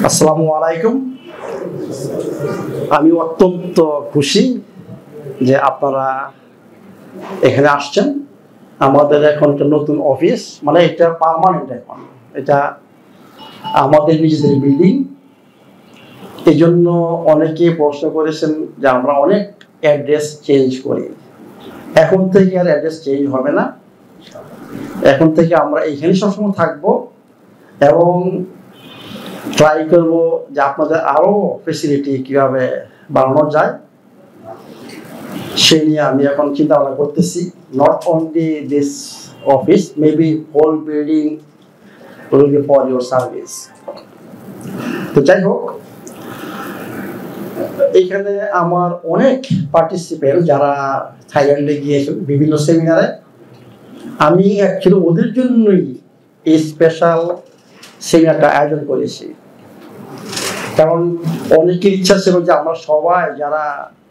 আসসালামু আলাইকুম। আমি অত্যন্ত খুশি যে আপনারা এখানে আসছেন। আমাদের এখন একটা নতুন অফিস, মানে এটা পার্মানেন্ট, এখন এটা আমাদের নিজেদের বিল্ডিং। এই জন্য অনেকে প্রশ্ন করেছেন যে আমরা অনেক অ্যাড্রেস চেঞ্জ করি। এখন থেকে আর অ্যাড্রেস চেঞ্জ হবে না। এখন থেকে আমরা এইখানে সবসময় থাকবো এবং ট্রাই করব যে আপনাদের আরো ফেসিলিটি কিভাবে বাড়ানো যায় সেই নিয়ে আমি এখন চিন্তা ভাবনা করতেছি। Not only this office, maybe whole building will be for your service. তো যাই হোক, এখানে আমার অনেক পার্টিসিপেন্ট যারা থাইল্যান্ডে গিয়েছেন বিভিন্ন সেমিনারে। আমি অ্যাকচুয়ালি ওদের জন্যই এই স্পেশাল সেমিনারটা আয়োজন করেছি, কারণ অনেকের ইচ্ছা ছিল যে আমরা সবাই যারা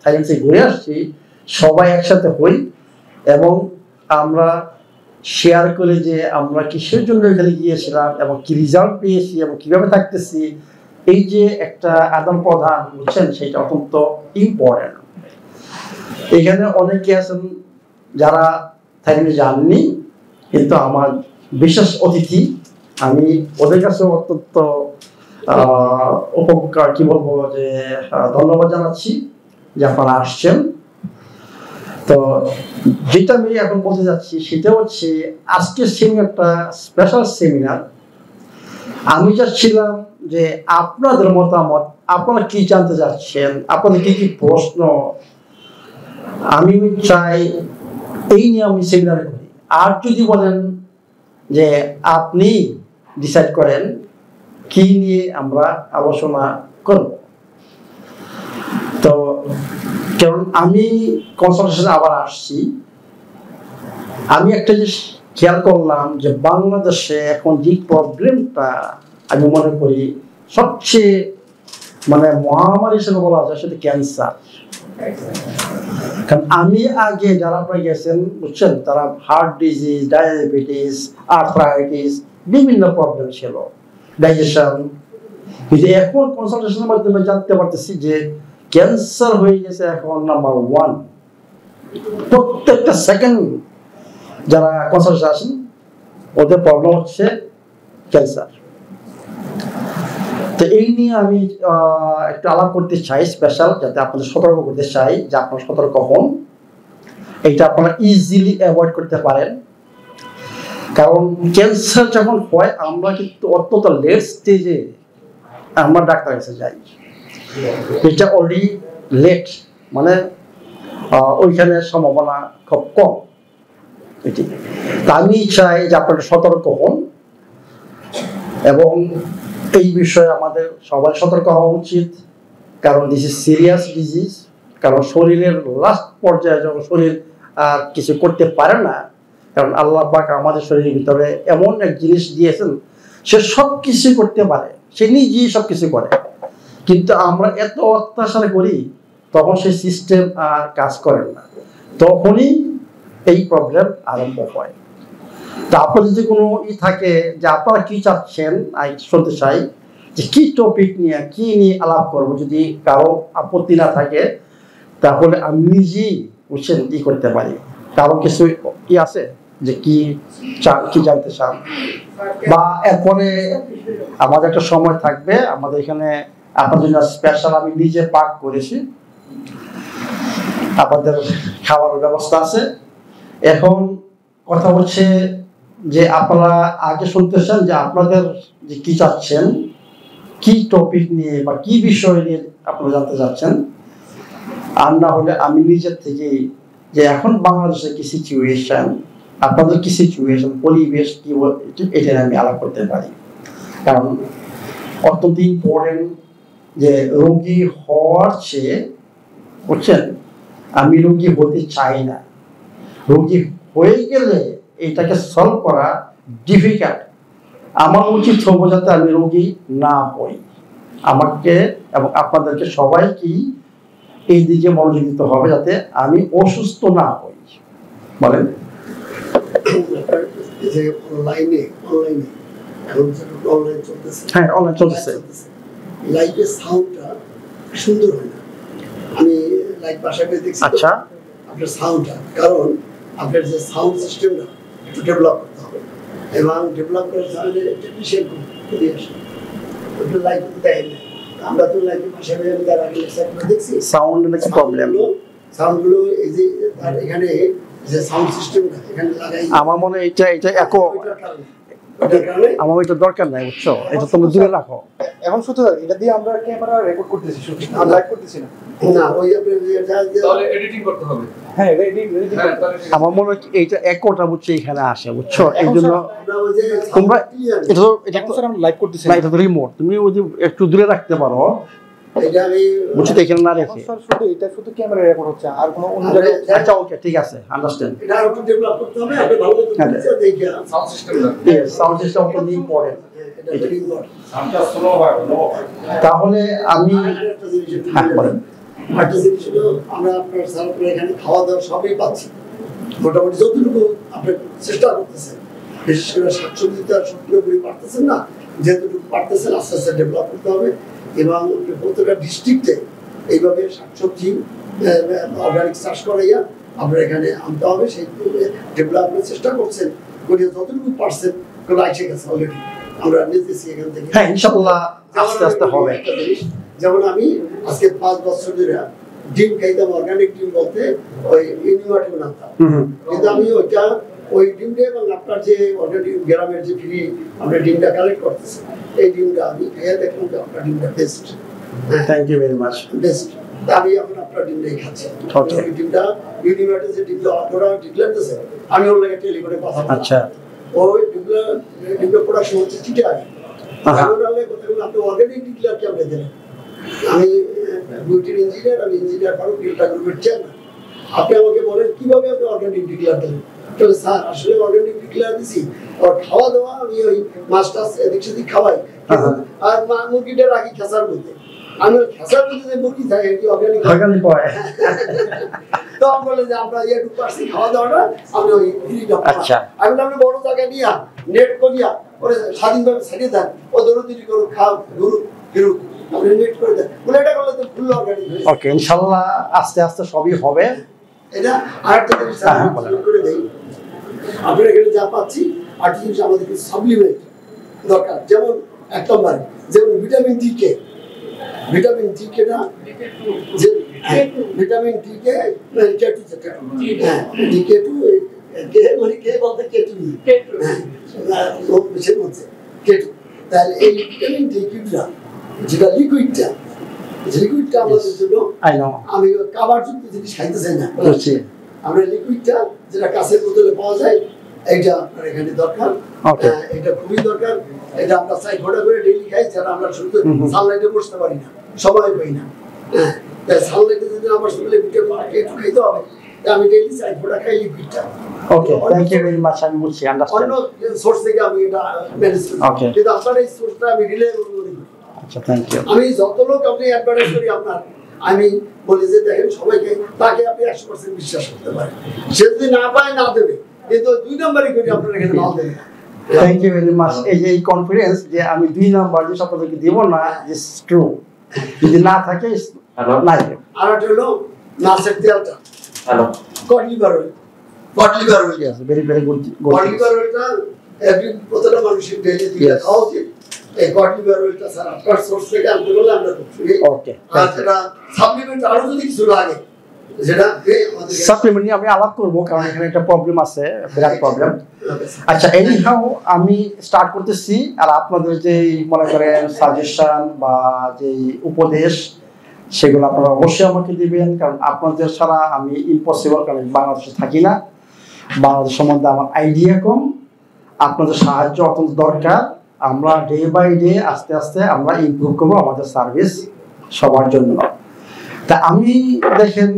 থাইল্যান্ড থেকে ঘুরে আসছি সবাই একসাথে হই এবং আমরা শেয়ার করে যে আমরা কিসের জন্য এখানে গিয়েছিলাম এবং কি রেজাল্ট পেয়েছি এবং কিভাবে থাকতেছি। এই যে একটা আদান প্রদান, বুঝছেন, সেটা অত্যন্ত ইম্পর্টেন্ট। এখানে অনেকে আছেন যারা থাইল্যান্ডে যাননি, কিন্তু আমার বিশেষ অতিথি, আমি ওদের কাছে অত্যন্ত উপকার কি বলবো যে ধন্যবাদ জানাচ্ছি যে আপনারা আসছেন। তো যেটা আমি এখন বলতে যাচ্ছি সেটা হচ্ছে আজকের সেমিনারটা স্পেশাল সেমিনার। আমি চাচ্ছিলাম যে আপনাদের মতামত, আপনারা কি জানতে চাচ্ছেন, আপনাদের কি কি প্রশ্ন, আমি চাই এই নিয়ে আমি সেমিনার করি। আর যদি বলেন যে আপনি ডিসাইড করেন কি নিয়ে আমরা আলোচনা করব, তো কারণ আমি কনসালটেশনে আবার আসছি, আমি একটা জিনিস খেয়াল করলাম যে বাংলাদেশে এখন যে প্রবলেমটা আমি মনে করি সবচেয়ে মানে মহামারী হিসেবে বলা যায় সেটা ক্যান্সার। কারণ আমি আগে যারা আপনারা গেছেন, বুঝছেন, তারা হার্ট ডিজিজ, ডায়াবেটিস, আর্থ্রাইটিস, বিভিন্ন প্রবলেম ছিল, ডাইজেশন। কিন্তু এখন কনসালটেশনের মাধ্যমে জানতে পারতেছি যে ক্যান্সার হয়ে গেছে এখন নাম্বার 1। প্রত্যেকটা সেকেন্ড যারা কনসালটেশন আসেন ওদের প্রবলেম হচ্ছে ক্যান্সার। তো এই নিয়ে আমি একটু আলাপ করতে চাই স্পেশাল, যাতে আপনাদের সতর্ক করতে চাই যে আপনারা সতর্ক হন, এটা আপনারা ইজিলি অ্যাভয়েড করতে পারেন। কারণ ক্যান্সার যখন হয় আমরা কিন্তু অত্যন্ত লেট স্টেজে আমরা ডাক্তারের কাছে যাই, এটা অলরেডি লেট, মানে ওইখানে সম্ভাবনা খুব কম। এটি আমি চাই যে আপনারা সতর্ক হন এবং এই বিষয়ে আমাদের সবাই সতর্ক হওয়া উচিত। কারণ দিস ইজ সিরিয়াস ডিজিজ। কারণ শরীরের লাস্ট পর্যায়ে যখন শরীর আর কিছু করতে পারে না, কারণ আল্লাহ পাক আমাদের শরীরের ভিতরে এমন এক জিনিস দিয়েছেন, সে সব কিছু করতে পারে, সে নিজেই সব কিছু করে, কিন্তু আমরা এত অত্যাচার করি তখন সেই সিস্টেম আর কাজ করে না, তখনই এই প্রবলেম আরম্ভ হয়। তা আপনার যদি কোনো থাকে যে আপনারা কি চাচ্ছেন, আমি শুনতে চাই যে কি টপিক নিয়ে কি নিয়ে আলাপ করবো। যদি কারো আপত্তি না থাকে তাহলে আমি নিজেই, বুঝছেন, কি করতে পারি। কারো কিছু কি আছে যে কি চান, কি জানতে চান, বা এরপরে আমাদের একটা সময় থাকবে, আমাদের এখানে আপনার জন্য স্পেশাল আমি নিজে পাক করেছি, আপনাদের খাওয়ার ব্যবস্থা আছে। এখন কথা হচ্ছে যে আপনারা আগে শুনতে চান যে আপনাদের যে কি চাচ্ছেন, কি টপিক নিয়ে বা কি বিষয় নিয়ে আপনারা জানতে চাচ্ছেন। আর না হলে আমি নিজের থেকে যে এখন বাংলাদেশের কি সিচুয়েশন, আপনাদের কি সিচুয়েশন, পরিবেশ কি, এটা আমি আলাপ করতে পারি। কারণ অত্যন্ত ইম্পর্টেন্ট যে রোগী হওয়ার চেয়ে, বুঝছেন, আমি রোগী হতে চাই না। রোগী হয়ে গেলে এটাকে সলভ করা ডিফিকাল্ট। আমার উচিত হবো যাতে আমি রোগী না হই। আমাকে এবং আপনাদেরকে সবাইকেই এই দিকে মনোযোগ দিতে হবে যাতে আমি অসুস্থ না হই। বলেন। অনলাইনে হ্যাঁ, অনলাইন চলতেছে। লাইভের সাউন্ডটা সুন্দর হয় না। আমি লাইভ বাসায় দেখছি আচ্ছা আপনার সাউন্ডটা, কারণ আপনার যে সাউন্ড সিস্টেমটা একটু ডেভেলপ করতে হবে, এবং ডেভেলপ করার জন্য টেকনিশিয়ান খুবই আসে আপনার লাইভ দেখেন না। আমরা তো লাইভে বাসায় তার আগে দেখছি সাউন্ড নাকি প্রবলেম, সাউন্ডগুলো এই যে তার এখানে যে সাউন্ড সিস্টেমটা এখানে লাগাই, আমার মনে হয় এটা একো আমার এটা দরকার নাই, বুঝছো? এটা তোমরা দূরে রাখো। এখন শুধু এটা দিয়ে আমরা ক্যামেরা রেকর্ড করতেছি, শুধু আমরা লাইভ করতেছি না। না ওই আপনার তাহলে এডিটিং করতে হবে। হ্যাঁ এডিটিং আমার মনে হয় এইটা একোটা বুঝছো এখানে আসে, বুঝছো? এই জন্য আমরা ওই যে তোমরা এটা তো এখন স্যার আমরা লাইভ করতেছি না, এটা তো রিমোট, তুমি ওই যে একটু দূরে রাখতে পারো, এটা আমি বুঝছো? তো এখানে না রেখে। স্যার শুধু এটা শুধু ক্যামেরা রেকর্ড হচ্ছে, আর কোনো অন্য জায়গায়। আচ্ছা ওকে, ঠিক আছে, আন্ডারস্ট্যান্ড। এটা আরো একটু ডেভেলপ করতে হবে। আপনি ভালো মতো বুঝতে দেখে সাউন্ড সিস্টেমটা সাউন্ড সিস্টেম খুব ইম্পর্টেন্ট। এটা ভেরি ইম্পর্টেন্ট। সাউন্ডটা স্লো হয়, লো হয়। তাহলে আমি একটা জিনিস হ্যাঁ বলেন। একটা জিনিস হলো আমরা আপনার স্যার এখানে খাওয়া দাওয়া সবই পাচ্ছি, মোটামুটি যতটুকু আপনি চেষ্টা করতেছেন, বিশেষ করে শাকসবজিটা সব পুরোপুরি পারতেছেন না, যেতটুকু পারতেছেন আস্তে আস্তে ডেভেলপ করতে হবে, এবং প্রত্যেকটা ডিস্ট্রিক্টে এইভাবে শাকসবজি অর্গানিক চাষ করাইয়া আপনার এখানে আনতে হবে। সেই ডেভেলপমেন্ট চেষ্টা করছেন, করিয়া যতটুকু পারছেন ওগুলো এসে গেছে অলরেডি, আমরা নিতেছি এখান থেকে। হ্যাঁ ইনশাআল্লাহ আস্তে আস্তে হবে। যেমন আমি আজকে 5 বছর ধরে ডিম খাইতাম, অর্গানিক ডিম বলতে ওই ইউনিভার্টি বানাতাম, কিন্তু আমি ওই ডিমটা এবং আপনার যে অর্গানিক গ্রামের যে ফ্রি আমরা ডিমটা কালেক্ট করতেছি, এই ডিমটা আমি খেয়ে দেখলাম যে আপনার ডিমটা best. Thank you very much. Best আমি এখন আপনার ডিমটাই খাচ্ছি। Okay. ওই ডিমটা ইউনিভার্টি যে ডিমটা ওরা ডিক্লেয়ার দিয়েছে, আমি ওর লাগে টেলিফোনে কথা বলছি। আচ্ছা ওই ডিমটা প্রোডাকশন হচ্ছে চিটাগাং। আপনি অর্গানিক ডিক্লেয়ার কেমন দিলেন? আমি বিউটির ইঞ্জিনিয়ার, আমি ইঞ্জিনিয়ার ফারুক ডিলটা গ্রুপের চেয়ারম্যান। আপনি আমাকে বলেন কিভাবে আপনি অর্গানিক ডিক্লেয়ার দিলেন? তাহলে স্যার আসলে অর্গানিক ডিক্লেয়ার দিছি, আর খাওয়া দাওয়া আমি ওই মাছ টাছ এদিক সেদিক খাওয়াই, আর মুরগিটা রাখি খেসার মধ্যে। আমি খেসার মধ্যে যে মুরগি থাকে কি অর্গানিক অর্গানিক হয়। তো আমি বলে যে আমরা একটু পারছি খাওয়া দাওয়াটা আমি ওই আচ্ছা আমি আপনি বড় জায়গায় নিয়ে নেট করিয়া ওরে স্বাধীনভাবে ছেড়ে দেন, ও দৌড়ি করুক, খাও ঘুরুক ফিরুক, আপনি নেট করে দেন, বলে এটা করলে তো ফুল অর্গানিক হয়ে ওকে ইনশাআল্লাহ আস্তে আস্তে সবই হবে। এটা আরেকটা জিনিস করে দেই, আমরা এখানে যা পাচ্ছি আরেকটা জিনিস আমাদেরকে সাপ্লিমেন্ট দরকার, যেমন 1 নম্বর যেমন ভিটামিন ডি কে, ভিটামিন ডি কে না যে ভিটামিন ডি কে কেটু হ্যাঁ ডি কে টু কে মানে কে বলতে কেটু হ্যাঁ লোক বেশি বলছে কেটু, তাহলে এই ভিটামিন ডি কিটা যেটা লিকুইডটা আমাদের জন্য আই নো আমি খাবার যুক্ত জিনিস খাইতে চাই না, বুঝছি। আমরা লিকুইডটা যেটা কাঁচের বোতলে পাওয়া যায় এইটা আপনার এখানে দরকার। এটা খুবই দরকার, এটা আমরা চাই ঘোড়া করে ডেইলি খাই, যারা আমরা শুধু সানলাইটে বসতে পারি না, সময় পাই না। হ্যাঁ তাই সানলাইটে যদি আমার শরীরে ভিটামিন একটু খাইতে হবে, আমি ডেইলি চাই ঘোড়া খাই লিকুইডটা। Okay thank you very much, আমি বুঝছি, আন্ডারস্ট্যান্ড। অন্য সোর্স থেকে আমি এটা ম্যানেজ করি, Okay. কিন্তু আপনার এই সোর্সটা আমি রিলায়েবল মনে করি। আচ্ছা থ্যাংক ইউ। আমি যত লোক আপনি অ্যাডভার্টাইজ করি আপনার, আমি বলি যে দেখেন সবাইকে, তাকে আপনি 100% বিশ্বাস করতে পারেন, সে যদি না পায় না দেবে, কিন্তু 2 নম্বরই করে আপনার এখানে মাল দেবে। Thank you very much. এই যে এই কনফিডেন্স যে আমি 2 নাম্বার যে আপনাদেরকে দিব না, ইজ ট্রু। যদি না থাকে নাই। আর একটা হলো নাসের তেলটা, hello cod liver oil, cod liver oil, yes very very good. Cod liver অয়েলটা এভরি প্রত্যেকটা মানুষের ডেইলি দিলে খাওয়া উচিত। এই কড লিভার অয়েলটা স্যার আপনার সোর্স থেকে আনতে বলে আমরা করছি। ওকে আর যেটা সাপ্লিমেন্ট আরো যদি কিছু লাগে, যেটা আমাদের সাপ্লিমেন্ট নিয়ে আমি আলাপ করবো, কারণ এখানে একটা প্রবলেম আছে, বিরাট প্রবলেম। আচ্ছা এনিহাউ আমি স্টার্ট করতেছি, আর আপনাদের যে মনে করেন সাজেশন বা যে উপদেশ সেগুলো আপনারা অবশ্যই আমাকে দিবেন, কারণ আপনাদের ছাড়া আমি ইম্পসিবল, কারণ আমি বাংলাদেশে থাকি না, বাংলাদেশ সম্বন্ধে আমার আইডিয়া কম, আপনাদের সাহায্য অত্যন্ত দরকার। আমরা ডে বাই ডে আস্তে আস্তে আমরা ইমপ্রুভ করবো আমাদের সার্ভিস সবার জন্য। তা আমি দেখেন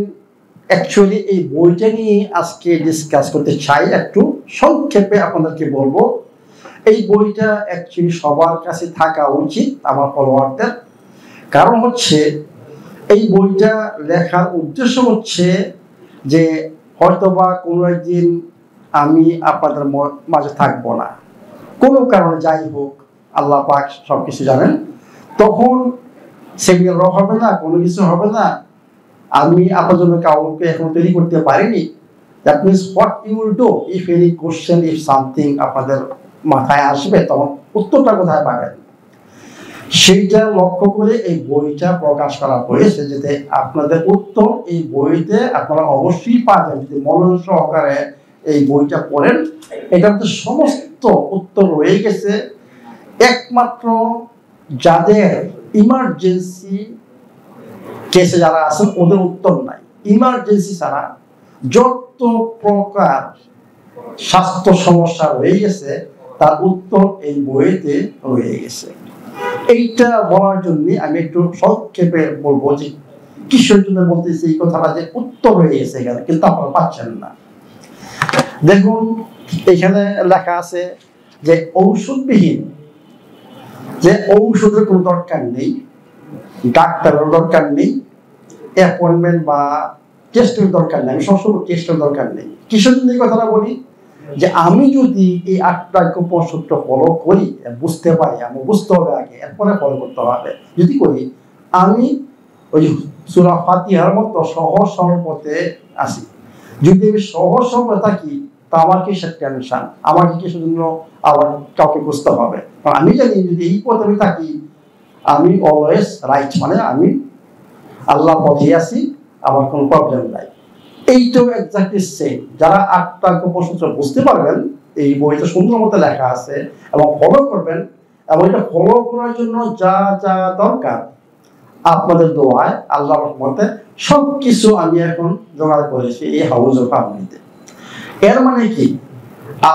অ্যাকচুয়ালি এই বইটা নিয়ে আজকে ডিসকাস করতে চাই, একটু সংক্ষেপে আপনাদেরকে বলবো। এই বইটা অ্যাকচুয়ালি সবার কাছে থাকা উচিত আমার ফলোয়ারদের, কারণ হচ্ছে এই বইটা লেখার উদ্দেশ্য হচ্ছে যে হয়তোবা কোনো একদিন আমি আপনাদের মাঝে থাকবো না, কোনো কারণে যাই হোক, আল্লাহ পাক সব কিছু জানেন, তখন সেমিনার হবে না, কোনো কিছু হবে না, আমি আপনার জন্য কাউকে এখন তৈরি করতে পারিনি। That means what you will do if any question, if something আপনাদের মাথায় আসবে, তখন উত্তরটা কোথায় পাবেন? সেইটা লক্ষ্য করে এই বইটা প্রকাশ করা হয়েছে, যাতে আপনাদের উত্তর এই বইতে আপনারা অবশ্যই পাবেন যদি মনোযোগ সহকারে এই বইটা পড়েন। এটার মধ্যে সমস্ত উত্তর রয়ে গেছে। একমাত্র যাদের ইমার্জেন্সি কেসে যারা আছেন ওদের উত্তর নাই। ইমার্জেন্সি ছাড়া যত প্রকার স্বাস্থ্য সমস্যা রয়ে গেছে তার উত্তর এই বইতে রয়ে গেছে। এইটা বলার জন্য আমি একটু সংক্ষেপে বলবো যে কিসের জন্য বলতেছি এই কথাটা, যে উত্তর রয়ে গেছে এখানে, কিন্তু আপনারা পাচ্ছেন না। দেখুন এখানে লেখা আছে যে ঔষধবিহীন, যে ঔষধের কোনো দরকার নেই, ডাক্তারের দরকার নেই, অ্যাপয়েন্টমেন্ট বা টেস্টের দরকার নেই। আমি সবসময় টেস্টের দরকার নেই। কিসের জন্য এই কথাটা বলি? যে আমি যদি এই 8টা সূত্র ফলো করি, বুঝতে পারি, আমি বুঝতে হবে আগে, এরপরে ফলো করতে হবে। যদি করি আমি ওই সূরা ফাতিহার মতো সহজ সরল পথে আসি। যদি আমি সহজ সরল থাকি তা আমার কিসের টেনশন, আমাকে কিসের জন্য আবার কাউকে বুঝতে হবে? কারণ আমি জানি যদি এই পথে আমি থাকি আমি অলওয়েজ রাইট, মানে আমি আল্লাহ পথে আছি, আমার কোনো প্রবলেম নাই। এইটাও এক্স্যাক্টলি সেম। যারা 8টা সূত্র বুঝতে পারবেন, এই বইটা সুন্দর মতো লেখা আছে এবং ফলো করবেন, এবং এটা ফলো করার জন্য যা যা দরকার আপনাদের দোয়ায় আল্লাহর রহমতে সবকিছু আমি এখন জোগাড় করেছি এই হাউজের ফ্যামিলিতে। এর মানে কি,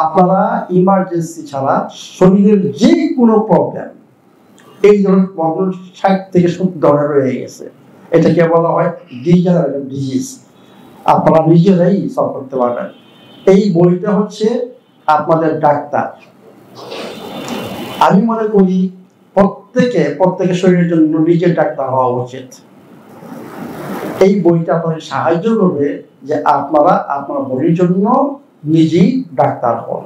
আপনারা ইমার্জেন্সি ছাড়া শরীরের যে কোনো প্রবলেম, এই ধরনের প্রবলেম 60 থেকে 70 ধরনের রয়ে গেছে। এটাকে বলা হয় ডিজেনারেটিভ ডিজিজ। আপনারা নিজেরাই সলভ করতে পারবেন। এই বইটা হচ্ছে আপনাদের ডাক্তার। আমি মনে করি প্রত্যেকের শরীরের জন্য নিজের ডাক্তার হওয়া উচিত। এই বইটা আপনাদের সাহায্য করবে যে আপনারা আপনার বডির জন্য নিজেই ডাক্তার হন।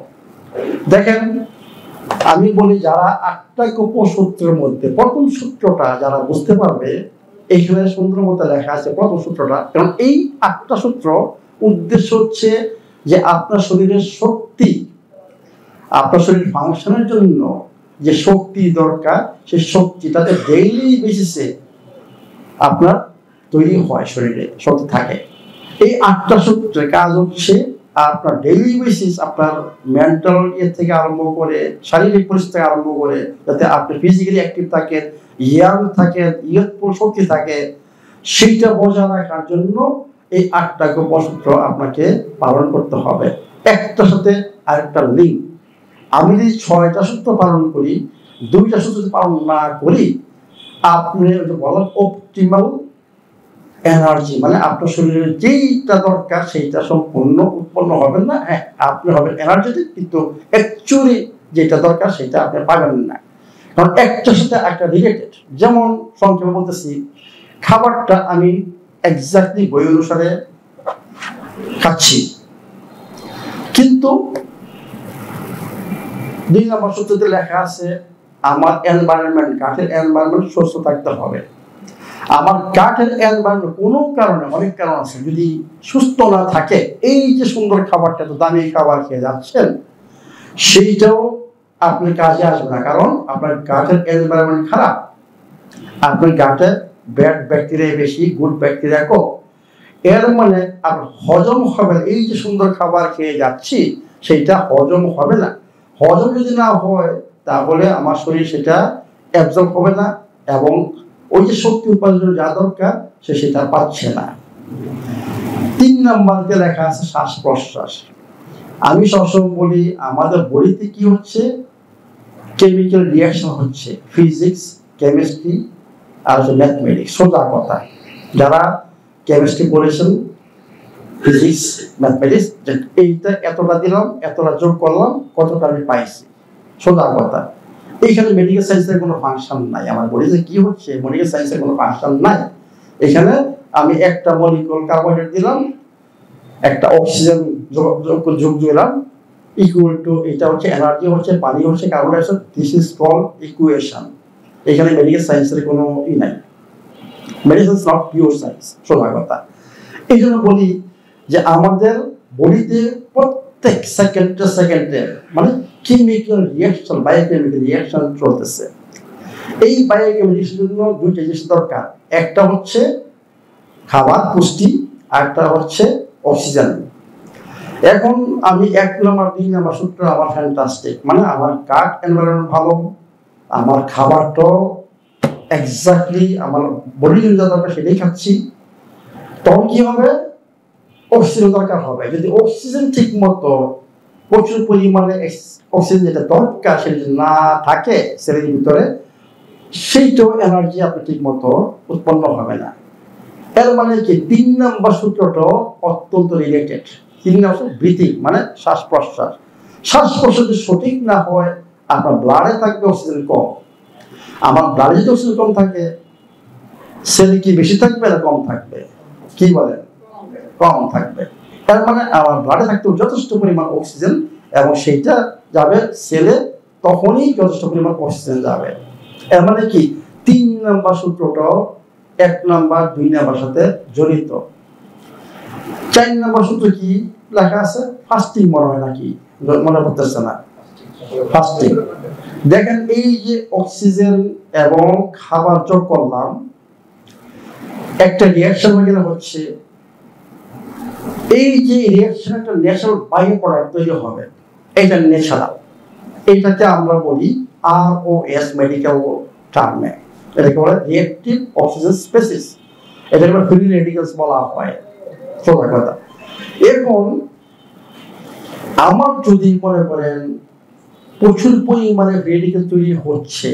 দেখেন আমি বলি, যারা 8টা সূত্রের মধ্যে প্রথম সূত্রটা যারা বুঝতে পারবে, এইখানে সুন্দর মতো লেখা আছে প্রথম সূত্রটা। কারণ এই 8টা সূত্র উদ্দেশ্য হচ্ছে যে আপনার শরীরের শক্তি, আপনার শরীর ফাংশনের জন্য যে শক্তি দরকার, সেই শক্তিটাতে ডেইলি বেসিসে আপনার তৈরি হয়, শরীরে শক্তি থাকে। এই 8টা সূত্রের কাজ হচ্ছে আপনার ডেইলি বেসিস, আপনার মেন্টাল থেকে আরম্ভ করে শারীরিক পরিস্থিতি থেকে আরম্ভ করে, যাতে আপনি ফিজিক্যালি অ্যাক্টিভ থাকেন, ইয়াং থাকেন, ইয়ুথফুল শক্তি থাকে, সেইটা বজায় রাখার জন্য এই 8টা সূত্র আপনাকে পালন করতে হবে। একটার সাথে আরেকটা লিঙ্ক। আমি যদি 6টা সূত্র পালন করি, 2টা সূত্র পালন না করি, আপনি বলেন অপটিমাল এনার্জি, মানে আপনার শরীরে যেইটা দরকার সেইটা সম্পূর্ণ উৎপন্ন হবে না। হ্যাঁ, আপনি হবেন এনার্জেটিক, কিন্তু অ্যাকচুয়ালি যেটা দরকার সেটা আপনি পাবেন না। কারণ একটার সাথে একটা রিলেটেড। যেমন সংক্ষেপে বলতেছি, খাবারটা আমি এক্স্যাক্টলি বই অনুসারে খাচ্ছি, কিন্তু 2 নম্বর সূত্রতে লেখা আছে আমার এনভায়রনমেন্ট, গাটের এনভায়রনমেন্ট সুস্থ থাকতে হবে। আমার গাটের এনভায়রনমেন্ট কোনো কারণে, অনেক কারণ আছে, যদি সুস্থ না থাকে, এই যে সুন্দর খাবারটা, তো দামি খাবার খেয়ে যাচ্ছেন, সেইটাও আপনার কাজে আসবে না। কারণ আপনার গাটের এনভায়রনমেন্ট খারাপ, আপনার গাটে ব্যাড ব্যাকটেরিয়া বেশি, গুড ব্যাকটেরিয়া কম। এর মানে আপনার হজম হবে না। এই যে সুন্দর খাবার খেয়ে যাচ্ছি সেইটা হজম হবে না। হজম যদি না হয় তাহলে আমার শরীর সেটা অ্যাবজর্ব হবে না, এবং ওই যে শক্তি উৎপাদনের যা দরকার সেটা পাচ্ছে না। 3 নম্বরতে লেখা আছে শ্বাস প্রশ্বাস। আমি সবসময় বলি, আমাদের বডিতে কি হচ্ছে, কেমিক্যাল রিয়াকশন হচ্ছে, ফিজিক্স, কেমিস্ট্রি আর ম্যাথমেটিক্স। সোজা কথা, যারা কেমিস্ট্রি পড়েছেন, ফিজিক্স, ম্যাথমেটিক্স, এইটা এতটা দিলাম, এতটা যোগ করলাম, কতটা আমি পাইছি, সোজা কথা। এইখানে মেডিকেল সায়েন্সের কোনো ফাংশন নাই। আমার বডিতে কি হচ্ছে, মেডিকেল সায়েন্সের কোনো ফাংশন নাই। এখানে আমি একটা মলিকুল কার্বোহাইড্রেট দিলাম, একটা অক্সিজেন যোগ দিলাম, ইকুয়াল টু, এটা হচ্ছে এনার্জি, হচ্ছে পানি, হচ্ছে carbon dioxide. This is called equation. এখানে মেডিকেল সায়েন্সের কোনো নাই। Medicine is not pure science, সোজা কথা। এই জন্য বলি যে আমাদের বডিতে প্রত্যেক সেকেন্ডে মানে কেমিক্যাল রিয়াকশন, বায়োকেমিক্যাল রিয়াকশন চলতেছে। এই বায়োকেমিক্যাল রিয়াকশনের জন্য দুইটা জিনিস দরকার, একটা হচ্ছে খাবার পুষ্টি, আর একটা হচ্ছে অক্সিজেন। এখন আমি 1 নম্বর 2 নম্বর সূত্র আমার ফ্যান্টাস্টিক, মানে আমার গাট এনভায়রনমেন্ট ভালো, আমার খাবারটাও এক্স্যাক্টলি আমার বডির জন্য যা দরকার সেটাই খাচ্ছি, তখন কি হবে? অক্সিজেন দরকার হবে। যদি অক্সিজেন ঠিক মতো প্রচুর পরিমাণে অক্সিজেন যেটা দরকার সেটা যদি না থাকে সেলের ভিতরে, সেইটাও এনার্জি আপনি ঠিক মতো উৎপন্ন হবে না। এর মানে কি 3 নম্বর সূত্রটাও অত্যন্ত রিলেটেড। 3 নম্বর ব্রিথিং মানে শ্বাস প্রশ্বাস। শ্বাস প্রশ্বাস যদি সঠিক না হয় আপনার ব্লাডে থাকবে অক্সিজেন কম। আমার ব্লাডে যদি অক্সিজেন কম থাকে সেলে কি বেশি থাকবে না কম থাকবে? কি বলেন? কম থাকবে। তার মানে আমার ব্লাডে থাকতে যথেষ্ট পরিমাণ অক্সিজেন এবং সেইটা যাবে সেলে, তখনই যথেষ্ট পরিমাণ অক্সিজেন যাবে। এর মানে কি 3 নম্বর সূত্রটাও 1 নম্বর 2 নম্বর সাথে জড়িত। 4 নম্বর সূত্র কি লেখা আছে? ফাস্টিং মনে হয় নাকি, মনে করতেছে না? ফাস্টিং। দেখেন এই যে অক্সিজেন এবং খাবার যোগ করলাম, একটা রিয়াকশন হচ্ছে, এই যে রিয়াকশন একটা ন্যাচারাল বায়ো প্রোডাক্ট তৈরি হবে, এটা ন্যাচারাল। এটাকে আমরা বলি ROS মেডিকেল টার্মে, এটাকে বলে রিঅ্যাকটিভ অক্সিজেন স্পেসিস, এটাকে ফ্রি রেডিক্যালস বলা হয়, সোজা কথা। এখন আমার যদি মনে করেন প্রচুর পরিমাণে রেডিক্যাল তৈরি হচ্ছে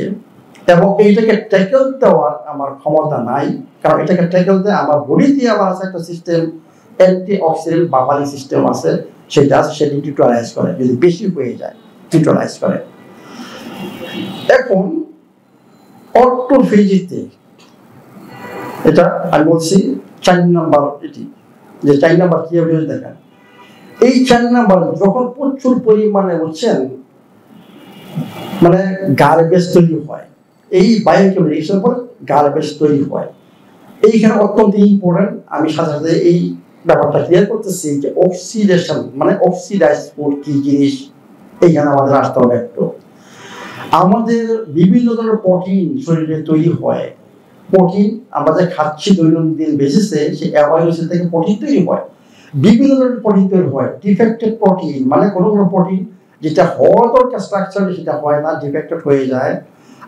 এবং এইটাকে ট্যাকেল দেওয়ার আমার ক্ষমতা নাই, কারণ এটাকে ট্যাকেল দেয় আমার বডিতে আবার আছে একটা system, anti oxidant buffering system আছে, সেটা নিউট্রালাইজ করে, যদি বেশি হয়ে যায় নিউট্রালাইজ করে। এখন অটোফেজিতে এটা আমি বলছি 4 নম্বর, এটি যে 4 নম্বর কি হবে দেখেন। এই 4 নম্বর যখন প্রচুর পরিমাণে বুঝছেন মানে গার্বেজ তৈরি হয়, এই বায়োকেমিক্যাল পর গার্বেজ তৈরি হয়, এইখানে অত্যন্ত ইম্পর্টেন্ট। আমি সাথে সাথে এই ব্যাপারটা ক্লিয়ার করতেছি যে অক্সিডেশন মানে অক্সিডাইজ ফুড কি জিনিস, এইখানে আমাদের আসতে হবে একটু। আমাদের বিভিন্ন ধরনের প্রোটিন শরীরে তৈরি হয়, প্রোটিন আমরা যে খাচ্ছি দৈনন্দিন বেসিসে, সেই অ্যামাইনো অ্যাসিড থেকে প্রোটিন তৈরি হয়, বিভিন্ন ধরনের প্রোটিন তৈরি হয়। ডিফেক্টেড প্রোটিন মানে কোনো কোনো প্রোটিন যেটা হওয়ার দরকার স্ট্রাকচারে সেটা হয় না, ডিফেক্টেড হয়ে যায়।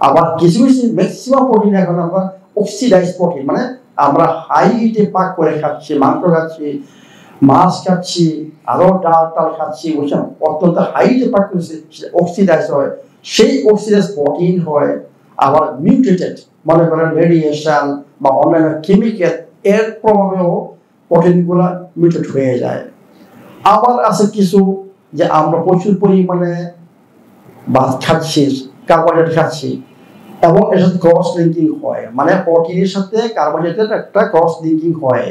আবার কিছু কিছু ম্যাক্সিমাম প্রোটিন এখন আমরা অক্সিডাইজ প্রোটিন মানে আমরা হাই হিটে পাক করে খাচ্ছি, মাংস খাচ্ছি, মাছ খাচ্ছি, আরো ডাল টাল খাচ্ছি, বুঝছেন, অত্যন্ত হাই হিটে পাক করেছে, অক্সিডাইজ হয়, সেই অক্সিডাইজ প্রোটিন হয়। আবার মিউটেটেড মনে করেন রেডিয়েশন বা অন্যান্য কেমিক্যাল এর প্রভাবেও প্রোটিনগুলো মিউটেট হয়ে যায়। আবার আছে কিছু যে আমরা প্রচুর পরিমাণে ভাত খাচ্ছি, কার্বোহাইড্রেট খাচ্ছি এবং এর সাথে ক্রস লিঙ্কিং হয়, মানে প্রোটিনের সাথে কার্বোহাইড্রেটের একটা ক্রস লিঙ্কিং হয়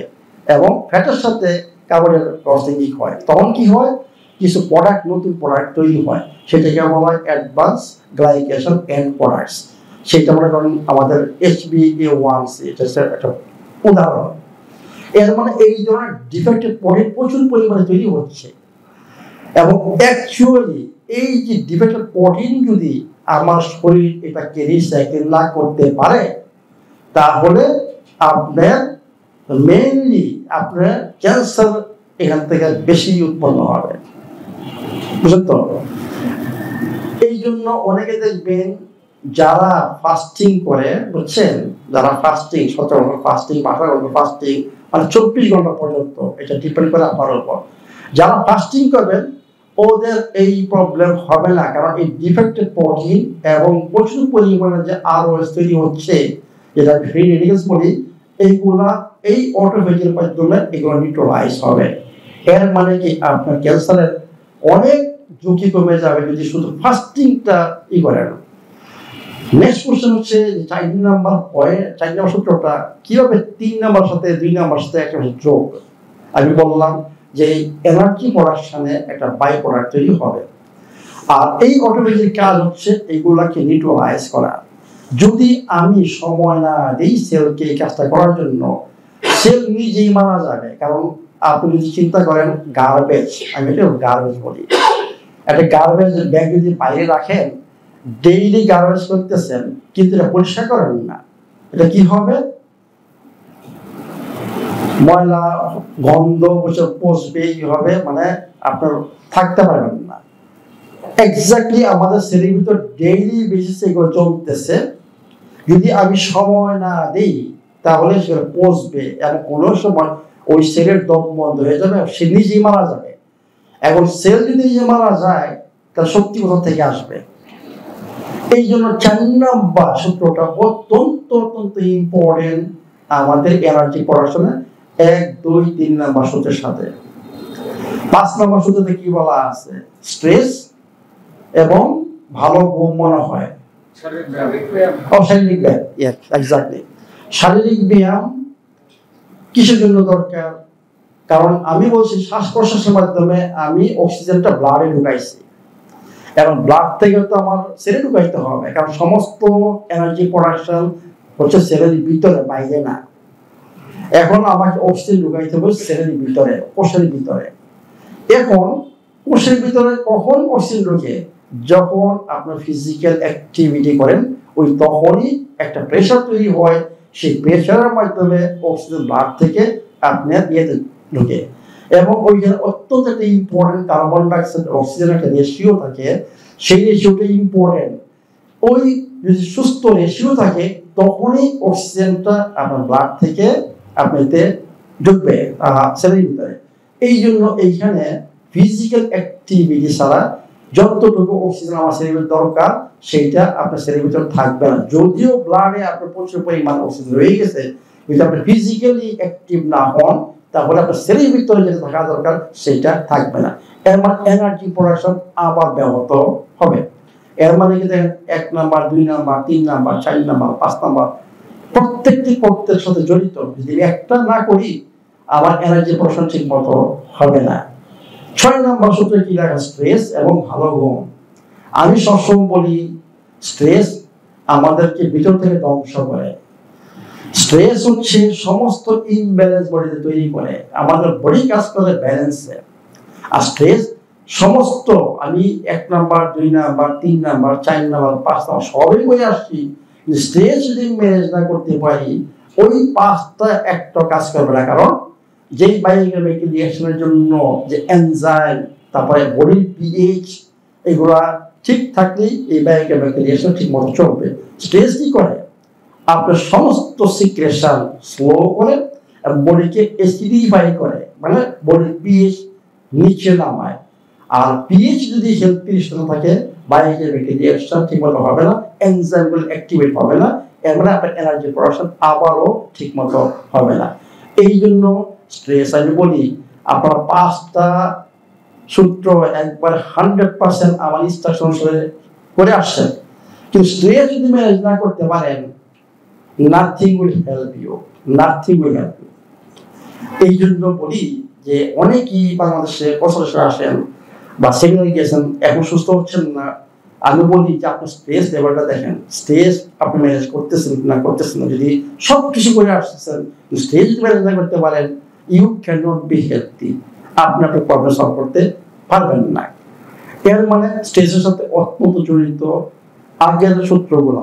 এবং ফ্যাটের সাথে কার্বোহাইড্রেটের ক্রস লিঙ্কিং হয়। তখন কি হয়? কিছু প্রোডাক্ট, নতুন প্রোডাক্ট তৈরি হয়, সেটাকে বলা হয় অ্যাডভান্স গ্লাইকেশন এন্ড প্রোডাক্টস। সেটা মনে করেন আমাদের HbA1c, এটা একটা উদাহরণ। এর মানে এই ধরনের ডিফেক্টেড প্রোটিন প্রচুর পরিমাণে তৈরি হচ্ছে এবং অ্যাকচুয়ালি এই যে ডিফেক্টেড প্রোটিন যদি আমার শরীর এটাকে রিসাইকেল না করতে পারে, তাহলে আপনার মেইনলি আপনার ক্যান্সার এখান থেকে বেশি উৎপন্ন হবে, বুঝলেন তো? এই জন্য অনেকে দেখবেন যারা ফাস্টিং করে, বুঝছেন, যারা ফাস্টিং 17 ঘন্টা ফাস্টিং, 18 ঘন্টা ফাস্টিং, মানে 24 ঘন্টা পর্যন্ত, এটা ডিপেন্ড করে আপনার উপর। যারা ফাস্টিং করবেন ওদের এই প্রবলেম হবে না, কারণ এই ডিফেক্টেড প্রোটিন এবং প্রচুর পরিমাণে যে ROS তৈরি হচ্ছে, যেটা ফ্রি রেডিক্যালস বলি, এইগুলা এই অটোফেজের মাধ্যমে এগুলো নিউট্রালাইজ হবে। এর মানে কি আপনার ক্যান্সারের অনেক ঝুঁকি কমে যাবে যদি শুধু ফাস্টিংটা করেন। নেক্সট কোশ্চেন হচ্ছে 4 নম্বর পয়েন্ট, 4 নম্বর সূত্রটা কিভাবে 3 নম্বর সাথে 2 নম্বর সাথে একটা যোগ। আমি বললাম যে এনার্জি প্রোডাকশনে একটা বাই প্রোডাক্ট তৈরি হবে, আর এই অটোফেজের কাজ হচ্ছে এইগুলাকে নিউট্রালাইজ করা। যদি আমি সময় না দিই সেলকে এই কাজটা করার জন্য, সেল নিজেই মারা যাবে। কারণ আপনি যদি চিন্তা করেন গার্বেজ, আমি এটা গার্বেজ বলি, একটা গার্বেজ ব্যাগ যদি বাইরে রাখেন, ডেইলি গার্বেজ করতেছেন কিন্তু এটা পরিষ্কার করেন না, এটা কি হবে? ময়লা গন্ধ পচবে, কি হবে, মানে আপনার থাকতে পারবেন না। এক্স্যাক্টলি আমাদের সেলের ভিতর ডেইলি বেসিসে এগুলো চলতেছে। যদি আমি সময় না দিই তাহলে সেটা পচবে এবং কোনো সময় ওই সেলের দম বন্ধ হয়ে যাবে, সে নিজেই মারা যাবে। এখন সেল যদি নিজে মারা যায় তার শক্তি কোথা থেকে আসবে? এই জন্য 4 নম্বর সূত্রটা অত্যন্ত অত্যন্ত ইম্পর্টেন্ট আমাদের এনার্জি প্রোডাকশনে 1, 2, 3 নম্বর সূত্রের সাথে। 5 নম্বর সূত্রতে কি বলা আছে? স্ট্রেস এবং ভালো ঘুম মনে হয়। শারীরিক ব্যায়াম, এক্স্যাক্টলি। শারীরিক ব্যায়াম কিসের জন্য দরকার? কারণ আমি বলছি শ্বাস প্রশ্বাসের মাধ্যমে আমি অক্সিজেনটা ব্লাডে ঢুকাইছি, এবং ব্লাড থেকে তো আমার সেলে ঢুকাইতে হবে, কারণ সমস্ত এনার্জি প্রোডাকশন হচ্ছে সেলের ভিতরে, বাইরে না। এখন আমাকে অক্সিজেন ঢুকাইতে হবে সেলের ভিতরে, কোষের ভিতরে। এখন কোষের ভিতরে কখন অক্সিজেন ঢুকে? যখন আপনার ফিজিক্যাল অ্যাক্টিভিটি করেন, ওই তখনই একটা প্রেশার তৈরি হয়, সেই প্রেশারের মাধ্যমে অক্সিজেন ব্লাড থেকে আপনার ইয়েতে ঢুকে। এবং ওইখানে অত্যন্ত একটা ইম্পর্টেন্ট কার্বন ডাইঅক্সাইড অক্সিজেন একটা রেশিও থাকে, সেই রেশিওটা ইম্পর্টেন্ট। ওই যদি সুস্থ রেশিও থাকে তখনই অক্সিজেনটা আপনার ব্লাড থেকে আপনাতে ঢুকবে সেলের ভিতরে। এই জন্য এইখানে ফিজিক্যাল অ্যাক্টিভিটি ছাড়া যতটুকু অক্সিজেন আমার শরীরের দরকার সেইটা আপনার শরীরের ভিতরে থাকবে না। যদিও ব্লাডে আপনার প্রচুর পরিমাণ অক্সিজেন রয়ে গেছে, যদি আপনি ফিজিক্যালি অ্যাক্টিভ না হন তাহলে আপনার শরীরের ভিতরে যেটা থাকা দরকার সেটা থাকবে না। এর মানে এনার্জি প্রোডাকশন আবার ব্যাহত হবে। এর মানে কি দেখেন 1 number, 2 number, 3 number, 4 number, 5 number প্রত্যেকটি পথের সাথে জড়িত। যদি একটা না করি আমার এনার্জি প্রোডাকশন ঠিক মতো হবে না। 6 নাম্বার সূত্রে কি লেখা? স্ট্রেস এবং ভালো ঘুম। আমি সবসময় বলি স্ট্রেস আমাদেরকে ভিতর থেকে ধ্বংস করে। স্ট্রেস হচ্ছে সমস্ত ইমব্যালেন্স বডিতে তৈরি করে, আমাদের বডি কাজ করে ব্যালেন্সে। আর স্ট্রেস সমস্ত, আমি 1 number, 2 number, 3 number, 4 number, 5 number সবই বলে আসছি। স্ট্রেস যদি ম্যানেজ না করতে পারি ওই 5টা একটা কাজ করবে না। কারণ যেই বায়োকেমিক্যাল রিঅ্যাকশনের জন্য যে এনজাইম, তারপরে বডির পিএইচ, এগুলা ঠিক থাকলেই এই বায়োকেমিক্যাল রিঅ্যাকশন ঠিক মতো চলবে। স্ট্রেস কি করে? আপনার সমস্ত সিক্রেশন স্লো করে এবং বডিকে অ্যাসিডিফাই করে, মানে বডির পিএইচ নিচে নামায়। আর পিএইচ যদি হেলথি না থাকে বায়োকেমিক্যাল রিঅ্যাকশন ঠিকমতো হবে না, এনজাইমগুলো অ্যাক্টিভেট হবে না, এর মানে আপনার এনার্জি প্রোডাকশন আবারও ঠিকমতো হবে না। এই জন্য স্ট্রেস আমি বলি আপনারা 5টা সূত্র একবার 100% আমার ইনস্ট্রাকশন করে আসছেন, কিন্তু স্ট্রেস যদি ম্যানেজ না করতে পারেন nothing will help you, nothing will help you। এই জন্য বলি যে অনেকেই বাংলাদেশে বছর আসেন বা সেমিনারে গিয়েছেন, এখন সুস্থ হচ্ছেন না। আমি বলি যে আপনি স্ট্রেস লেভেলটা দেখেন, স্ট্রেস আপনি ম্যানেজ করতেছেন না করতেছেন না। যদি সব কিছু করে আসতেছেন স্ট্রেস যদি ম্যানেজ না করতে পারেন, you can not be healthy, আপনি আপনার প্রবলেম সলভ করতে পারবেন না। এর মানে স্ট্রেসের সাথে অত্যন্ত জড়িত আগের সূত্রগুলো।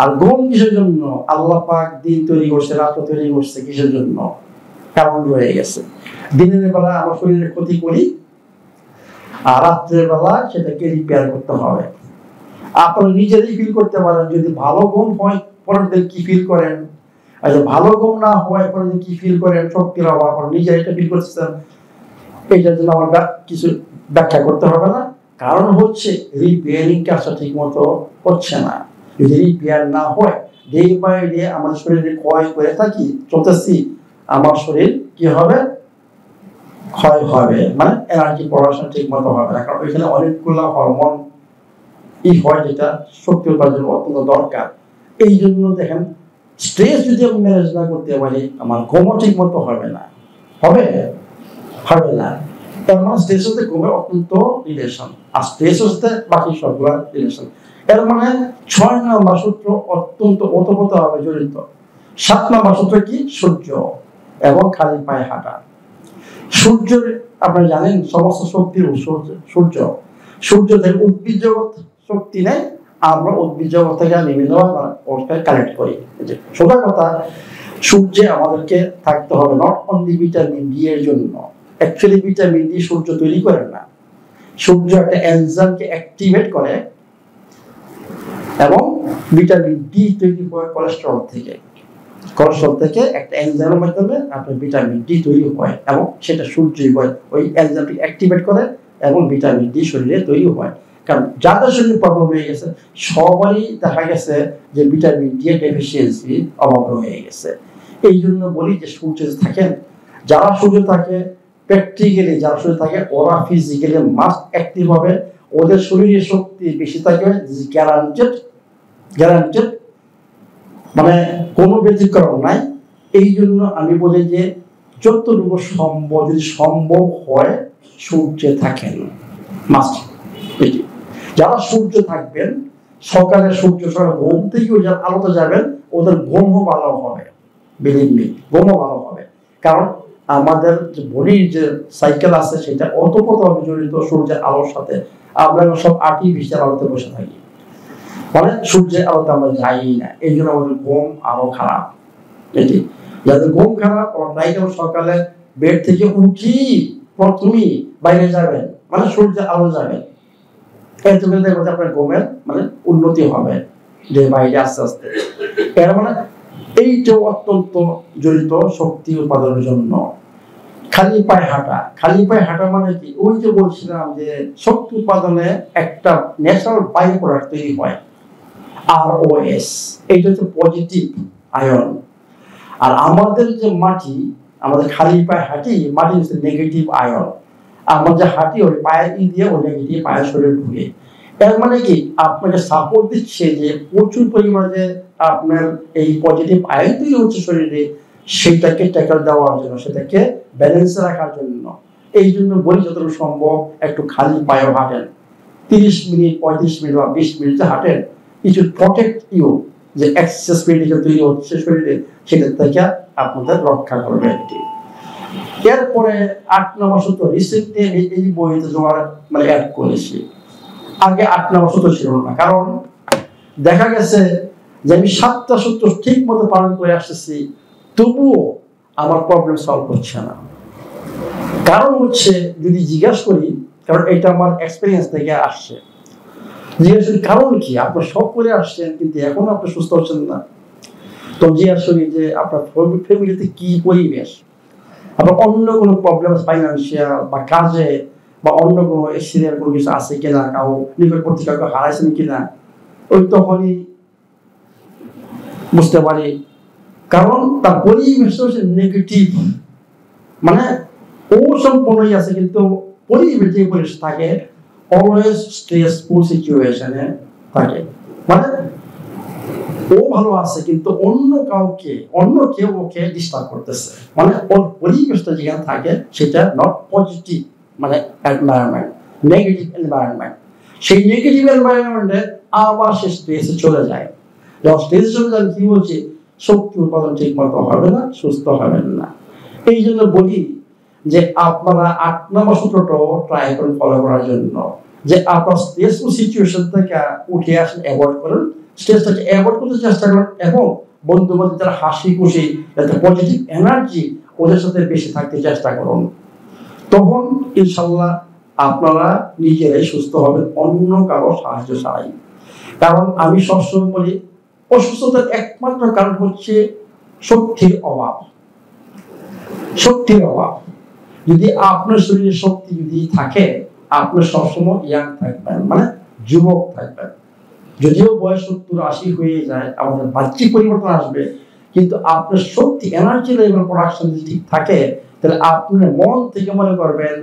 আর ঘুম কিসের জন্য? আল্লাহ পাক দিন তৈরি করছে, রাত তৈরি করছে কিসের জন্য? কারণ রয়ে গেছে। দিনের বেলা আমার শরীরের ক্ষতি করি, আর রাত্রের বেলা সেটাকে রিপেয়ার করতে হবে। আপনারা নিজেরাই ফিল করতে পারেন, যদি ভালো ঘুম হয় পরের দিন কি ফিল করেন, আর যদি ভালো ঘুম না হয় পরের দিন কি ফিল করেন, শক্তির অভাব, নিজেরা এটা ফিল করতেছেন। এইটার জন্য আমার কিছু ব্যাখ্যা করতে হবে না। কারণ হচ্ছে রিপেয়ারিং কাজটা ঠিক মতো হচ্ছে না। যদি রিপেয়ার না হয়, ডে বাই ডে আমার শরীরে ক্ষয় করে থাকি চলতেছি, আমার শরীর কি হবে? ক্ষয় হবে, মানে এনার্জি প্রোডাকশন ঠিক মতো হবে না। কারণ ওইখানে অনেকগুলো হরমোন হয় যেটা শক্তি উৎপাদনের অত্যন্ত দরকার। এই জন্য দেখেন স্ট্রেস যদি আমি ম্যানেজ না করতে পারি আমার ঘুমও ঠিক মতো হবে না, হবে না। এর মানে স্ট্রেসের সাথে ঘুমের অত্যন্ত রিলেশন, আর স্ট্রেসের সাথে বাকি সবগুলো রিলেশন। এর মানে 6 নম্বর সূত্র অত্যন্ত ওতপ্রোতভাবে জড়িত। 7 নম্বর সূত্র কি? সূর্য এবং খালি পায়ে হাঁটা। সূর্যের আপনারা জানেন সমস্ত শক্তির উৎস সূর্য। সূর্য থেকে উদ্ভিদ জগৎ শক্তি নেয়, আমরা উদ্ভিদ জগৎ থেকে বিভিন্ন কালেক্ট করি। সোজা কথা, সূর্যে আমাদেরকে থাকতে হবে নট অনলি ভিটামিন ডি এর জন্য। অ্যাকচুয়ালি ভিটামিন ডি সূর্য তৈরি করে না, সূর্য একটা এনজাইমকে অ্যাক্টিভেট করে এবং ভিটামিন ডি তৈরি হয় কোলেস্টেরল থেকে। কোলেস্টেরল থেকে একটা এনজাইমের মাধ্যমে আপনার ভিটামিন ডি তৈরি হয় এবং সেটা সূর্যই হয় ওই এনজাইমটি অ্যাক্টিভেট করে এবং ভিটামিন ডি শরীরে তৈরি হয়। কারণ যাদের শরীরে প্রবলেম হয়ে গেছে সবারই দেখা গেছে যে ভিটামিন ডি এর ডেফিসিয়েন্সি অভাব হয়ে গেছে। এই জন্য বলি যে সূর্যে থাকেন, যারা সূর্য থাকে প্র্যাকটিক্যালি যারা সূর্য থাকে ওরা ফিজিক্যালি মাস্ট অ্যাক্টিভ হবে, ওদের শরীরে শক্তি বেশি থাকে, গ্যারান্টেড, মানে কোনো ব্যতিক্রম নাই। এই জন্য আমি বলি যে যতটুকু সম্ভব, যদি সম্ভব হয় সূর্যে থাকেন মাস্ট। যারা সূর্য থাকবেন সকালে সূর্য ঘুম থেকে যারা আলোতে যাবেন ওদের ঘুমও ভালো হবে, বিলিভ মি, ঘুমও ভালো হবে। কারণ আমাদের যে বডির যে সাইকেল আছে সেটা ওতপ্রোতভাবে জড়িত সূর্যের আলোর সাথে। আমরা সব আর্টিফিশিয়াল আলোতে বসে থাকি, মানে সূর্যের আলোতে আমরা যাই না, এই জন্য আমাদের ঘুম আরো খারাপ। এটি যাদের ঘুম খারাপ ওরা সকালে বেড থেকে উঠি প্রথমেই বাইরে যাবেন, মানে সূর্যের আলো যাবেন, এতে করে দেখবেন আপনার ঘুমের মানে উন্নতি হবে যে বাইরে আস্তে আস্তে। এর মানে এইটা অত্যন্ত জড়িত শক্তি উৎপাদনের জন্য। খালি পায়ে হাঁটা, খালি পায়ে হাঁটা মানে কি? ওই যে বলছিলাম যে শক্তি উৎপাদনে একটা ন্যাচারাল বাই প্রোডাক্ট তৈরি হয় ROS, এইটা হচ্ছে পজিটিভ আয়ন। আর আমাদের যে মাটি, আমাদের খালি পায়ে হাঁটি, মাটি হচ্ছে নেগেটিভ আয়ন। আমরা যে হাঁটি ওই পায়ের দিয়ে ওই নেগেটিভ পায়ের শরীরে ঢুকে। এর মানে কি আপনাকে সাপোর্ট দিচ্ছে যে প্রচুর পরিমাণে আপনার এই পজিটিভ আয়ন তৈরি হচ্ছে শরীরে, সেটাকে ট্যাকল দেওয়ার জন্য, সেটাকে ব্যালেন্সে রাখার জন্য। এই জন্য বলি যতটুকু সম্ভব একটু খালি পায়ে হাঁটেন, 30 মিনিট 35 মিনিট বা 20 মিনিট হাঁটেন। কিছু প্রটেক্ট ইউ যে এক্সেস মেডিকেল তৈরি হচ্ছে শরীরে, সেটা থেকে আপনাদের রক্ষা করবে। এরপরে 8 নম্বর সূত্র রিসেন্টলি এই বইতে জোয়ার মানে অ্যাড করেছি। আগে 8 নম্বর সূত্র ছিল না, কারণ দেখা গেছে যে আমি 7টা সূত্র ঠিক মতো পালন করে আসতেছি, তবুও আমার প্রবলেম সলভ হচ্ছে না। কারণ হচ্ছে যদি জিজ্ঞাসা করি, কারণ এটা আমার এক্সপিরিয়েন্স থেকে আসছে, জিজ্ঞাসা করি কারণ কি, আপনার সব করে আসছেন কিন্তু এখনো আপনি সুস্থ হচ্ছেন না। তো জিজ্ঞাসা করি যে আপনার ফ্যামিলিতে কি পরিবেশ, আপনার অন্য কোনো প্রবলেম ফাইন্যান্সিয়াল বা কাজে বা অন্য কোনো এক্সিডেন্ট কোনো কিছু আছে কিনা, কাউ নিকট পত্রিকা হারাইছেন কিনা, ওই তখনই বুঝতে পারি। কারণ তার পরিবেশ হচ্ছে নেগেটিভ, মানে ও সম্পূর্ণই আছে কিন্তু পরিবেশ যে পরিবেশ থাকে অলওয়েজ স্ট্রেসফুল সিচুয়েশনে থাকে, মানে ও ভালো আছে কিন্তু অন্য কেউ ওকে ডিস্টার্ব করতেছে, মানে ওর পরিবেশটা যেখানে থাকে সেটা নট পজিটিভ, মানে এনভায়রনমেন্ট, নেগেটিভ এনভায়রনমেন্ট। সেই নেগেটিভ এনভায়রনমেন্টে আবার সে স্ট্রেসে চলে যায়। যখন স্ট্রেসে চলে যায় কি বলছে, শক্তি উৎপাদন ঠিক মতো হবে না, সুস্থ হবেন না। এই জন্য বলি যে আপনারা 8 নম্বর সূত্রটাও ট্রাই করুন ফলো করার জন্য, যে আপনার স্ট্রেসফুল সিচুয়েশন থেকে উঠে আসেন, অ্যাভয়েড করুন, স্ট্রেসটাকে অ্যাভয়েড করতে চেষ্টা করুন এবং বন্ধু বান্ধব যারা হাসি খুশি যাতে পজিটিভ এনার্জি ওদের সাথে বেশি থাকতে চেষ্টা করুন। তখন ইনশাল্লাহ আপনারা নিজেরাই সুস্থ হবেন, অন্য কারো সাহায্য ছাড়াই। কারণ আমি সবসময় বলি অসুস্থতার একমাত্র কারণ হচ্ছে শক্তির অভাব। শক্তির অভাব, যদি আপনার শরীরে শক্তি যদি থাকে আপনি সবসময় ইয়াং থাকবেন, মানে যুবক থাকবেন। যদিও বয়স 70-80 হয়ে যায়, আমাদের বাহ্যিক পরিবর্তন আসবে, কিন্তু আপনার শক্তি এনার্জি লেভেল প্রোডাকশন যদি ঠিক থাকে তাহলে আপনি মন থেকে মনে করবেন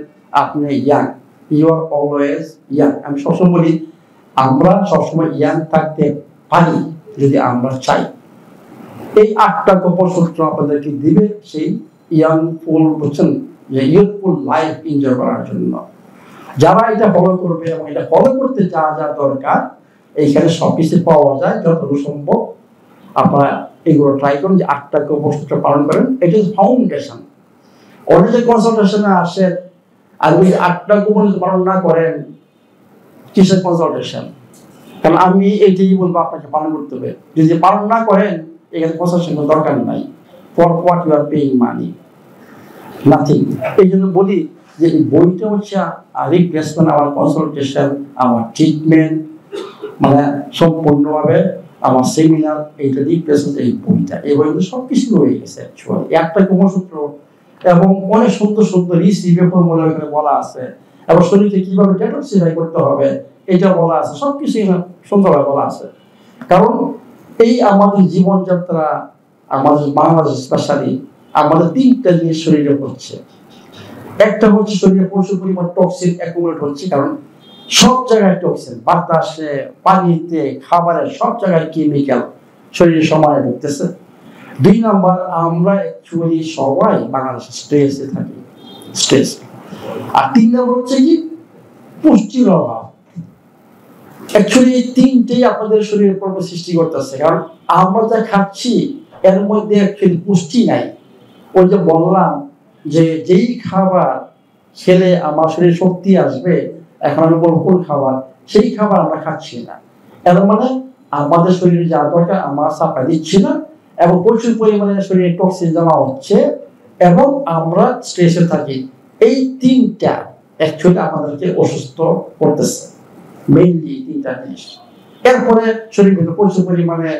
আপনি young, you are always young. আমি সবসময় বলি আমরা সবসময় ইয়াং থাকতে পারি যদি আমরা চাই। এই 8টা গোপন সূত্র আপনাদেরকে দিবে সেই ইয়াং ফুল, বুঝছেন, যে ইউথফুল লাইফ এনজয় করার জন্য। যারা এটা ফলো করবে এবং এটা ফলো করতে যা যা দরকার এইখানে সবকিছু পাওয়া যায় যতটুকু সম্ভব। আপনারা এগুলো ট্রাই করুন যে 8টা কর্মসূত্র পালন করেন, এটা ফাউন্ডেশন। অনেকে কনসালটেশনে আসেন আর ওই 8টা কর্মসূত্র পালন না করেন, কিসের কনসালটেশন? কারণ আমি এইটাই বলবো আপনাকে পালন করতে হবে। যদি পালন না করেন এখানে কনসালটেশন দরকার নাই। For what you are paying money, nothing. এই জন্য বলি যে এই বইটা হচ্ছে রিপ্লেসমেন্ট আমার কনসালটেশন, আমার ট্রিটমেন্ট, মানে সম্পূর্ণভাবে আমার সেমিনার, এইটা রিপ্লেসমেন্ট এই বইটা। এই বইগুলো সব কিছু রয়ে গেছে অ্যাকচুয়ালি। একটা কর্মসূত্র এবং অনেক সুন্দর সুন্দর রিসিভে ফর্মুলা এখানে বলা আছে, এবং শরীরকে কিভাবে ডেটক্সিফাই করতে হবে এটা বলা আছে, সবকিছু এখানে সুন্দরভাবে বলা আছে। কারণ এই আমাদের জীবনযাত্রা, আমাদের বাংলাদেশ স্পেশালি আমাদের 3টা জিনিস শরীরে হচ্ছে। একটা হচ্ছে শরীরে প্রচুর পরিমাণ টক্সিন অ্যাকুমুলেট হচ্ছে, কারণ সব জায়গায় টক্সিন, বাতাসে, পানিতে, খাবারে, সব জায়গায় কেমিক্যাল শরীরে সমানে ঢুকতেছে। 2 নাম্বার, আমরা অ্যাকচুয়ালি সবাই বাংলাদেশে স্ট্রেসে থাকি, স্ট্রেস। আর 3 নাম্বার হচ্ছে কি পুষ্টির অভাব। অ্যাকচুয়ালি এই 3টেই আপনাদের শরীরে প্রবলেম সৃষ্টি করতেছে, কারণ আমরা যা খাচ্ছি এর মধ্যে অ্যাকচুয়ালি পুষ্টি নাই। ওই যে বললাম যে যেই খাবার খেলে আমার শরীরে শক্তি আসবে, এখন আমি বলবো কোন খাবার, সেই খাবার আমরা খাচ্ছি না। এর মানে আমাদের শরীরে যা দরকার আমরা সাপ্লাই দিচ্ছি না, এবং প্রচুর পরিমাণে শরীরে টক্সিন জমা হচ্ছে এবং আমরা স্ট্রেসে থাকি। এই 3টা অ্যাকচুয়ালি আমাদেরকে অসুস্থ করতেছে, মেইনলি 3টা জিনিস। এরপরে শরীর থেকে প্রচুর পরিমাণে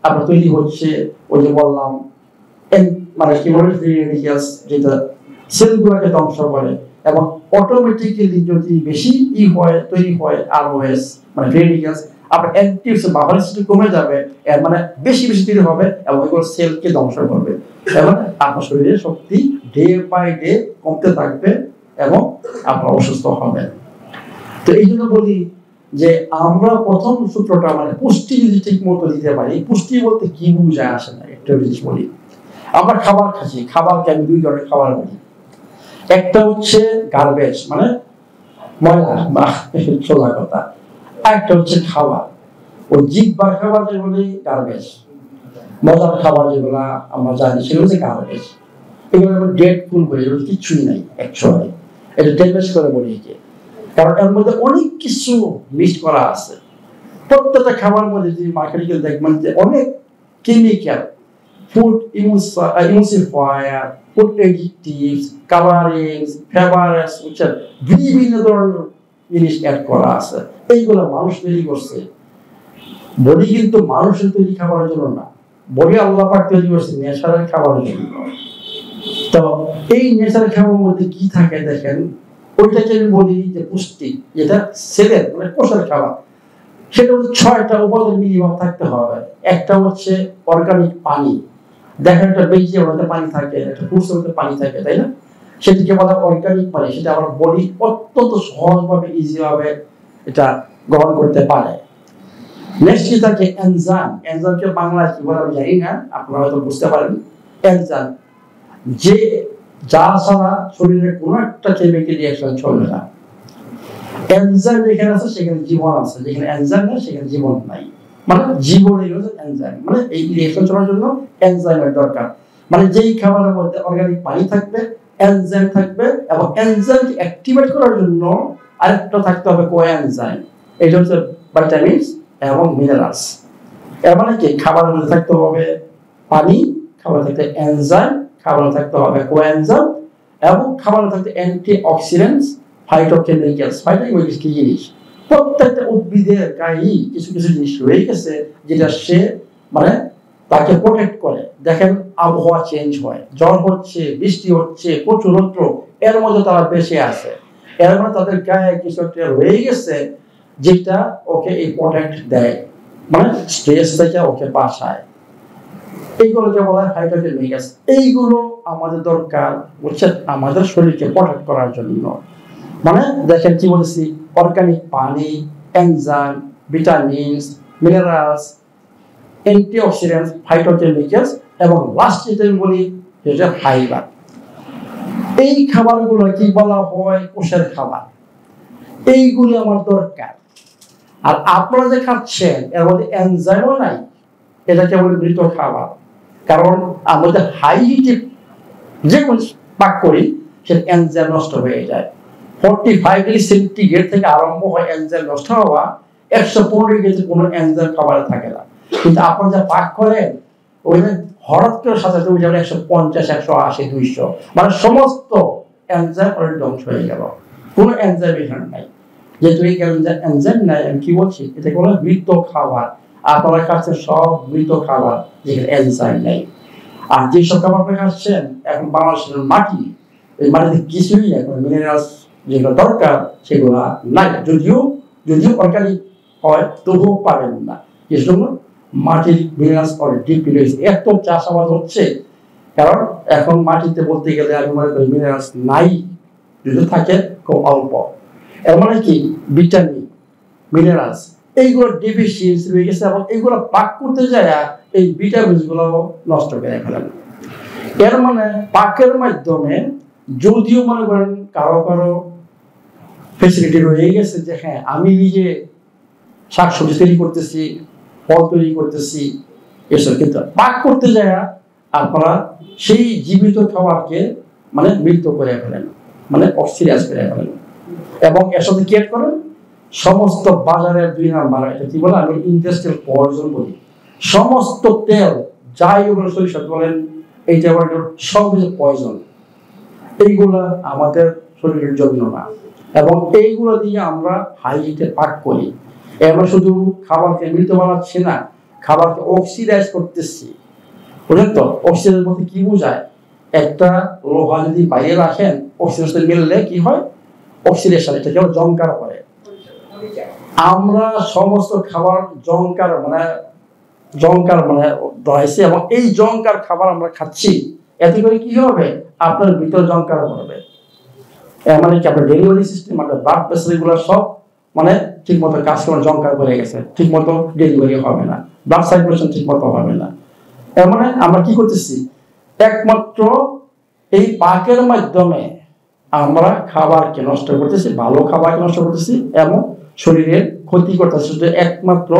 আপনার তৈরি হচ্ছে ওই যে বললাম মানে কি বলে ফ্রি রেডিক্যালস, যেটা সেলগুলোকে ধ্বংস করে, এবং অটোমেটিক্যালি যদি বেশি তৈরি হয় আরওএস মানে ফ্রি রেডিক্যালস, আপনার অ্যান্টিঅক্সিডেন্ট বাফার সিস্টেম কমে যাবে, এর মানে বেশি তৈরি হবে এবং এগুলো সেলকে ধ্বংস করবে, এবং আপনার শরীরের শক্তি ডে বাই ডে কমতে থাকবে এবং আপনার অসুস্থ হবেন। তো এই জন্য বলি যে আমরা প্রথম সূত্রটা মানে পুষ্টি যদি ঠিক মতো দিতে পারি, পুষ্টি বলতে কি বুঝায় আসে না একটা জিনিস বলি। আমরা খাবার খাচ্ছি, খাবারকে আমি 2 ধরনের খাবার বলি। একটা হচ্ছে গার্বেজ মানে ময়লা বা সোজা কথা, আর একটা হচ্ছে খাবার, ওই জিহ্বার খাবার যেগুলি গার্বেজ, মজার খাবার যেগুলো আমরা জানি সেগুলো হচ্ছে গার্বেজ। এগুলো আমরা ডেড ফুল বলি, এগুলো কিছুই নাই অ্যাকচুয়ালি, এটা ড্যামেজ করে বলি একে, কারণ এর মধ্যে অনেক কিছু মিক্স করা আছে। প্রত্যেকটা খাবার মধ্যে যদি মার্কেটে দেখবেন যে অনেক chemical, food emulsifier, food additives, colourings, flavours, বিভিন্ন ধরনের জিনিস অ্যাড করা আছে। এইগুলো মানুষ তৈরি করছে। বডি কিন্তু মানুষের তৈরি খাবারের জন্য না, বডি আল্লাহ পাক তৈরি করছে ন্যাচারাল খাবারের জন্য। তো এই ন্যাচারাল খাবারের মধ্যে কি থাকে দেখেন, ওইটাকে আমি বলি যে পুষ্টি, যেটা সেলের মানে কোষের খাবার, সেটা হচ্ছে 6টা উপাদান মিনিমাম থাকতে হবে। একটা হচ্ছে অর্গানিক পানি, দেখেন একটা ভেজিটেবলতে পানি থাকে, একটা ফ্রুটসের মধ্যে পানি থাকে, তাই না? সেটিকে বলা অর্গানিক পানি, সেটা আমার বডি অত্যন্ত সহজভাবে ইজিভাবে এটা গ্রহণ করতে পারে। নেক্সট কি থাকে এনজাইম। এনজাইমকে বাংলায় কি বলে আমি জানি না, আপনারা হয়তো বুঝতে পারেন। এনজাইম যে যা ছাড়া শরীরে কোনো একটা কেমিক্যাল রিঅ্যাকশন চলবে না। এনজাইম যেখানে আছে সেখানে জীবন আছে, যেখানে এনজাইম নেই সেখানে জীবন নাই। মানে জীবনের হচ্ছে এনজাইম, মানে এই রিঅ্যাকশন চলার জন্য এনজাইমের দরকার। মানে যেই খাবারের মধ্যে অর্গানিক পানি থাকবে, এনজাইম থাকবে, এবং এনজাইমকে অ্যাক্টিভেট করার জন্য আরেকটা থাকতে হবে কোএনজাইম। এটা হচ্ছে ভিটামিনস এবং মিনারেলস। এর মানে কি খাবারের মধ্যে থাকতে হবে পানি, খাবারে থাকতে এনজাইম, খাবারে থাকতে হবে কোএনজাইম, এবং খাবারে থাকতে অ্যান্টিঅক্সিডেন্টস, ফাইটোকেমিক্যালস। ফাইটোকেমিক্যালস কি জিনিস? প্রত্যেকটা উদ্ভিদের গায়ে কিছু কিছু জিনিস রয়ে গেছে যেটা সে মানে তাকে প্রোটেক্ট করে। দেখেন আবহাওয়া চেঞ্জ হয়, জ্বর হচ্ছে, বৃষ্টি হচ্ছে, প্রচুর রৌদ্র, এর মধ্যে তারা বেঁচে আছে। এর মানে তাদের গায়ে কিছু একটা রয়ে গেছে যেটা ওকে এই প্রোটেক্ট দেয়, মানে স্ট্রেস থেকে ওকে বাঁচায়। এইগুলোকে বলা হয় ফাইটোকেমিক্যালস। এইগুলো আমাদের দরকার বুঝছেন আমাদের শরীরকে প্রোটেক্ট করার জন্য। মানে দেখেন কি বলেছি, অর্গানিক পানি, enzyme, vitamins, minerals, antioxidants, phytochemicals, এবং লাস্ট যেটা আমি বলি সেটা ফাইবার। এই খাবারগুলো কি বলা হয় কোষের খাবার। এইগুলি আমার দরকার। আর আপনারা যে খাচ্ছেন এর মধ্যে এনজাইমও নাই, এটা কেবল মৃত খাবার। কারণ আমাদের হাই হিটে যে কোনো পাক করি সেটা এনজাইম নষ্ট হয়ে যায়। 45 ডিগ্রি সেন্টিগ্রেড থেকে আরম্ভ হয় এনজাইম নষ্ট হওয়া, 115 ডিগ্রিতে কোনো এনজাইম খাবারে থাকে না। কিন্তু আপনারা যা পাক করেন ওই হঠাৎ করে সাথে সাথে উঠে 150, 180, 200, মানে সমস্ত এনজাইম অলরেডি ধ্বংস হয়ে গেল, কোনো এনজাইম এখানে নাই। যেহেতু এই এনজাইম নাই, আমি কি বলছি, এটা কোনো মৃত খাবার। আপনারা খাচ্ছেন সব মৃত খাবার যেখানে এনজাইম নাই। আর যেসব খাবার আপনি খাচ্ছেন এখন বাংলাদেশের মাটি, এই মাটিতে কিছুই এখন মিনারেলস যেগুলো দরকার সেগুলো নাই। যদিও অর্গানিক হয় তবুও পাবেন না। এই জন্য মাটির মিনারেলস ডিপলি রয়েছে। এত চাষাবাদ হচ্ছে কারণ এখন মাটিতে বলতে গেলে আমি মনে করি মিনারেলস নাই, যদি থাকে খুব অল্প। এর মানে কি ভিটামিন, মিনারেলস এইগুলো ডেফিসিয়েন্সি রয়ে গেছে এবং এইগুলো পাক করতে যায় এই ভিটামিন গুলো নষ্ট করে ফেলেন। এর মানে পাকের মাধ্যমে যদিও মনে করেন কারো ফেসিলিটি রয়ে গেছে যে হ্যাঁ আমি নিজে শাকসবজি তৈরি করতেছি, ফল তৈরি করতেছি এসব, কিন্তু পাক করতে যায় আপনারা সেই জীবিত খাবারকে মানে মৃত করে ফেলেন, মানে অক্সিডাইজ করে ফেলেন। এবং এর সাথে কি করেন সমস্ত বাজারের 2 নাম্বার, এটা কি বলে আমি ইন্ডাস্ট্রিয়াল পয়জন বলি, সমস্ত তেল যাই ওগুলো সরিষা বলেন এইটা বলেন সব কিছু পয়জন। এইগুলা আমাদের শরীরের জন্য না, এবং এইগুলো দিয়ে আমরা হাই হিটে পাক করি। আমরা শুধু খাবারকে মৃত বানাচ্ছি না, খাবারকে অক্সিডাইজ করতেছি। বুঝলেন তো? অক্সিডাইজ বলতে কি বোঝায়, একটা লোহা যদি বাইরে রাখেন অক্সিজেন সাথে মিললে কি হয় অক্সিডেশন, এটা কেউ জংকার করে। আমরা সমস্ত খাবার জংকার মানে ধরাইছি, এবং এই জংকার খাবার আমরা খাচ্ছি, এতে করে কি হবে আপনার ভিতর জংকার করবে। মানে কি আপনার ডেলিভারি সিস্টেম, আপনার ব্লাড প্রেসার এগুলো সব মানে ঠিক মতো কাজ করে জংকার করে গেছে, ঠিক মতো ডেলিভারি হবে না, ব্লাড সার্কুলেশন ঠিক মতো হবে না। এর মানে আমরা কি করতেছি, একমাত্র এই পাকের মাধ্যমে আমরা খাবারকে নষ্ট করতেছি, ভালো খাবারকে নষ্ট করতেছি এবং শরীরের ক্ষতি করতেছি একমাত্র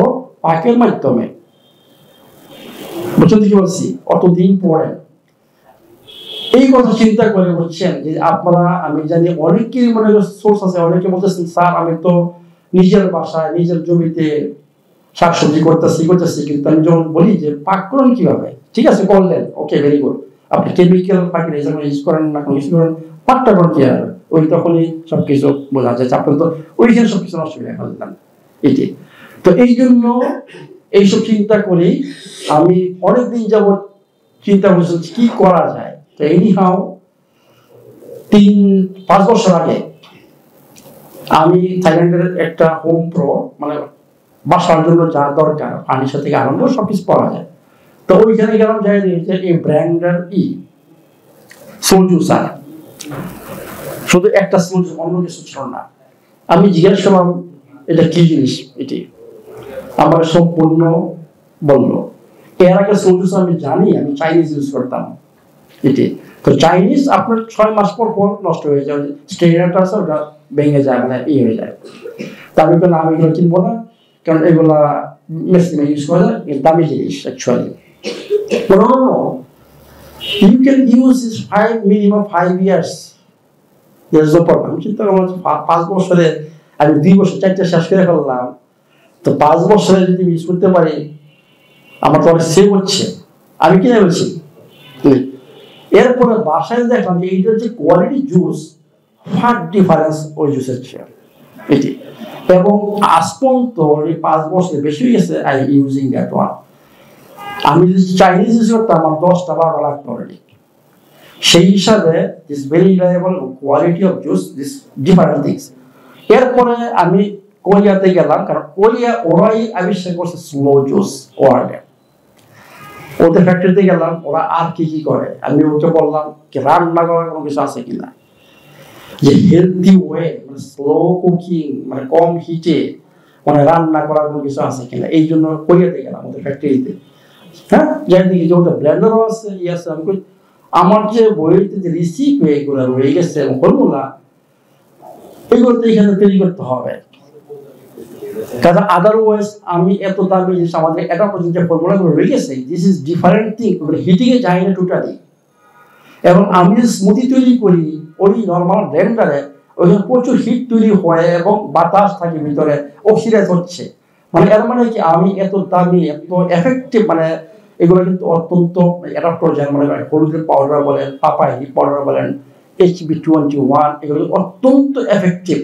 পাকের মাধ্যমে। বুঝছেন কি বলছি? অতদিন পরে এই কথা চিন্তা করে বলছেন যে আপনারা, আমি জানি অনেকেরই মনে সোর্স আছে, অনেকে বলতেছেন স্যার আমি তো নিজের বাসায় নিজের জমিতে শাকসবজি করতেছি, কিন্তু আমি যখন বলি যে পাক করেন কিভাবে, ঠিক আছে করলেন, ওকে ভেরি গুড, আপনি কেমিক্যাল ফার্টিলাইজার ইউজ করেন না, কোনো কিছু করেন, পাকটা করেন কি হবে, ওই তখনই সবকিছু বোঝা যায় আপনি তো ওইখানে সবকিছু নষ্ট করে ফেললেন। এটি তো এই জন্য এইসব চিন্তা করি আমি অনেকদিন যাবৎ চিন্তা করছি কি করা যায়। তো এনিহাও 3-5 বছর আগে আমি থাইল্যান্ডের একটা হোম প্রো, মানে বাসার জন্য যা দরকার ফার্নিচার থেকে আরম্ভ সবকিছু পাওয়া যায়, তো ওইখানে গেলাম, যাই দিয়েছে এই ব্র্যান্ডের সোলজুসার, শুধু একটা সোলজু, অন্য কিছু ছিল না। আমি জিজ্ঞেস করলাম এটা কি জিনিস, এটি আমার সম্পূর্ণ বললো। এর আগে সোলজুসার আমি জানি, আমি চাইনিজ ইউজ করতাম এটি, তো চাইনিজ আপনার 6 মাস পর নষ্ট হয়ে যায়, স্টেনারটা আছে ওটা ভেঙে যায়, মানে হয়ে যায়। তা আমি বললাম আমি এগুলো কিনবো না, কারণ এগুলা মেশিনে ইউজ করা যায়, দামি জিনিস actually. You can use this minimum 5 years. There's no problem. চিন্তা করলাম 5 বছরে আমি 2 বছর 4টা শেষ করে ফেললাম, তো 5 বছরে যদি ইউজ করতে পারি আমার তো অনেক সেভ হচ্ছে। আমি কিনে বলছি, এরপরে বাসায় দেখলাম যে এইটার যে কোয়ালিটি জুস, ফার ডিফারেন্স ওই জুসের চেয়ে এটি, এবং আজ পর্যন্ত এই 5 বছর বেশি হয়ে গেছে আই ইউজিং দ্যাট ওয়ান। আমি যদি চাইনিজ ইউজ করতাম আমার 10-12 লাগতো অলরেডি। সেই হিসাবে this very reliable quality of juice, this different things. এরপরে আমি কোরিয়াতে গেলাম, কারণ কোরিয়া ওরাই আবিষ্কার করছে স্লো জুস ওয়ার্ল্ডে। ওদের ফ্যাক্টরিতে গেলাম, ওরা আর কি কি করে, আমি ওকে বললাম কি রান্না করার কোনো কিছু আছে কিনা, যে হেলদি ওয়ে, মানে স্লো কুকিং, মানে কম হিটে মানে রান্না করার কোনো কিছু আছে কিনা। এই জন্য কোরিয়াতে গেলাম ওদের ফ্যাক্টরিতে। হ্যাঁ, যাই দেখি যে ওদের ব্লেন্ডারও আছে, আছে। আমি আমার যে বইতে যে রিসিপি এগুলো রয়ে গেছে এবং ফর্মুলা, এগুলো তো এখানে তৈরি করতে হবে। কারণ আদারওয়াইজ আমি এত দামি জিনিস আমাদের এটা পর্যন্ত ফর্মুলাগুলো রয়ে গেছে, this is different thing, heating এ যায় না টোটালি। এবং আমি যে স্মুদি তৈরি করি ওই নর্মাল ব্লেন্ডারে ওইখানে প্রচুর হিট তৈরি হয় এবং বাতাস থাকে ভিতরে, অক্সিডাইজ হচ্ছে। মানে এর মানে কি আমি এত দামি এত এফেক্টিভ, মানে এগুলো কিন্তু অত্যন্ত অ্যাডাপ্টোজেন, মানে হলুদের পাউডার বলেন, পাপাই পাউডার বলেন, HB21, এগুলো অত্যন্ত এফেক্টিভ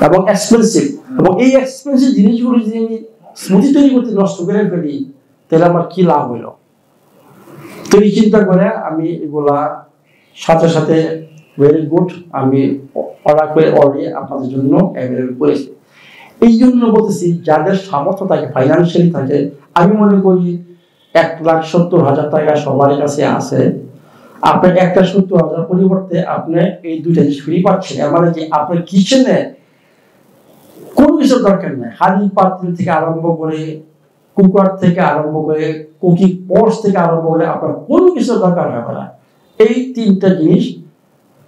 এবং এক্সপেন্সিভ। এবং এই এক্সপেন্সিভ জিনিসগুলো যদি আমি স্মুদি তৈরি করতে নষ্ট করে ফেলি তাহলে আমার কি লাভ হলো? তো এই চিন্তা করে আমি এগুলা সাথে সাথে ভেরি গুড আমি অর্ডার করে অলরেডি আপনাদের জন্য অ্যাভেলেবল করেছি। এই জন্য বলতেছি যাদের সামর্থ্য থাকে, ফাইন্যান্সিয়ালি থাকে, আমি মনে করি 1,70,000 টাকা সবার কাছে আছে, আপনার 1,70,000 পরিবর্তে আপনি এই দুইটা জিনিস ফ্রি পাচ্ছেন। এর মানে যে আপনার কিচেনে কোনো কিছুর দরকার নেই, হাঁড়ি পাতিল থেকে আরম্ভ করে, কুকার থেকে আরম্ভ করে, কুকিং পটস থেকে আরম্ভ করে আপনার কোনো কিছুর দরকার হবে না। এই তিনটা জিনিস,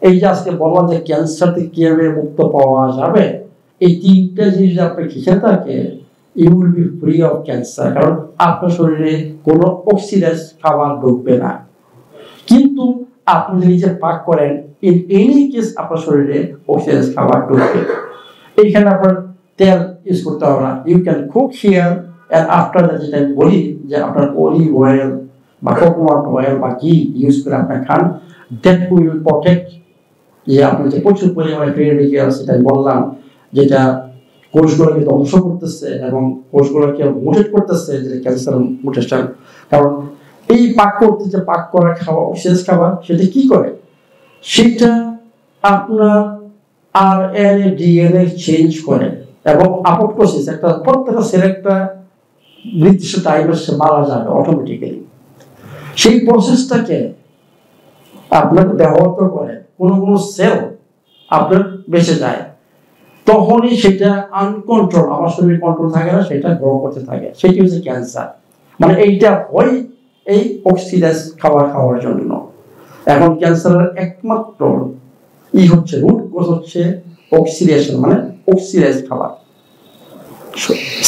এই যে আজকে বললাম যে ক্যান্সার থেকে কিভাবে মুক্ত পাওয়া যাবে, এই তিনটা জিনিস যদি আপনার কিচেনে থাকে you will be free of cancer. কারণ আপনার শরীরে কোনো অক্সিডাইজ খাবার ঢুকবে না। কিন্তু আপনি নিজে পাক করেন, ইন এনি কেস আপনার শরীরে অক্সিডাইজ খাবার ঢুকবে। এইখানে আপনার তেল ইউজ করতে হবে না, you can cook here and after that, যেটা আমি বলি যে আপনার অলিভ অয়েল বা কোকোনাট অয়েল বা ঘি ইউজ করে আপনি খান, দ্যাট উইল প্রটেক্ট। যে আপনার যে প্রচুর পরিমাণে ফ্রি রেডিক্যাল, সেটা বললাম, যেটা কোষগুলোকে ধ্বংস করতেছে এবং কোষগুলোকে মোটেট করতেছে, যেটা ক্যান্সার মোটেশন। কারণ এই পাক করতে যে পাক করা খাওয়া শেষ খাবার, সেটা কি করে, সেটা আপনার RNA DNA চেঞ্জ করে এবং আপোপ্টোসিস, একটা প্রত্যেকটা সেল একটা নির্দিষ্ট টাইমে সে মারা যাবে অটোমেটিক্যালি। সেই প্রসেসটাকে আপনার ব্যবহৃত করে কোনো সেল আপনার বেঁচে যায়, তখনই সেটা আনকন্ট্রোল, আমার শরীরে কন্ট্রোল থাকে না, সেটা গ্রো করতে থাকে, সেটি হচ্ছে ক্যান্সার। মানে এইটা হয় এই অক্সিডাইজ খাবার খাওয়ার জন্য। এখন ক্যান্সারের একমাত্র হচ্ছে রুট কজ হচ্ছে অক্সিডেশন, মানে অক্সিডাইজ খাবার,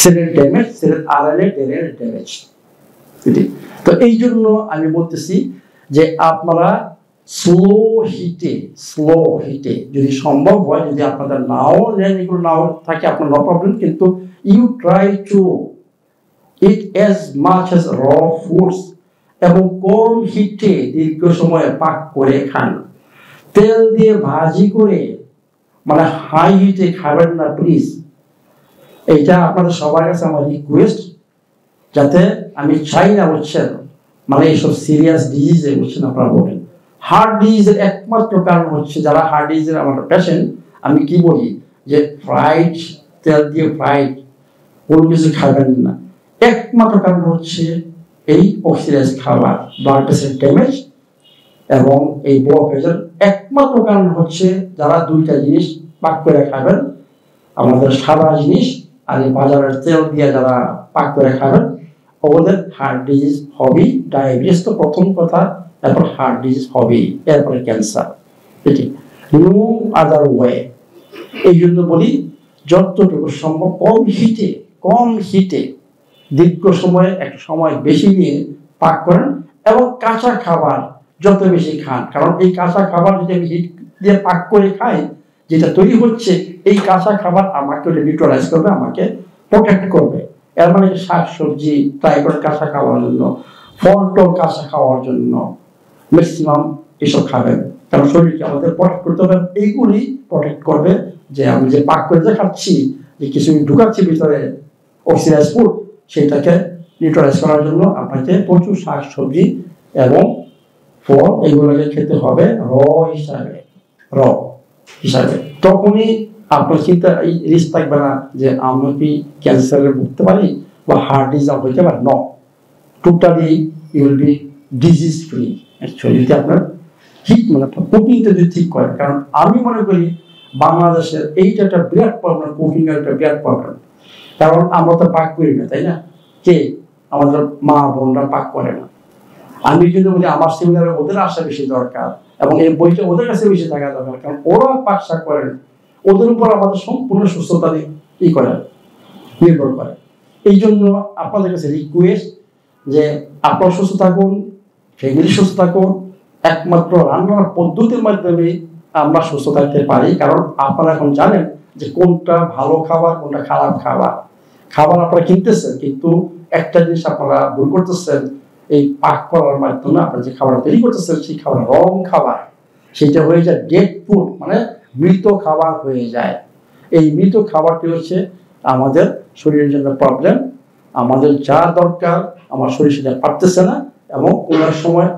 সেলের ড্যামেজ, সেলের RNA ড্যামেজ। তো এই জন্য আমি বলতেছি যে আপনারা স্লো হিটে যদি সম্ভব হয়, যদি আপনাদের নাও নেন, এগুলো নাও থাকে আপনার নো প্রবলেম, কিন্তু you try to eat as much as raw foods, এবং কম হিটে দীর্ঘ সময় পাক করে খান। তেল দিয়ে ভাজি করে, মানে হাই হিটে খাবেন না প্লিজ। এইটা আপনাদের সবার কাছে আমার রিকোয়েস্ট, যাতে আমি চাই না বুঝছেন, মানে এইসব সিরিয়াস ডিজিজে বুঝছেন আপনারা বলেন। হার্ট ডিজিজের একমাত্র কারণ হচ্ছে, যারা হার্ট ডিজিজের আমার পেশেন্ট, আমি কি বলি যে ফ্রাইড, তেল দিয়ে ফ্রাইড কোনো কিছু খাবেন না। একমাত্র কারণ হচ্ছে এই অক্সিডাইজ খাবার, ব্লাড প্রেশার ড্যামেজ এবং এই ব্লকেজের একমাত্র কারণ হচ্ছে যারা দুইটা জিনিস পাক করে খাবেন, আমাদের সাদা জিনিস আর এই বাজারের তেল দিয়ে যারা পাক করে খাবেন, ওদের হার্ট ডিজিজ হবে। ডায়াবেটিস তো প্রথম কথা, এরপর হার্ট ডিজিজ হবে, এরপরে ক্যান্সার, এটি নো আদার ওয়ে। এই জন্য বলি যতটুকু সম্ভব কম হিটে দীর্ঘ সময়ে, একটা সময় বেশি নিয়ে পাক করেন, এবং কাঁচা খাবার যত বেশি খান। কারণ এই কাঁচা খাবার যদি আমি হিট দিয়ে পাক করে খাই, যেটা তৈরি হচ্ছে, এই কাঁচা খাবার আমাকে নিউট্রালাইজ করবে, আমাকে প্রোটেক্ট করবে। এর মানে শাকসবজি ট্রাই করে কাঁচা খাওয়ার জন্য, ফল টল কাঁচা খাওয়ার জন্য ম্যাক্সিমাম এসব খাবেন, কারণ শরীরকে আমাদের প্রোটেক্ট করতে হবে। এইগুলি প্রোটেক্ট করবে যে আমি যে পাক করে যে খাচ্ছি, যে কিছু ঢুকাচ্ছি ভিতরে অক্সিডাইজ ফুড, সেটাকে নিউট্রালাইজ করার জন্য আপনাকে প্রচুর শাকসবজি এবং ফল এগুলোকে খেতে হবে র হিসাবে। তখনই আপনার চিন্তা এই রিস্ক থাকবে না যে আমরা কি ক্যান্সারে ভুগতে পারি বা হার্ট ডিজিজ হইতে পারে। No, totally you will be disease free actually, যদি আপনার হিট, মানে কুকিংটা যদি ঠিক করেন। কারণ আমি মনে করি বাংলাদেশের এইটা একটা বিরাট প্রবলেম, কুকিং এর একটা বিরাট প্রবলেম। কারণ আমরা তো পাক করি না, তাই না? কে আমাদের মা বোনরা পাক করে না। আমি কিন্তু বলি আমার সেমিনারে ওদের আসা বেশি দরকার, এবং এই বইটা ওদের কাছে বেশি থাকা দরকার, কারণ ওরা পাক শাক করেন, ওদের উপর আমাদের সম্পূর্ণ সুস্থতা করে, নির্ভর করে। এই জন্য আপনাদের কাছে রিকোয়েস্ট যে আপনারা সুস্থ থাকুন, ফ্যামিলি সুস্থ থাকুন। একমাত্র রান্নার পদ্ধতির মাধ্যমে আমরা সুস্থ থাকতে পারি, কারণ আপনারা এখন জানেন যে কোনটা ভালো খাবার, কোনটা খারাপ খাবার। খাবার আপনারা কিনতেছেন, কিন্তু একটা জিনিস আপনারা ভুল করতেছেন, এই পাক করার মাধ্যমে আপনারা যে খাবার তৈরি করতেছেন সেই খাবার রং খাবার, সেটা হয়ে যায় ডেড ফুড, মানে মৃত খাবার হয়ে যায়। এই মৃত খাবারটি হচ্ছে আমাদের শরীরের জন্য প্রবলেম। আমাদের যা দরকার আমার শরীর সেটা পারতেছে না, এবং কোনো সময়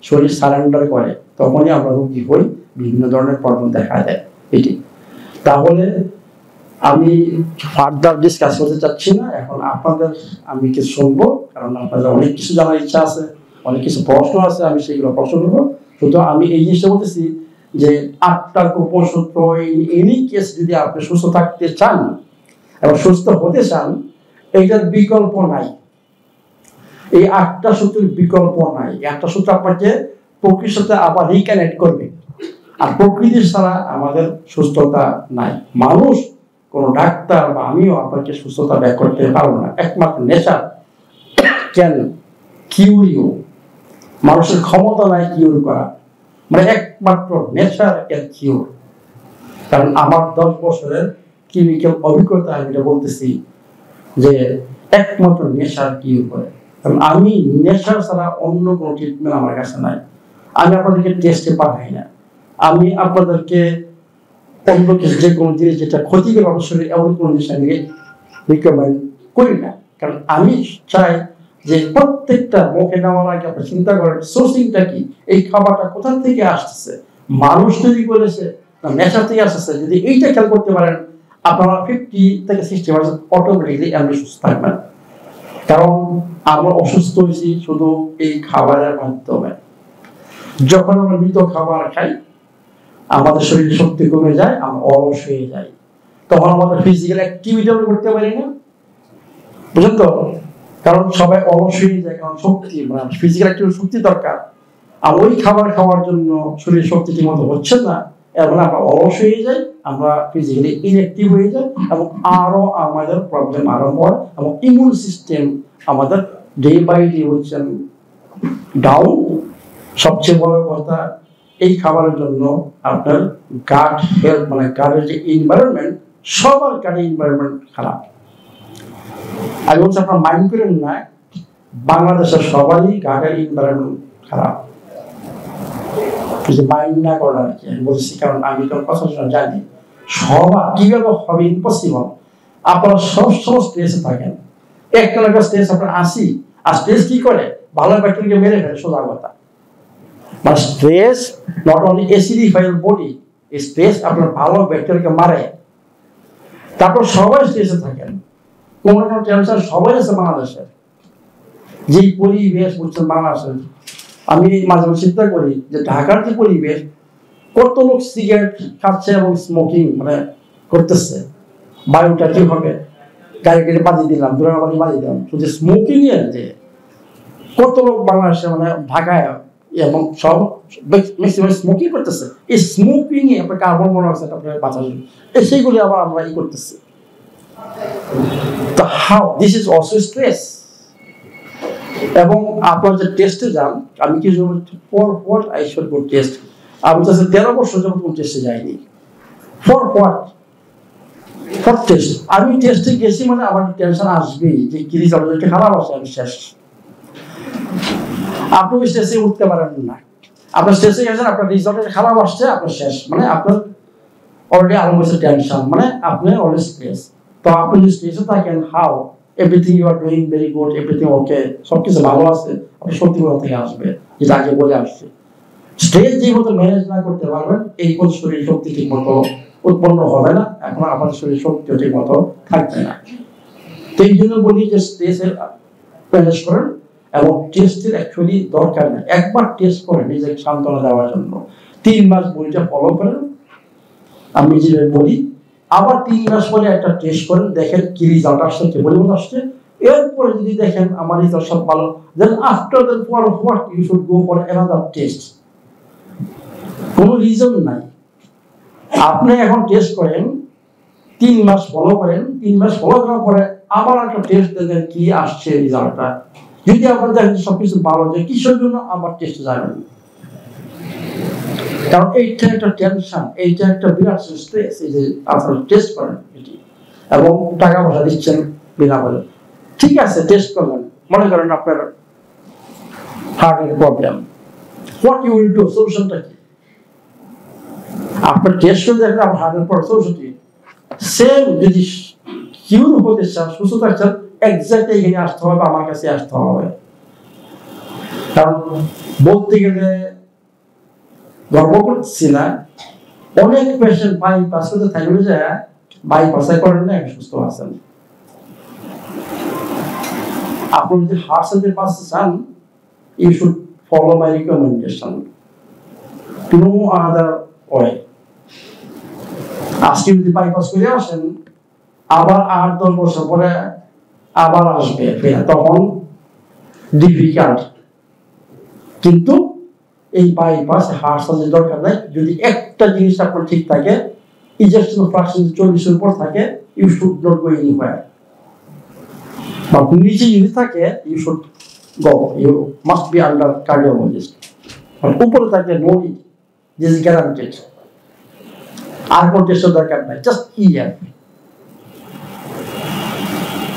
শরীর সারেন্ডার করে, তখনই আমরা রোগী হই, বিভিন্ন ধরনের প্রবলেম দেখা দেয়। এটি তাহলে আমি ফার্দার ডিসকাস করতে চাচ্ছি না, এখন আপনাদের আমি কিছু শুনবো, কারণ আপনাদের অনেক কিছু জানার ইচ্ছা আছে, অনেক কিছু প্রশ্ন আছে, আমি সেগুলো প্রশ্ন করবো। শুধু আমি এই জিনিসটা বলতেছি যে 8টা গোপন সূত্র, এনি কেস যদি আপনি সুস্থ থাকতে চান এবং সুস্থ হতে চান, এইটার বিকল্প নাই। এই 8টা সূত্রের বিকল্প নাই। একটা সূত্র আপনাকে প্রকৃতির সাথে আবার রিকানেক্ট করবে, আর প্রকৃতির ছাড়া আমাদের সুস্থতা নাই। মানুষ, কোন ডাক্তার বা আমিও আপনাকে সুস্থতা ব্যাক করতে পারবো না। একমাত্র নেচার ক্যান কিউর ইউ। মানুষের ক্ষমতা নাই কিউর করা, মানে একমাত্র নেচার ক্যান কিউর। কারণ আমার 10 বছরের ক্লিনিক্যাল অভিজ্ঞতা আমি এটা বলতেছি যে একমাত্র নেচার কিউর করে। কারণ আমি নেচার ছাড়া অন্য কোনো ট্রিটমেন্ট আমার কাছে নাই। আমি আপনাদেরকে টেস্টে পাঠাই না, আমি আপনাদেরকে অন্য কিছু যে কোনো জিনিস যেটা ক্ষতিকর অবশ্যই এমন কোনো জিনিস আমি রিকমেন্ড করি না। কারণ আমি চাই যে প্রত্যেকটা মুখে নেওয়ার আগে আপনি চিন্তা করেন সোর্সিংটা কি, এই খাবারটা কোথা থেকে আসতেছে, মানুষ তৈরি করেছে না নেচার থেকে আসতেছে। যদি এইটা খেয়াল করতে পারেন, আপনারা 50 থেকে 60% অটোমেটিকলি এমনি সুস্থ থাকবেন। কারণ আমরা অসুস্থ হয়েছি শুধু এই খাবারের মাধ্যমে। যখন আমরা মৃত খাবার খাই, আমাদের শরীরে শক্তি কমে যায়, আমরা অলস হয়ে যাই, তখন আমাদের ফিজিক্যাল অ্যাক্টিভিটি আমরা করতে পারি না, বুঝলেন তো? কারণ সবাই অলস হয়ে যায়, কারণ শক্তি, মানে ফিজিক্যাল অ্যাক্টিভিটি শক্তি দরকার। আর ওই খাবার খাওয়ার জন্য শরীরের শক্তি ঠিক মতো হচ্ছে না, এবং আমরা অলস হয়ে যাই, আমরা ফিজিক্যালি ইনঅ্যাক্টিভ হয়ে যাই, এবং আরো আমাদের প্রবলেম আরম্ভ হয়, এবং ইমিউন সিস্টেম আমাদের ডে বাই ডে হচ্ছে ডাউন। সবচেয়ে বড় কথা, এই খাবারের জন্য আপনার গাট হেলথ, মানে গাটের যে এনভায়রনমেন্ট, সবার গাটের এনভায়রনমেন্ট খারাপ। আমি বলছি আপনার মাইন্ড করেন না, বাংলাদেশের সবারই গাটের এনভায়রনমেন্ট খারাপ। মাইন্ড না করার আর কি আমি বলছি, কারণ আমি তো কথা জানি সবার কিভাবে হবে ইম্পসিবল। আপনারা সবসময় স্ট্রেসে থাকেন, একটা না একটা স্ট্রেস আপনার আসি, আর স্ট্রেস কি করে, ভালো ব্যাকটেরিয়াকে মেরে ফেলে, সোজা কথা। মানে stress not only acidify your body, stress আপনার ভালো ব্যাকটেরিয়াকে মারে। তারপর সবাই স্ট্রেসে থাকেন, কোনো কোনো টেনশন সবাই আছে বাংলাদেশের। যেই পরিবেশ বুঝছেন বাংলাদেশের, আমি মাঝে মাঝে চিন্তা করি যে ঢাকার যে পরিবেশ, কত লোক সিগারেট খাচ্ছে এবং স্মোকিং মানে করতেছে, বায়ুটা কি হবে, গাড়ি কেটে বাজিয়ে দিলাম, দুরানা বাজি বাজিয়ে দিলাম, শুধু স্মোকিং এর যে কত লোক বাংলাদেশে মানে ঢাকায় এবং সব ম্যাক্সিমাম স্মোকিং করতেছে। এই স্মোকিং এ আপনার কার্বন মনোক্সাইড আপনার বাঁচার জন্য সেইগুলি আবার আমরা ই করতেছি। তো how this is also stress. এবং আপনার যে টেস্টে যান, আমি কিছু for what I should go test, আমি তো 13 বছর যাবত কোন টেস্টে যাইনি। For what, for test. আমি টেস্টে গেছি মানে আমার টেনশন আসবেই যে কি রেজাল্ট খারাপ আসে, আমি শেষ। আপনি স্টেজে উঠতে পারেন না, আপনার স্টেজে গেছেন, আপনার রেজাল্ট খারাপ আসছে, আপনার শেষ, মানে আপনার অলরেডি আরম্ভ হয়েছে টেনশন, মানে আপনি অলরেডি স্ট্রেস। তো আপনি যদি স্ট্রেসে থাকেন, how everything you are doing very good, everything okay, সবকিছু ভালো আছে, আপনি সত্যি কোথা থেকে আসবে, যেটা আগে বলে আসছে। স্ট্রেস যে মতো ম্যানেজ না করতে পারবেন, এই কোন শরীর শক্তি ঠিক মতো উৎপন্ন হবে না, এখন আমাদের শরীর শক্তি ঠিক মতো থাকবে না। তো এই জন্য বলি যে স্ট্রেসের ম্যানেজ করেন, এবং টেস্টের অ্যাকচুয়ালি দরকার নেই। একবার টেস্ট করেন নিজেকে সান্ত্বনা দেওয়ার জন্য, 3 মাস বইটা ফলো করেন, আমি যেটা বলি, আবার 3 মাস পরে একটা টেস্ট করেন, দেখেন কি রেজাল্ট আসছে, কি পরিমাণ আসছে। এরপরে যদি দেখেন আমার রেজাল্ট সব ভালো, then after that for what you should go for another test. কোনো রিজন নাই। আপনি এখন টেস্ট করেন, 3 মাস ফলো করেন, 3 মাস ফলো করার পরে আবার একটা টেস্ট দেন কি আসছে রেজাল্টটা। যদি আপনার দেখেন সবকিছু ভালো যে কিসের জন্য আবার টেস্টে যাবেন, কারণ এইটা একটা টেনশন, এইটা একটা বিরাট স্ট্রেস। এই যে আপনারা টেস্ট করেন এটি এবং টাকা পয়সা দিচ্ছেন বিনামূল্যে, ঠিক আছে টেস্ট করলেন, মনে করেন আপনার হার্টের problem, what you will do, সলিউশনটা কি? আপনার টেস্ট করে দেখেন আপনার হার্টের প্রবলেম, সলিউশন কি? সেম যদি কিউর হতে চান, সুস্থ থাকতে চান, এক্স্যাক্ট এখানে আসতে হবে, আমার কাছে আসতে হবে। কারণ বলতে গেলে গর্ব করছি না, অনেক পেশেন্ট বাইপাস করতে থাকলে যে বাইপাসে করেন না সুস্থ আছেন। আপনি যদি হার্ট সার্জারি বাঁচতে চান, you should follow my recommendation, no other way। আজকে যদি বাইপাস করে আসেন, আবার 8-10 বছর পরে আবার আসবে, তখন ডিফিকাল্ট। কিন্তু এই বাইপাস হার্ট সার্জারি দরকার নাই যদি একটা জিনিস আপনার ঠিক থাকে, ইজেকশন ফ্রাকশন 40-এর উপর থাকে, you should not go anywhere. বা নিচে যদি থাকে, you should go, you must be under cardiologist. আর উপরে থাকলে no need, this is guaranteed. আর কোন টেস্টের দরকার নাই, জাস্ট ইএফ।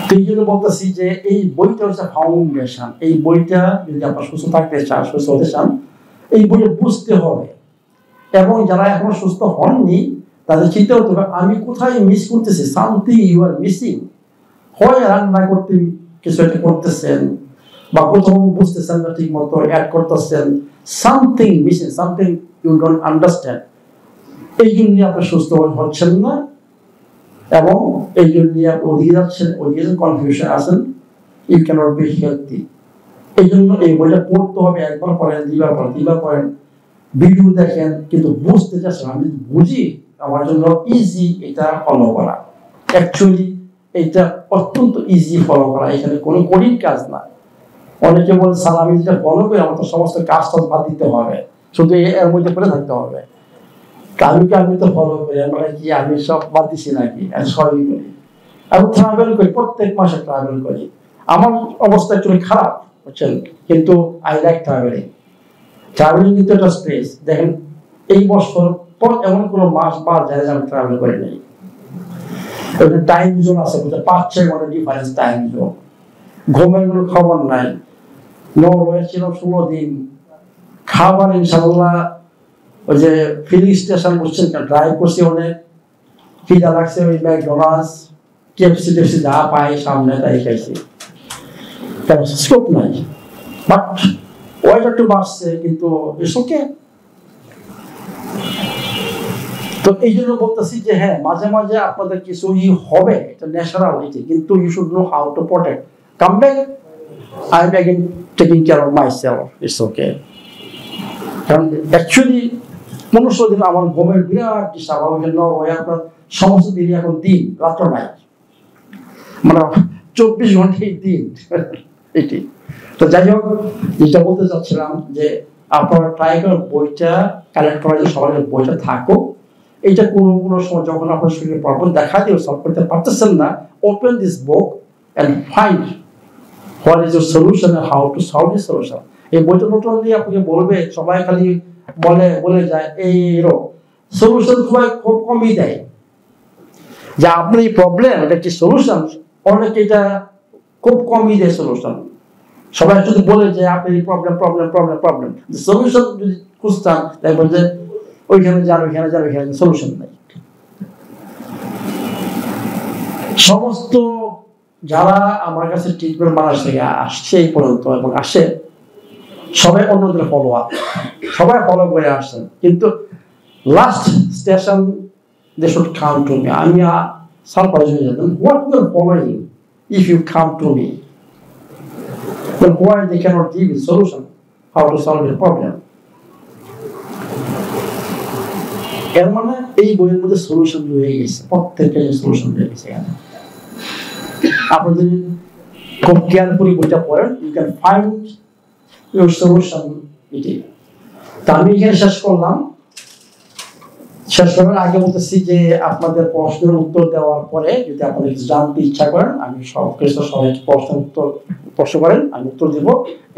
তো এই জন্য বলতেছি যে এই বইটা হচ্ছে ফাউন্ডেশন। এই বইটা যদি আপনার সুস্থ থাকতে চান, সুস্থ হতে চান, এই বইটা বুঝতে হবে। এবং যারা এখনো সুস্থ হননি তাদের চিন্তা করতে হবে আমি কোথায় মিস করতেছি, সামথিং ইউ আর মিসিং। হয় রান্না করতে কিছু একটা করতেছেন, বা কোথাও বুঝতেছেন না ঠিক মতো অ্যাড করতেছেন, something missing, something you don't understand. এই জন্য আপনি সুস্থ হচ্ছেন না এবং এই জন্য আপনি ওদিকে যাচ্ছেন, ওদিকে কনফিউশন আছেন, ইউ ক্যানট বি হেলথি। এই জন্য এই বইটা পড়তে হবে, একবার পড়েন, দুইবার পড়েন, ভিডিও দেখেন, কিন্তু বুঝতে চাচ্ছেন। আমি বুঝি আমার জন্য ইজি এটা ফলো করা। অ্যাকচুয়ালি এটা অত্যন্ত ইজি ফলো করা, এখানে কোনো কঠিন কাজ না। অনেকে বলে স্যার আমি যেটা ফলো করি আমার তো সমস্ত কাজ বাদ দিতে হবে, শুধু এর মধ্যে পড়ে থাকতে হবে। আমি তো ফলো করি, মানে কি আমি সব বাদ দিচ্ছি নাকি? সবই করি। আমি ট্রাভেল করি, প্রত্যেক মাসে ট্রাভেল করি। আমার অবস্থা অ্যাকচুয়ালি খারাপ, বুঝছেন, কিন্তু আই লাইক ট্রাভেলিং। ট্রাভেলিং কিন্তু একটা স্ট্রেস। দেখেন এই বছর পর এমন কোনো মাস বাদ যায় যে আমি ট্রাভেল করি নাই। টাইম জোন আছে, 5-6 ঘন্টা ডিফারেন্স টাইম জোন, ঘুমের কোনো খবর নাই। নরওয়ে ছিল 16 দিন, খাবার ইনশাআল্লাহ ওই যে ফিলিং স্টেশন বসছেন, ড্রাইভ করছি, অনেক খিদা লাগছে, ওই ম্যাকডোনাল্ডস কেএফসি যা পাই সামনে তাই খাইছি, স্কোপ নাই। বাট ওয়েট একটু বাড়ছে, কিন্তু ইটস ওকে। তো এই জন্য বলতেছি যে হ্যাঁ, মাঝে মাঝে আপনাদের কিছু হবে, এটা ন্যাচারাল, কিন্তু you should know how to protect. Come back, I am again taking care of myself, it's okay. কারণ অ্যাকচুয়ালি 15 দিন আমার ঘুমের বিরাট ডিস্টার্ব হবে, নরওয়ে আপনার সমস্ত দিনই এখন দিন, রাত্র নাই, মানে 24 ঘন্টাই দিন এটি। তো যাই হোক, যেটা বলতে চাচ্ছিলাম যে আপনারা ট্রাই করেন বইটা কালেক্ট করার জন্য, সবাই বইটা থাকো। এইটা কোনো সময় যখন আপনার শরীরে প্রবলেম দেখা দিয়ে সলভ করতে পারতেছেন না, open this book and find what is your solution and how to solve this solution. এই বইটা নতুন দিয়ে আপনাকে বলবে, সবাই খালি বলে যায় এই সলিউশন, সবাই খুব কমই দেয় যে আপনার এই প্রবলেম এটা কি সলিউশন, অনেকে এটা খুব কমই দেয় সলিউশন। সবাই যদি বলে যে আপনার এই প্রবলেম সলিউশন যদি খুঁজতাম, তাই বলছে ওইখানে যান, সলিউশন নাই। সমস্ত যারা আমার কাছে ট্রিটমেন্ট বাংলাদেশ থেকে আসছে এই পর্যন্ত এবং আসে, সবাই অন্যদের ফলো আপ, সবাই ফলো করে আসছেন, কিন্তু last station they should come to me. আমি সারপ্রাইজ হয়ে যেতাম, what you are following if you come to me, then why they cannot give a solution how to solve the problem? এর মানে এই বইয়ের মধ্যে সলিউশন রয়ে গেছে, প্রত্যেকটা সলিউশন রয়ে গেছে। আপনি যদি খুব কেয়ারফুলি বইটা পড়েন, you can find your solution. এটি তো আমি এখানে শেষ করলাম। শেষ করার আগে বলতেছি যে আপনাদের প্রশ্নের উত্তর দেওয়ার পরে যদি আপনাদের জানতে ইচ্ছা করেন আমি সবাইকে প্রশ্ন করেন আমি উত্তর দিব।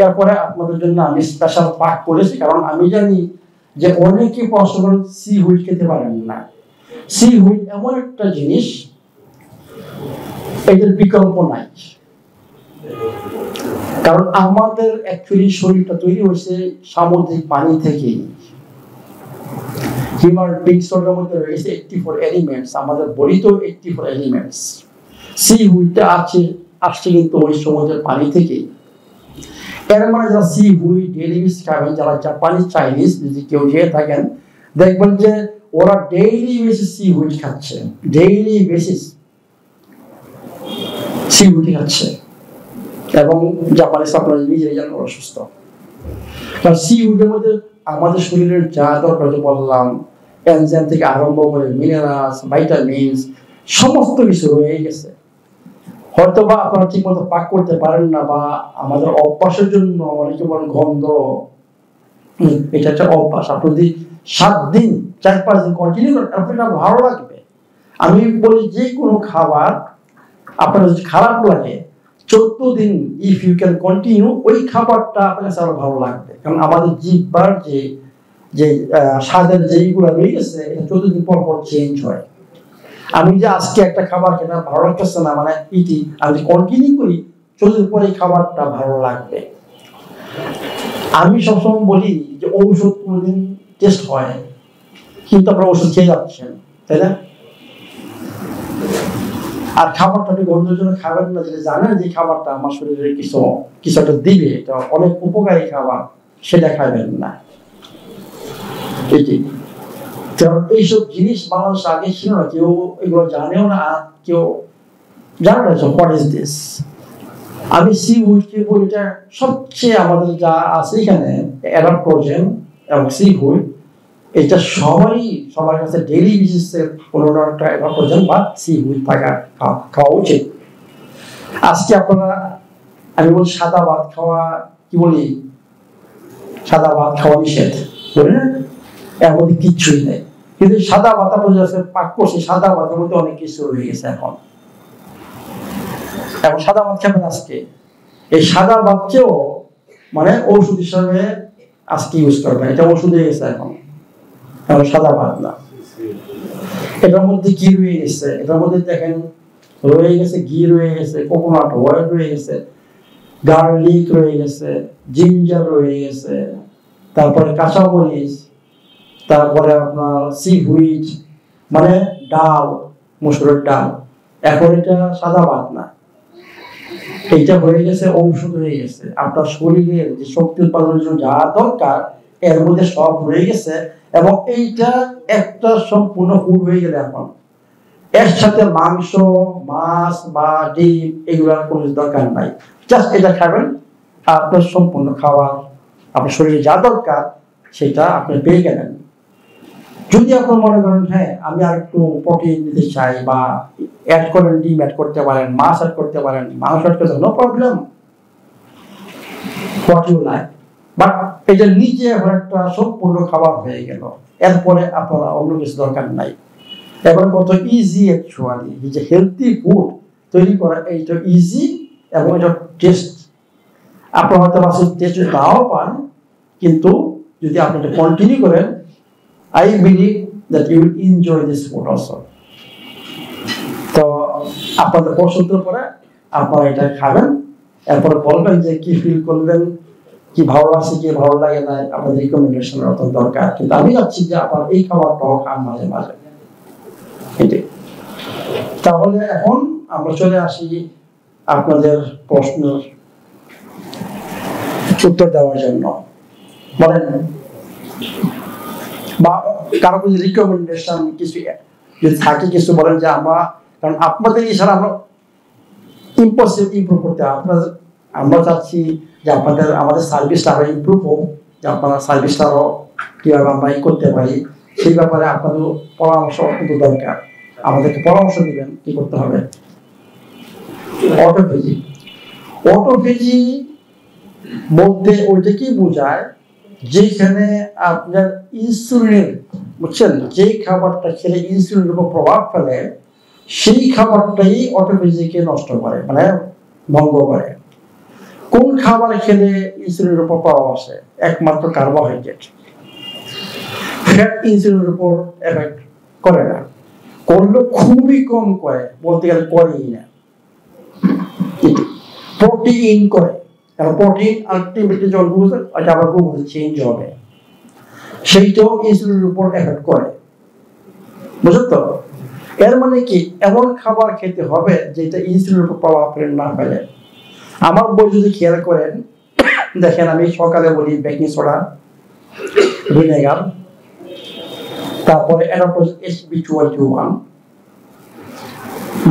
এরপরে আপনাদের জন্য আমি স্পেশাল পাক করেছি, কারণ আমি জানি যে অনেকে প্রশ্ন করেন সি হুইট খেতে পারেন না। সি হুইট এমন একটা জিনিস, এদের বিকল্প নাই। কারণ আমাদের অ্যাকচুয়ালি শরীরটা তৈরি হয়েছে সামুদ্রিক পানি থেকেই। হিউম্যান বিংসের মধ্যে রয়েছে 84 এলিমেন্টস, আমাদের বডিতেও 84 এলিমেন্টস। সি হুইটটা আসছে কিন্তু ওই সমুদ্রের পানি থেকেই। এর মানে যারা সি হুইট ডেইলি বেসিস খাবেন, যারা জাপানিজ চাইনিজ যদি কেউ যেয়ে থাকেন দেখবেন যে ওরা ডেইলি বেসিস সি হুইট খাচ্ছে, ডেইলি বেসিস সি হুইট খাচ্ছে। এবং জাপানিজ আপনারা নিজেই জানেন ওরা সুস্থ, কারণ সি হুইটের মধ্যে আমাদের শরীরের যা দরকার বললাম, এনজাইম থেকে আরম্ভ করে মিনারেলস, ভাইটামিনস সমস্ত কিছু রয়ে গেছে। হয়তো বা আপনারা ঠিক মতো পাক করতে পারেন না, বা আমাদের অভ্যাসের জন্য অনেকে বলেন গন্ধ, এটা একটা অভ্যাস। আপনি যদি 7 দিন 4-5 দিন কন্টিনিউ করেন আপনার ভালো লাগবে। আমি বলি যে কোনো খাবার আপনার যদি খারাপ লাগে 14 দিন ইফ ইউ ক্যান কন্টিনিউ, ওই খাবারটা আপনার কাছে আরো ভালো লাগবে। কারণ আমাদের জিহ্বার যে স্বাদের যেইগুলো রয়ে গেছে এটা 14 দিন পর পর চেঞ্জ হয়। আমি যে আজকে একটা খাবার খেতে ভালো লাগতেছে না মানে ইটি, আমি কন্টিনিউ করি 14 দিন পরে এই খাবারটা ভালো লাগবে। আমি সবসময় বলি যে ঔষধ কোনোদিন টেস্ট হয়, কিন্তু আপনারা ওষুধ খেয়ে যাচ্ছেন, তাই না? আর খাবারটা আপনি গন্ধের জন্য খাবেন না, যেটা জানেন যে খাবারটা আমার শরীরে কিছু একটা দিবে, এটা অনেক উপকারী খাবার, সেটা খাবেন না। কারণ এইসব জিনিস বাংলাদেশ আগে ছিল না, কেউ এগুলো জানেও না, কেউ জানে না হোয়াট ইজ দিস। আমি সি হুইটকে বইটা সবচেয়ে আমাদের যা আছে এখানে অ্যাডাপ্টোজেন এবং সি হুইট, এটা সবার কাছে ডেইলি বেসিসে 15টা অ্যাডাপ্টোজেন বা সি হুইট খাওয়া উচিত। আজকে আপনারা আমি বলি সাদা ভাত খাওয়া, কি বলি সাদা ভাত খাওয়া নিষেধ বলি না, এর মধ্যে কিচ্ছুই নেই। কিন্তু সাদা ভাত আপনার পাক করছে, সাদা ভাতের মধ্যে অনেক কিছু রয়ে গেছে। এখন সাদা ভাত খাবেন আজকে, এই সাদা ভাতকেও মানে ওষুধ হিসাবে আজকে ইউজ করবেন, এটা ওষুধ হয়ে গেছে এখন সাদা ভাত না। এটার মধ্যে কি রয়ে গেছে, এটার মধ্যে দেখেন রয়ে গেছে ঘি রয়ে গেছে, কোকোনাট অয়েল রয়ে গেছে, গার্লিক রয়ে গেছে, জিঞ্জার রয়ে গেছে, তারপরে কাঁচামরিচ, তারপরে আপনার সি হুইট মানে ডাল, মসুরের ডাল। এখন এটা সাদা ভাত না, এইটা হয়ে গেছে ঔষধ হয়ে গেছে। আপনার শরীরের যে শক্তি উৎপাদনের জন্য যা দরকার এর মধ্যে সব রয়ে গেছে, এবং এইটা একটা সম্পূর্ণ ফুড হয়ে গেলে এখন এর সাথে মাংস, মাছ বা ডিম এগুলোর কোনো দরকার নাই। জাস্ট এটা খাবেন, আপনার সম্পূর্ণ খাবার আপনার শরীরে যা দরকার সেটা আপনি পেয়ে গেলেন। যদি আপনার মনে করেন হ্যাঁ আমি আর একটু প্রোটিন নিতে চাই, বা অ্যাড করেন, ডিম অ্যাড করতে পারেন, মাছ অ্যাড করতে পারেন, মাংস অ্যাড করতে, no problem, what you like. But এটা নিজে এখন একটা সম্পূর্ণ খাবার হয়ে গেল, এরপরে আপনার অন্য কিছু দরকার নাই। এখন কত ইজি অ্যাকচুয়ালি যে হেলদি ফুড তৈরি করা, এইটা ইজি এবং এটা টেস্ট। আপনার হয়তো আসলে টেস্ট নাও পান, কিন্তু যদি আপনি এটা কন্টিনিউ করেন, I believe that you will enjoy this food also. তো আপনাদের পছন্দের পরে আপনারা এটা খাবেন, এরপরে বলবেন যে কি ফিল করবেন, কি ভালো লাগছে, কি ভালো লাগে না, আপনাদের রিকমেন্ডেশনের অত দরকার। কিন্তু আমি চাচ্ছি যে আপনার এই খাবারটাও খান মাঝে মাঝে। তাহলে এখন আমরা চলে আসি আপনাদের প্রশ্নের উত্তর দেওয়ার জন্য। বলেন, বা কারো কিছু রিকমেন্ডেশন কিছু যদি থাকে কিছু বলেন, যে আমরা, কারণ আপনাদের ইশারা আমরা ইমপ্রুভ করতে, আমরা চাচ্ছি যে আমাদের সার্ভিসটা আরো ইমপ্রুভ হোক, যে আপনারা সার্ভিসটা আরো কিভাবে আমরা করতে পারি সেই ব্যাপারে আপনাদের পরামর্শ অত্যন্ত দরকার। আমাদেরকে পরামর্শ দিবেন কি করতে হবে। অটোফেজি বলতে ওইটা কি বোঝায়, যেখানে আপনার ইনসুলিনের বুঝছেন, যেই খাবারটা খেলে ইনসুলিনের উপর প্রভাব ফেলে সেই খাবারটাই অটোফেজিকে নষ্ট করে, মানে ভঙ্গ করে। কোন খাবার খেলে ইনসুলিনের উপর প্রভাব আসে? একমাত্র কার্বোহাইড্রেট। ফ্যাট ইনসুলিনের উপর এফেক্ট করে না, করলে খুবই কম করে, বলতে গেলে করেই না। প্রোটিন করে, কারণ প্রোটিন আলটিমেটলি যখন বুঝতে আবার গ্লুকোজে চেঞ্জ হবে, সেইটাও ইনসুলিনের উপর এফেক্ট করে, বুঝলেন তো? এর মানে কি, এমন খাবার খেতে হবে যেটা ইনসুলিনের উপর প্রভাব না ফেলে। আমার বই যদি খেয়াল করেন, দেখেন আমি সকালে বলি বেকিং সোডা, ভিনেগার, তারপরে অ্যাডাপ্টোজ HB221,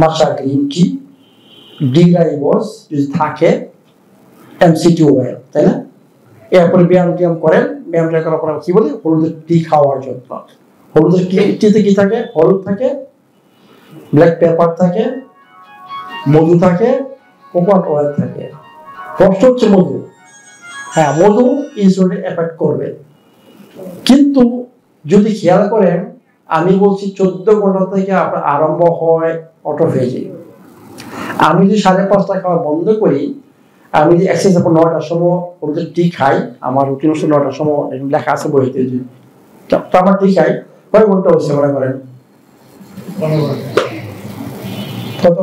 মাশা গ্রিন টি, ডি-রাইবোজ যদি থাকে, MCT ওয়েল, তাই না? এরপরে ব্যায়াম করেন, ব্যায়ামটা করার পর কি বলি, হলুদের টি খাওয়ার জন্য। হলুদের টিতে কি থাকে? হলুদ থাকে, ব্ল্যাক পেপার থাকে, মধু থাকে, কোকোনাট অয়েল থাকে। প্রশ্ন হচ্ছে মধু। হ্যাঁ, মধু ইনসুলিন এফেক্ট করবে, কিন্তু যদি খেয়াল করেন, আমি বলছি 14 ঘন্টা থেকে আপনার আরম্ভ হয় অটোফেজি। আমি যদি 5:30 খাওয়া বন্ধ করি, আমি যদি এক্সারসাইজ 9টার সময় হলুদের টি খাই, আমার রুটিন হচ্ছে 9টার সময় লেখা আছে বইতে, আমার টি খাই, কয় ঘন্টা হচ্ছে মনে করেন? কত?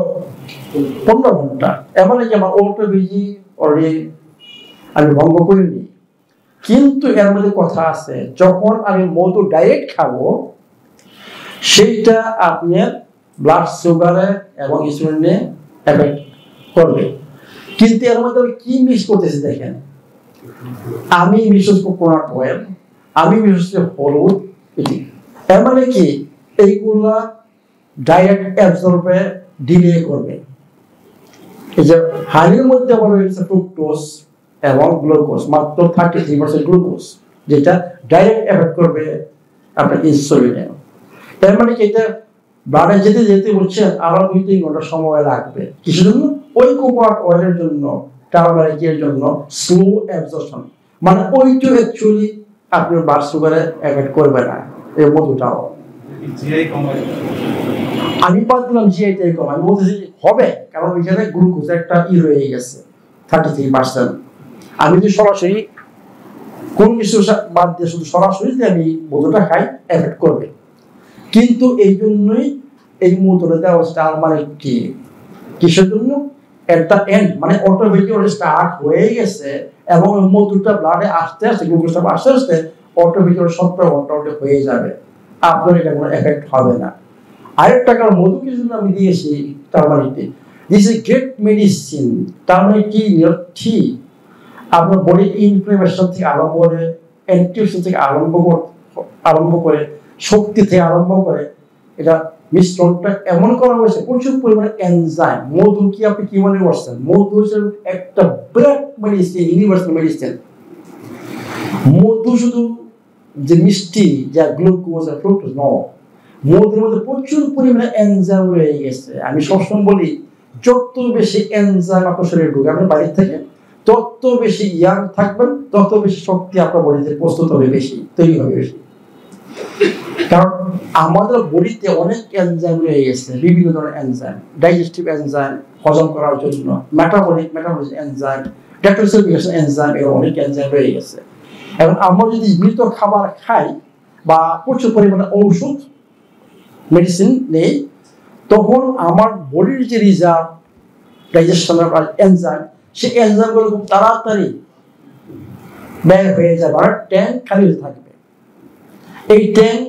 15 ঘন্টা। এমন কি আমার অটোফেজি অলরেডি আমি ভঙ্গ করিনি, কিন্তু এর মধ্যে কথা আছে, যখন আমি মধু ডাইরেক্ট খাবো সেইটা আপনার ব্লাড সুগারে এবং ইনসুলিনে এফেক্ট করবে। কিন্তু এর মধ্যে আমি কি মিক্স করতেছি দেখেন, আমি মিক্স করছি কোকোনাট অয়েল, আমি মিক্স করছি হলুদ, এটি। এর মানে কি, এইগুলা ডাইরেক্ট অ্যাবজর্বে ডিলে করবে। এই যে হানির মধ্যে বলা হয়েছে ফ্রুক্টোজ এবং গ্লুকোজ, মাত্র 33% গ্লুকোজ, যেটা ডাইরেক্ট এফেক্ট করবে আপনার ইনসুলিনে। এর মানে কি, এটা ব্লাডে যেতে যেতে হচ্ছে আরো 2-3 ঘন্টা সময় লাগবে। কিসের জন্য? ওই কোকোনাট অয়েলের জন্য, টার্মারিকের জন্য, স্লো অ্যাবজর্পশন, মানে ওইটা অ্যাকচুয়ালি আপনার ব্লাড সুগারে এফেক্ট করবে না। এই মধুটাও আমি বাদ দিলাম, জিআইটাই কম, আমি বলতেছি হবে, কারণ ওইখানে গ্লুকোজ একটা রয়ে গেছে 33%। আমি যদি সরাসরি কোন কিছু বাদ দিয়ে শুধু সরাসরি যদি আমি মধুটা খাই, এফেক্ট করবে। কিন্তু এই জন্যই এই মধুটা দেওয়া স্টার, মানে কি, কিসের জন্য? এট দ্য এন্ড, মানে অটোমেটিক স্টার্ট হয়ে গেছে এবং মধুটা ব্লাডে আস্তে আস্তে, গ্লুকোজটা আস্তে আস্তে অটোমেটিক 17 ঘন্টা হয়ে যাবে, আপনার এটা কোনো এফেক্ট হবে না। আরেকটা কারণ, মধু কিছু আমি দিয়েছি টার্মারিকে, this is great medicine. Turmeric কি ঠিক আপনার বডি ইনফ্লামেশন থেকে আরম্ভ করে, অ্যান্টিঅক্সিডেন্ট থেকে আরম্ভ করে, শক্তি থেকে আরম্ভ করে, এটা মিশ্রণটা এমন করা হয়েছে, প্রচুর পরিমাণে এনজাইম। মধু কি আপনি কি মনে করছেন? মধু হচ্ছে একটা বিরাট মেডিসিন, ইউনিভার্সাল মেডিসিন। মধু শুধু যে মিষ্টি, যা গ্লুকোজ আর ফ্রুক্টোজ ন, মধুর মধ্যে প্রচুর পরিমাণে এনজাইম রয়ে গেছে। আমি সবসময় বলি, যত বেশি এনজাইম আপনার শরীরে ঢুকাবেন বাইরে থেকে, তত বেশি ইয়াং থাকবেন, তত বেশি শক্তি আপনার বডিতে প্রস্তুত হবে, বেশি তৈরি হবে বেশি। কারণ আমাদের বডিতে অনেক এনজাইম রয়ে গেছে, বিভিন্ন ধরনের এনজাইম, ডাইজেস্টিভ এনজাইম হজম করার জন্য, মেটাবলিক এনজাইম, ডেটোক্সিফিকেশন এনজাইম, এর অনেক এনজাইম রয়ে গেছে। এবং আমরা যদি মৃত খাবার খাই বা প্রচুর পরিমাণে ঔষধ মেডিসিন নেই, তখন আমার বডির যে রিজার্ভ ডাইজেশনের এনজাইম, সেই এনজাইমগুলো খুব তাড়াতাড়ি ব্যয় হয়ে যাবে, আর ট্যাঙ্ক খালি থাকবে। এই ট্যাঙ্ক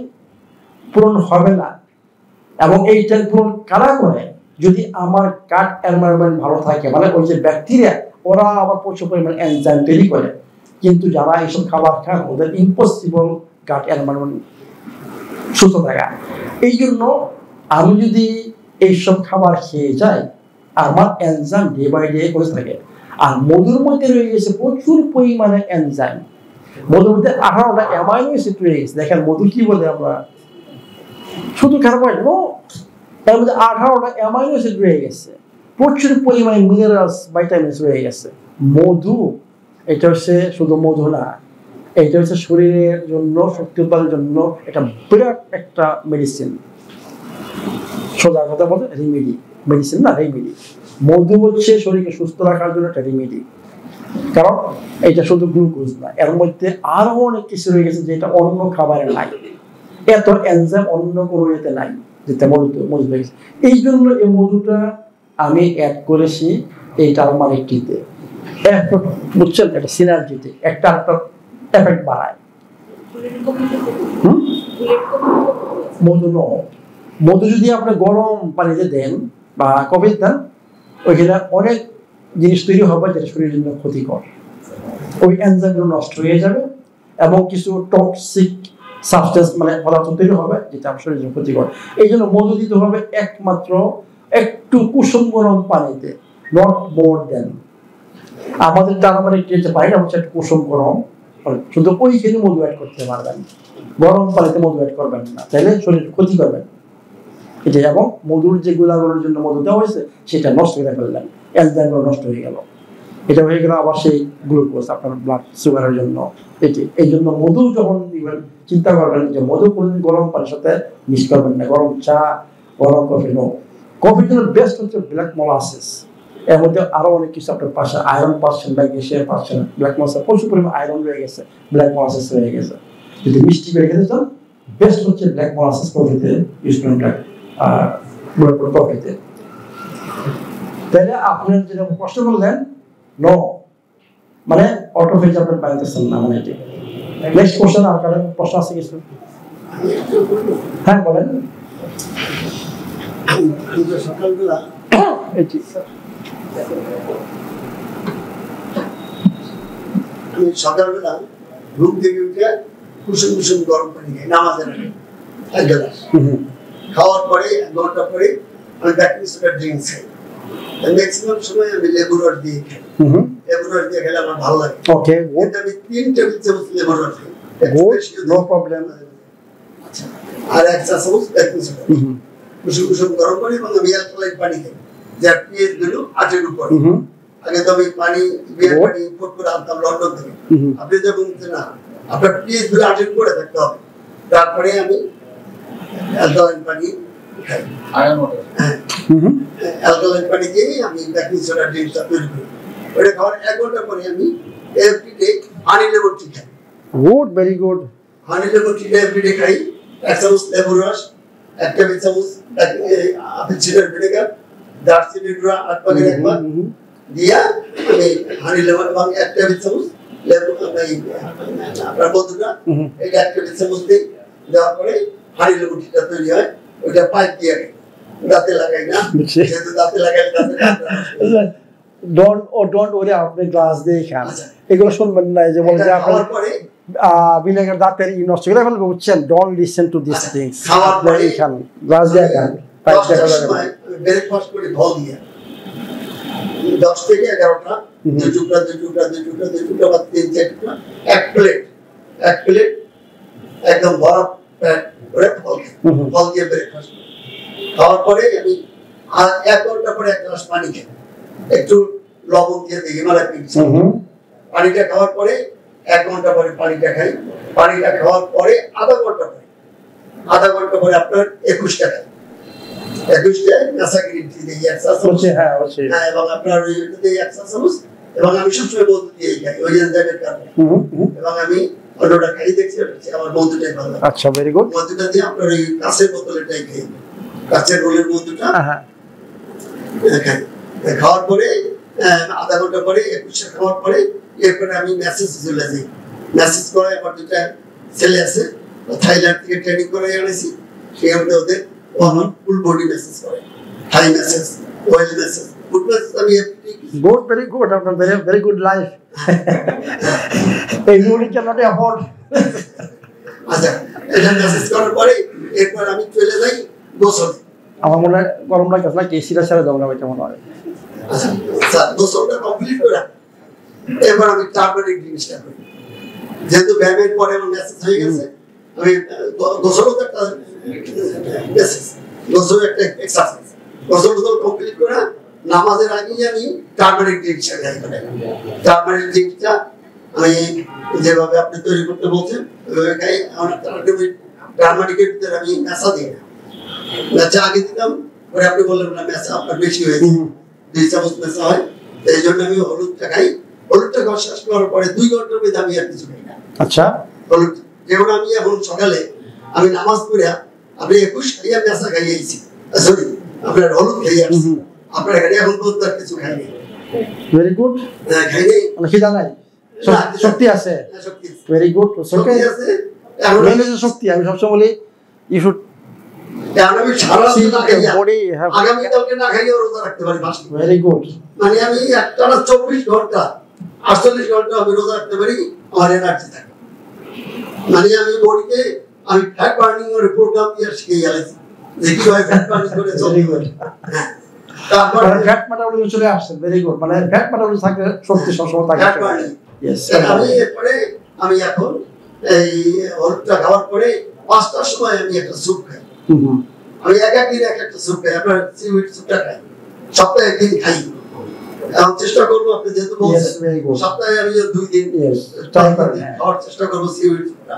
পূরণ হবে না, এবং এই ট্যাঙ্ক পূরণ কারা করে? যদি আমার গাট এনভায়রনমেন্ট ভালো থাকে, মানে ওই যে ব্যাকটেরিয়া, ওরা আবার প্রচুর পরিমাণে এনজাইম তৈরি করে। কিন্তু যারা এইসব খাবার খান, ওদের ইম্পসিবল গাট এনভায়রনমেন্ট সুস্থ থাকা। এই জন্য আমি যদি এইসব খাবার খেয়ে যাই, আমার এনজাইম ডে বাই ডে হতে থাকে। আর মধুর মধ্যে রয়ে গেছে প্রচুর পরিমাণে এনজাইম। মধুর মধ্যে 18টা অ্যামাইনো অ্যাসিড রয়ে গেছে। দেখেন মধু কি বলে, আমরা শুধু কার্বোহাইড্রেট, তার মধ্যে 18টা অ্যামাইনো অ্যাসিড রয়ে গেছে, প্রচুর পরিমাণে মিনারেলস, ভাইটামিনস রয়ে গেছে। মধু এটা হচ্ছে শুধু মধু না, এইটা হচ্ছে শরীরের জন্য, শক্তি উৎপাদনের জন্য এটা বিরাট একটা মেডিসিন। সোজা কথা বলতে রেমেডি, মেডিসিন না রেমেডি। মধু হচ্ছে শরীরকে সুস্থ রাখার জন্য একটা রেমেডি। কারণ এটা শুধু গ্লুকোজ না, এর মধ্যে আরো অনেক কিছু রয়ে গেছে যেটা অন্য খাবারে নাই। এত এনজাইম অন্য কোনো ইয়েতে নাই যেটা মধু রয়ে গেছে। এই জন্য এই মধুটা আমি অ্যাড করেছি এই টারমারিকটিতে। বুঝছেন, এটা সিনার্জিতে একটা এফেক্ট বাড়ায়। মধু মধু যদি আপনি গরম পানিতে দেন বা কফি দেন, ওইখানে অনেক জিনিস তৈরি হবে যেটা শরীরের জন্য ক্ষতিকর। ওই এনজাইমগুলো নষ্ট হয়ে যাবে এবং কিছু টক্সিক সাবস্টেন্স মানে পদার্থ তৈরি হবে যেটা আমার শরীরের জন্য ক্ষতিকর। এই জন্য মধু দিতে হবে একমাত্র একটু কুসুম গরম পানিতে, নট মোর দেন। আমাদের টারমারিক যে পানিটা হচ্ছে একটু কুসুম গরম, শুধু ওইখানে মধু অ্যাড করতে পারবেন, গরম পানিতে মধু অ্যাড করবেন না, তাহলে শরীর ক্ষতি করবেন। এটা এবং মধুর যে গুণাগুলোর জন্য মধু দেওয়া হয়েছে সেটা নষ্ট করে ফেললেন, এনজাইমগুলো নষ্ট হয়ে গেল। এটা হয়ে গেল আবার সেই গ্লুকোজ আপনার ব্লাড সুগারের জন্য। এটি এই জন্য মধু যখন চিন্তা করবেন যে মধু কোনদিন গরম পানির সাথে মিক্স করবেন না, গরম চা, গরম কফি নো। কফির জন্য বেস্ট হচ্ছে ব্ল্যাক মোলাসেস। এর মধ্যে আরো অনেক কিছু আপনার পাশে আয়রন পাচ্ছেন, ম্যাগনেসিয়াম পাচ্ছেন। ব্ল্যাক মোলাসেস প্রচুর পরিমাণ আয়রন রয়ে গেছে, ব্ল্যাক মোলাসেস রয়ে গেছে। যদি মিষ্টি করে খেতে চান বেস্ট হচ্ছে ব্ল্যাক মোলাসেস কফিতে ইউজ করেন, কফিতে। তাহলে আপনার যেটা প্রশ্ন করলেন নো মানে অটোফেজ আপনার পাইতেছেন না, মানে এটি। নেক্সট কোশ্চেন, আর কারণ প্রশ্ন আছে কিছু? হ্যাঁ বলেন। সকালবেলা আমি সকালবেলা ঘুম থেকে উঠে কুসুম কুসুম গরম পানি খাই নামাজের আগে, এক গ্লাস। খাওয়ার পরে 1 ঘন্টা পরে আমি বেকিং সোডা ড্রিঙ্কস খাই। ম্যাক্সিমাম সময় আমি লেবু রস দিয়ে খাই। লেবু রস দিয়ে খেলে আমার ভালো লাগে। ওকে, কিন্তু আমি 3 টেবিল চামচ লেবু রস খাই। No problem. আচ্ছা, আর 1 চা চামচ বেকিং সোডা কুসুম কুসুম গরম পানি এবং আমি অ্যালকালাইন পানি খাই, যার পিএইচ গুলো 8 এর উপরে। আগে তো আমি পানি বিয়ার পানি ইম্পোর্ট করে আনতাম লন্ডন থেকে। আপনি যখন না আপনার পিএইচ গুলো 8 এর উপরে থাকতে হবে, তারপরে আমি অ্যালকালাইন পানি খাই। Iron water. অ্যালকালাইন পানি দিয়ে আমি বেকিং সোডা ড্রিঙ্কসটা তৈরি করি। ওটা খাওয়ার 1 ঘন্টা পরে আমি এভরিডে হানি লেবু টি খাই। Good, very good. হানি লেবু টি এভরিডে খাই। 1 চামচ লেবু রস, 1 টেবিল চামচ আপেল সিডার ভিনেগার, দারচিনির গুঁড়া 8 ভাগের 1 ভাগ দিয়া আমি হানি লেবু এবং 1 টেবিল চামচ লেবু আপনার মধুটা এই 1 টেবিল চামচ দিই। দেওয়ার পরে হানি লেবু টিটা তৈরি হয়। ওইটা পাইপ দিয়ে দাঁতে লাগাই না, যেহেতু দাঁতে লাগাইলে দাঁতে ডোন্ট ওরে আপনি গ্লাস দিয়ে খান, এগুলো শুনবেন না। যে বলে যে আপনার ভিনেগার দাঁতের নষ্ট করে ফেলবে, বুঝছেন? Don't listen to this things. আপনি খান, গ্লাস দিয়ে খান। ব্রেকফাস্ট করে ফল দিয়ে 10 থেকে 11টা 2 টুকরা 2 টুকরা 2 টুকরা 2 টুকরা বা 3-4 টুকরা 1 প্লেট একদম ভরা পেট করে ফল দিয়ে ব্রেকফাস্ট খাওয়ার পরে আমি 1 ঘন্টা পরে 1 গ্লাস পানি খাই, একটু লবণ দিয়ে দিই, হিমালয় পিঙ্ক। পানিটা খাওয়ার পরে 1 ঘন্টা পরে পানিটা খাই। পানিটা খাওয়ার পরে আধা ঘন্টা পরে আপনার 21টা খাই। 21টা নাসা গ্রিন টি দিই 1 চা চামচ। হ্যাঁ, এবং আপনার ওই দিই 1 চা চামচ। এবং আমি সবসময় মধু দিয়ে খাই, ওই এনজাইমের কারণে। এবং আমি অন্যটা খাই দেখছি, আমার মধুটাই ভালো লাগে। আচ্ছা, ভেরি গুড। মধুটা দিয়ে আপনার ওই কাঁচের বোতলেটাই খাই, কাঁচের রোলের মধুটা খাই। খাওয়ার পরে আধা ঘন্টা পরে 21টা খাওয়ার পরে এরপরে আমি মেসেজ চলে যাই। মেসেজ করে আমার 2টা ছেলে আছে, থাইল্যান্ড থেকে ট্রেনিং করে এনেছি। সেখানে ওদের আমার ফুল বডি মেসেজ করে, high message, oil message, food message. আমি গুড, ভেরি গুড। আপনার ভেরি গুড লাইফ। এইগুলি ক্যানট অ্যাফোর্ড। আচ্ছা, এটা মেসেজ করার পরে এরপর আমি চলে যাই গোসল। আমার মনে হয় গরম লাগছে না, কেসিটা ছেড়ে দেবো না, কেমন হয়? আচ্ছা, গোসলটা কমপ্লিট করে এবার আমি টারমারিক ড্রিঙ্কসটা করি। যেহেতু ব্যায়ামের পরে আমার মেসেজ হয়ে গেছে, আমি গোসলও একটা মেসেজ, গোসল একটা এক্সারসাইজ। গোসল কমপ্লিট করে নামাজের আগে আমি টারমারিক ড্রিঙ্কসটা খাই। টারমারিক ড্রিঙ্কসটা আমি যেভাবে আপনি তৈরি করতে বলছেন ওইভাবে খাই। ড্রামাটিকের ভিতরে আমি মেসা দিই না, মেসা আগে দিতাম, পরে আপনি বললেন না মেসা আপনার বেশি হয়েছে, 2 চামচ মেসা হয়, এই জন্য আমি হলুদটা খাই। হলুদটা খাওয়া শেষ করার পরে 2 ঘন্টার মধ্যে আমি আর কিছু খাই না। আচ্ছা, হলুদ যেমন আমি এখন সকালে আমি নামাজ পড়ে আপনি 21 খাইয়া মেসা খাইয়েছি, সরি আপনার হলুদ খাইয়ে আসছি, আপনার এখানে এখন পর্যন্ত আর কিছু খাইনি। Very good. খাইনি মানে খিদা নাই, শক্তি আছে। Very good. শক্তি আছে, এখন শক্তি আমি সবসময় বলি ইউ শুড আমি সারা রাত না খাইয়া বডি হ্যাভ। আগামী কালকে না খাইয়া রোজা রাখতে পারি মাসে। Very good. মানে আমি একটানা 24 ঘন্টা 48 ঘন্টা আমি রোজা রাখতে পারি, আমার এনার্জি থাকে। মানে আমি বডিকে আমি ফ্যাট বার্নিং এর প্রোগ্রাম দিয়ে শিখে গেছি যে কিভাবে ফ্যাট বার্নিং করে চলতে হয়। তারপর ফ্যাট মেটাবলিজম চলে আসছে। Very good. মানে ফ্যাট মেটাবলিজম থাকলে শক্তি সবসময় থাকে। Fat burning. ইয়েস। আমি এরপরে আমি এখন এই হলুদটা খাওয়ার পরে 5টার সময় আমি একটা স্যুপ খাই। আমি একদিন একটা স্যুপ খাই, আপনার সিউইড স্যুপটা খাই, সপ্তাহে একদিন খাই। এখন চেষ্টা করবো আপনি যেহেতু বলছেন সপ্তাহে আমি 2 দিন খাওয়ার চেষ্টা করবো সিউইড স্যুপটা।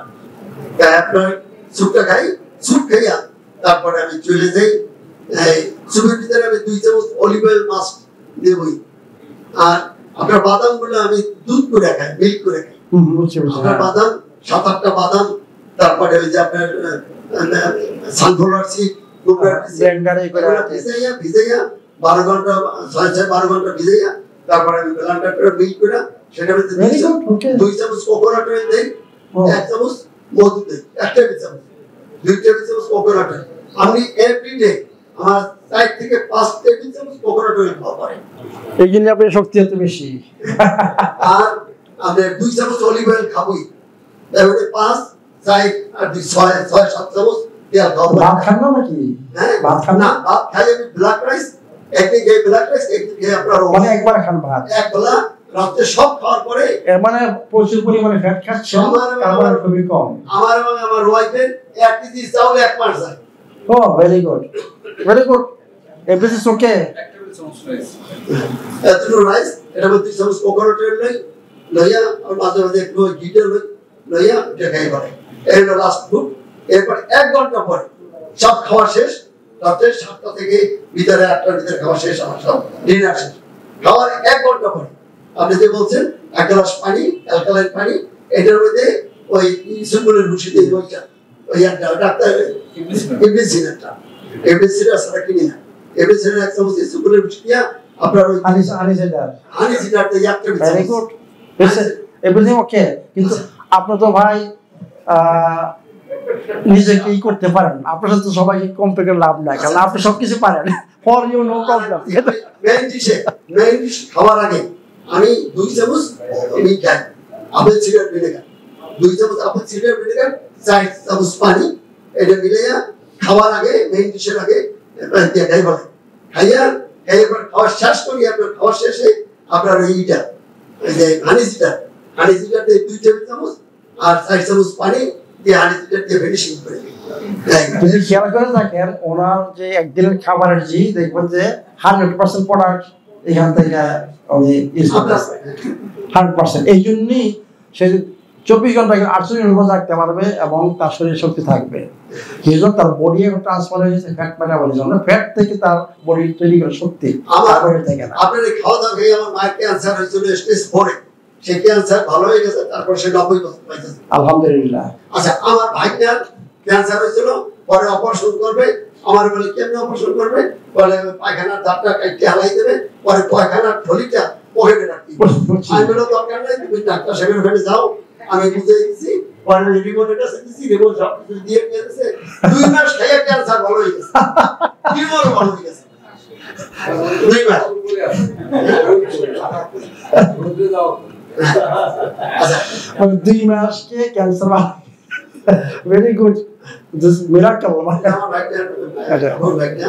আপনার স্যুপটা খাই, স্যুপ খাইয়া তারপরে আমি চলে যাই। স্যুপের ভিতরে আমি 2 চামচ অলিভ অয়েল মাস্ট দেবই। আর আপনার বাদাম গুলো আমি দুধ করে খাই, মিল্ক করে খাই। আপনার বাদাম 7-8টা বাদাম, তারপরে ওই যে আপনার সানফ্লাওয়ার সিড, ব্লেন্ডারে করে ভিজাইয়া 12 ঘন্টা 6-12 ঘন্টা ভিজাইয়া তারপরে আমি ব্লেন্ডার করে মিক্স করে সেটার মধ্যে 2 চামচ কোকোনাট অয়েল দেই, 1 চামচ মধু দেই, 1 টেবিল চামচ, 2 টেবিল চামচ কোকোনাট অয়েল। আমি এভরিডে আমার 4 থেকে 5 টেবিল চামচ কোকোনাট অয়েল খাওয়া পড়ে। এই জন্য আপনার শক্তি এত বেশি। আর আমি 2 চামচ অলিভ অয়েল খাবই, তাহলে 5 4 আর 6-7 চামচ তেল খাওয়া। ভাত খান না নাকি? হ্যাঁ, ভাত খান না, ভাত খাই আমি ব্ল্যাক রাইস, একদিন খাই ব্ল্যাক রাইস, একদিন খাই আপনার মানে একবার খান ভাত এক বেলা রাতে সব খাওয়ার পরে। এর মানে প্রচুর পরিমাণে ফ্যাট খাচ্ছে, কার্বোহাইড্রেট খুবই কম। আমার এবং আমার ওয়াইফের 1 কেজি চাউল 1 মাস যায়। Oh very good, very good. Everything is okay. এতটুকু রাইস, এটা মধ্যে 2 চামচ কোকোনাট অয়েল লই, লইয়া আর মাঝে মাঝে একটু ঘিটা লই, লইয়া এটা খাই পড়ে। এই হলো লাস্ট ফুড। এরপর 1 ঘন্টা পরে সব খাওয়া শেষ, রাতে 7টা থেকে ভিতরে 8টার ভিতরে খাওয়া শেষ, আমার সব ডিনার শেষ। খাওয়ার 1 ঘন্টা পরে আপনি যে বলছেন 1 গ্লাস পানি, অ্যালকালাইন পানি, এটার মধ্যে ওই ইসুগুলের ভুসি দিয়ে ওই একটা ডাক্তার ইবলিসিনাটা, ইবলিসিনা সারা কিনি না, ইবলিসিনা 1 চামচ ইসুগুলের ভুসি দিয়া আপনার ওই হানিসিনাটা একটা ভেরি গুড। এভরিথিং ওকে। কিন্তু আপনি তো ভাই নিজে কি করতে পারেন, আপনার সাথে সবাইকে কম্পেয়ার লাভ নাই, কারণ আপনি সবকিছু পারেন। For you no problem. Main dish খাওয়ার আগে আমি 2 চামচ আমি খাই আপেল সিডার ভিনেগার, 2 চামচ আপেল সিডার ভিনেগার, 4 চামচ পানি, এটা মিলাইয়া খাওয়ার আগে মেইন ডিশের আগে দিয়ে খাই বলে। খাইয়া এরপর খাওয়া শেষ করি, আপনার খাওয়া শেষে আপনার এইটা ওই যে হানিসিডার দিয়ে 2 টেবিল চামচ আর 4 চামচ পানি দিয়ে হানিসিডার দিয়ে ফিনিশিং করে দিই। যদি খেয়াল করে দেখেন ওনার যে একদিনের খাবারের জি দেখবেন যে 100% প্রোডাক্ট এখান থেকে উনি ইউজ করতেছে 100%। এই জন্যই সে 24 ঘন্টা 48 ঘন্টা থাকতে পারবে এবং তার শরীরে শক্তি থাকবে। এই জন্য তার বডি এখন ট্রান্সফার হয়ে গেছে ফ্যাট মেটাবলিজম, ফ্যাট থেকে তার বডি তৈরি করে শক্তি আমার থেকে না। আপনার এই খাওয়া দাওয়া খেয়ে আমার মায়ের ক্যান্সার হয়েছিল স্টেজ 4, সে ক্যান্সার ভালো হয়ে গেছে, তারপর সে 90 বছর পাইতেছে আলহামদুলিল্লাহ। আচ্ছা, আমার ভাইটার ক্যান্সার হয়েছিল, পরে অপারেশন করবে, আমার বলে কেমনে অপারেশন করবে, বলে পায়খানার দাঁতটা কাটতে হালাই দেবে, পরে পায়খানার থলিটা পকেটে রাখতে। আমি বলে দরকার নাই, তুমি ডাক্তার সাহেবের ওখানে যাও, আমি বুঝে দিচ্ছি। পরে রিপোর্টের কাছে দিচ্ছি, রিপোর্ট সব কিছু দিয়ে দিয়েছে, 2 মাস খেয়ে ক্যান্সার ভালো হয়ে গেছে, কি বল ভালো হয়ে গেছে 2 মাস। আচ্ছা 2 মাস কে cancer very good, this miracle. আমার ভাইটা আমার ভাইটা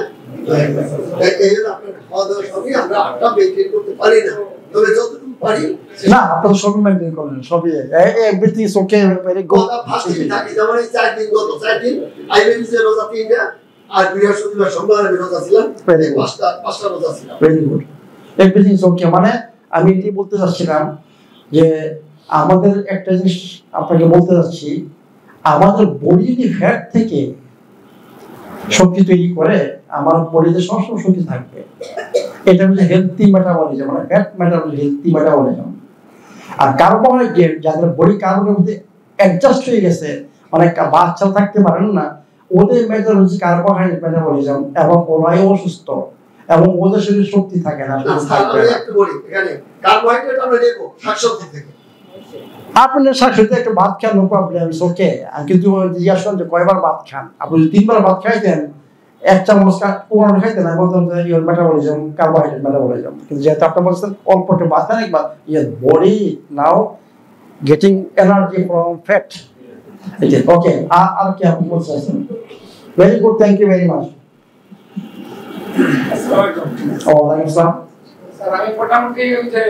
এই জন্য আপনার খাওয়া দাওয়া সবই আমরা 8টা মেনটেন করতে পারি না, তবে যতটুকু পারি না আপনারা সবই মেনটেন করেন, সবই everything is okay, very good. Fasting থাকি, যেমন এই 4 দিন গত 4 দিন আইবিএমসি রোজা 3টা, আর বৃহস্পতিবার সোমবার আমি রোজা ছিলাম, 5টা রোজা ছিলাম। ভেরি গুড, এভরিথিং ইজ ওকে। মানে আমি এটি বলতে চাচ্ছিলাম যে আমাদের একটা জিনিস আপনাকে বলতে যাচ্ছি, আমাদের বডি ফ্যাট থেকে শক্তি তৈরি করে, আমার বডিতে সবসময় শক্তি থাকবে। এটা হচ্ছে হেলথি মেটাবলিজম, মানে ফ্যাট মেটাবলিজম, হেলথি মেটাবলিজম। আর কার্বোহাইড্রেট যাদের বডি কার্বোহাইড্রেটের মধ্যে অ্যাডজাস্ট হয়ে গেছে, মানে বাচ্চা থাকতে পারেন না, ওদের মেটাবলিজম হচ্ছে কার্বোহাইড্রেট মেটাবলিজম, এবং ওরাই অসুস্থ এবং ওদের শরীরে শক্তি থাকে না, শক্তি থাকবে না। একটু বলি এখানে কার্বোহাইড্রেট আমরা নেব শাকসবজি থেকে। আপনি শাশুড়িতে একটা ভাত খান, নো প্রবলেম, ইটস ওকে। আমি কিন্তু জিজ্ঞাসা করেন যে কয়বার ভাত খান, আপনি যদি 3 বার ভাত খাইতেন, 1 চামচ পুরনো খাইতেন, আমি বলতাম যে ইওর মেটাবলিজম, কার্বোহাইড্রেট মেটাবলিজম। কিন্তু যেহেতু আপনি বলছেন অল্প একটু ভাত খান একবার, your body now getting energy from fat. Okay, আর কি আপনি বলছেন? Very good, thank you very much. ওয়ালাইকুম আসসালাম। স্যার আমি মোটামুটি ওই যে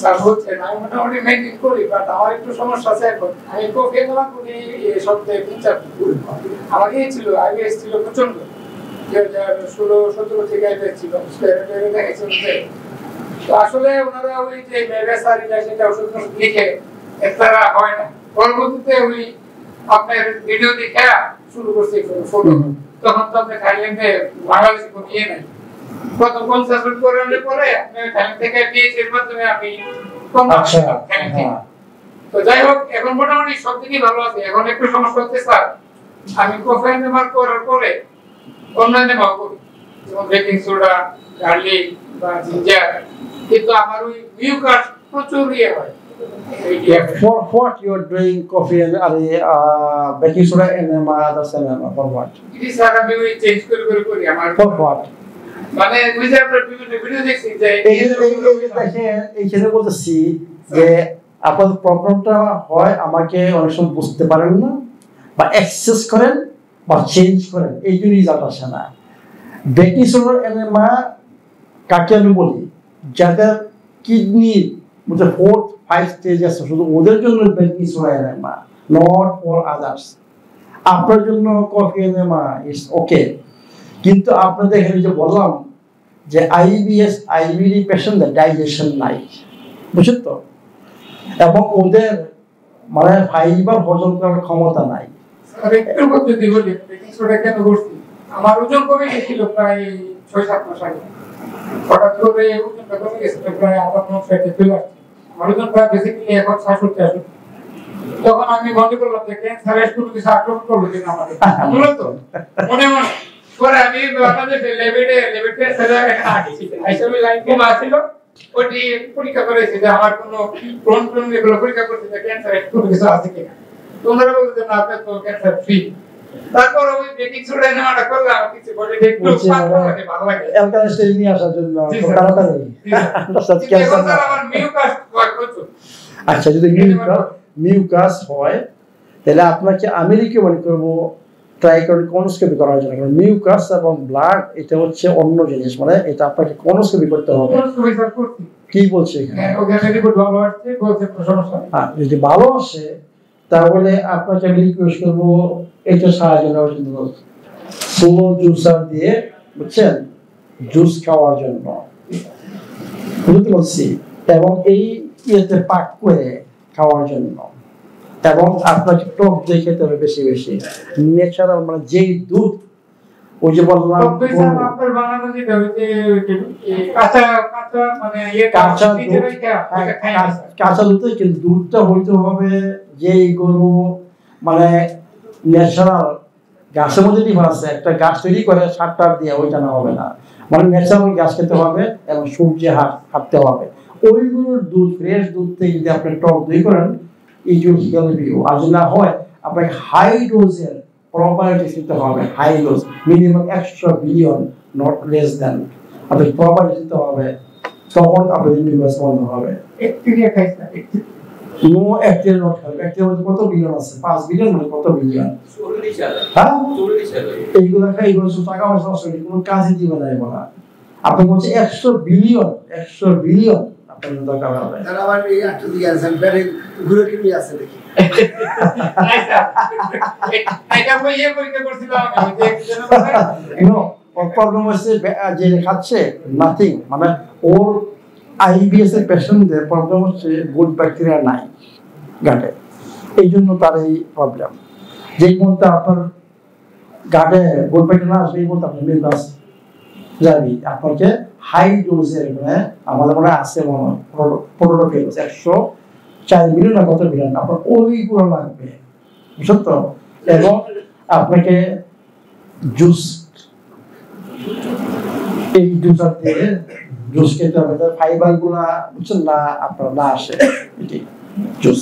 স্যার বলছেন আমি মোটামুটি মেনটেন করি, বাট আমার একটু সমস্যা আছে এখন। আমি কফি খেলাম করি এই সপ্তাহে 3-4 দিন। আমার এই ছিল আইবিএস ছিল প্রচন্ড, 2016-17 থেকে আইবিএস ছিল। দেখেছিল যে তো আসলে ওনারা ওই যে মেগাসারিটা সেটা ওষুধ লিখে এছাড়া হয় না। পরবর্তীতে ওই আপনার ভিডিও দেখে শুরু করছি ফলো, তখন তো আপনি থাইল্যান্ডে বাংলাদেশে কোনো ইয়ে নাই। প্রথম 50 মিনিট করে পরে আপনি থাইল্যান্ড থেকে পিএইচের মাধ্যমে আমি আচ্ছা, তো যাই হোক এখন মোটামুটি সব দিকই ভালো আছে। এখন একটু সমস্যা হচ্ছে স্যার, আমি কফি নেবার করার পরে অন্যান্য ভাব করি, যেমন বেকিং সোডা, গার্লিক বা জিঞ্জার, কিন্তু আমার ওই মিউকাস প্রচুর ইয়ে হয়। For what you are doing coffee and baking soda and others and for what? ఇది স্যার আমি ওই চেঞ্জ করে করি আমার For what? মানে ওই যে আপনার বিভিন্ন ভিডিও দেখছি যে এইখানে বলতেছি যে আপনার প্রবলেমটা হয় আমাকে অনেক সময় বুঝতে পারেন না, বা এক্সেস করেন বা চেঞ্জ করেন, এই জন্য রেজাল্ট আসে না। বেকিং সোডার এনেমা কাকে আমি বলি, যাদের কিডনির মধ্যে 4-5 স্টেজ আছে, শুধু ওদের জন্য baking soda enema, not for others. আপনার জন্য কফি এনেমা ইটস ওকে, কিন্তু আপনাদের এখানে যে বললাম যে আইবিএস আইবিডি পেশেন্টদের ডাইজেশন নাই, বুঝছেন তো, এবং ওদের মানে ফাইবার হজম করার ক্ষমতা নাই। স্যার একটু যদি বলি বেকিং সোডা কেন করছি, আমার ওজন কমে গেছিল প্রায় 6-7 মাস আগে। হঠাৎ করে ওজনটা কমে গেছিল প্রায় 8-9 ফ্যাটে চলে আসছে। আমার ওজন প্রায় বেসিক্যালি এখন 66। তখন আমি মনে করলাম যে ক্যান্সারের কোনো কিছু আক্রমণ করলো কিনা আমাকে, মূলত মনে পরে আমি বাংলাদেশে লেবেট ক্যান্সার আইসিইউ লাইন কম আসছিল, ওটি পরীক্ষা করেছি যে আমার কোনো প্রোন এগুলো পরীক্ষা করতে যে ক্যান্সারের কোনো কিছু আছে কিনা। তোমরা বলতে না আপনার তো ক্যান্সার ফ্রি। তারপর ওই বেকিং সোডা নেওয়াটা করলাম, কিছু বডি একটু ভালো লাগে অ্যালকালাইন স্টেজ নিয়ে আসার জন্য তাড়াতাড়ি। আমার মিউকাস করছো। আচ্ছা, যদি মিউকাস হয় তাহলে আপনাকে আমি রিকমেন্ড করবো ট্রাই করেন কোনোস্কোপি করার জন্য, কারণ মিউকাস এবং ব্লাড এটা হচ্ছে অন্য জিনিস, মানে এটা আপনাকে কোনোস্কোপি করতে হবে। কি বলছে এখানে? হ্যাঁ, যদি ভালো আসে তাহলে আপনাকে আমি রিকোয়েস্ট করবো এটা সাহায্য নেওয়ার জন্য, স্লো জুসার দিয়ে, বুঝছেন, জুস খাওয়ার জন্য, বুঝতে বলছি, এবং এই ইয়েতে পাক করে খাওয়ার জন্য, এবং আপনাকে টক দই খেতে হবে বেশি বেশি, ন্যাচারাল, মানে যেই দুধ, ওই যে বললাম কাঁচা দুধ, কিন্তু দুধটা হইতে হবে যেই গরু মানে ন্যাচারাল গাছের মধ্যে ডিফার আছে, একটা গাছ তৈরি করে সার দিয়ে, ওইটা না হবে না, মানে ন্যাচারাল গাছ খেতে হবে এবং সূর্যে হাঁটতে হবে। ওই গরুর দুধ, ফ্রেশ দুধ থেকে যদি আপনি টক দই করেন, এই যে আর যদি না হয় আপনাকে হাই ডোজের প্রোবায়োটিক্স দিতে হবে, high dose, minimum 100 billion, not less than, আপনাকে প্রোবায়োটিক্স দিতে হবে, তখন আপনার ইমিউনিটি বন্ধ হবে। নো অ্যাক্টিভ নট হবে, অ্যাক্টিভ মধ্যে কত বিলিয়ন আছে? 5 বিলিয়ন, মানে কত বিলিয়ন? 40,000। হ্যাঁ, 40,000। এইগুলো টাকা পয়সা নষ্ট করে কোনো কাজে দিবে না এগুলা। আপনি বলছে 100 বিলিয়ন, 100 বিলিয়ন আপনার দরকার হবে। তারা আবার এই একটু দিয়ে আছেন, ব্যারে ঘুরে কি নিয়ে আছে দেখি। এটা বইয়ে পরীক্ষা করছিলাম আমি, নো, প্রবলেম হচ্ছে যে খাচ্ছে নাথিং, মানে ওর আইবিএস এর পেশেন্টদের প্রবলেম হচ্ছে গুড ব্যাকটেরিয়া নাই, গাটে, এই জন্য তার এই প্রবলেম। যেই মধ্যে আপনার গাটে গোল পেটে না আসবে, এই মধ্যে আপনার মিউকাস যাবি, আপনাকে হাই ডোজের মানে আমাদের মনে আছে মনে হয় প্রোটোফেজ 104 মিলিয়ন না কত মিলিয়ন, আপনার ওইগুলো লাগবে, বুঝছেন তো? এবং আপনাকে জুস, এই জুসার দিয়ে জুস খেতে হবে, ফাইবার গুলা বুঝছেন না আপনার না আসে, এটি জুস।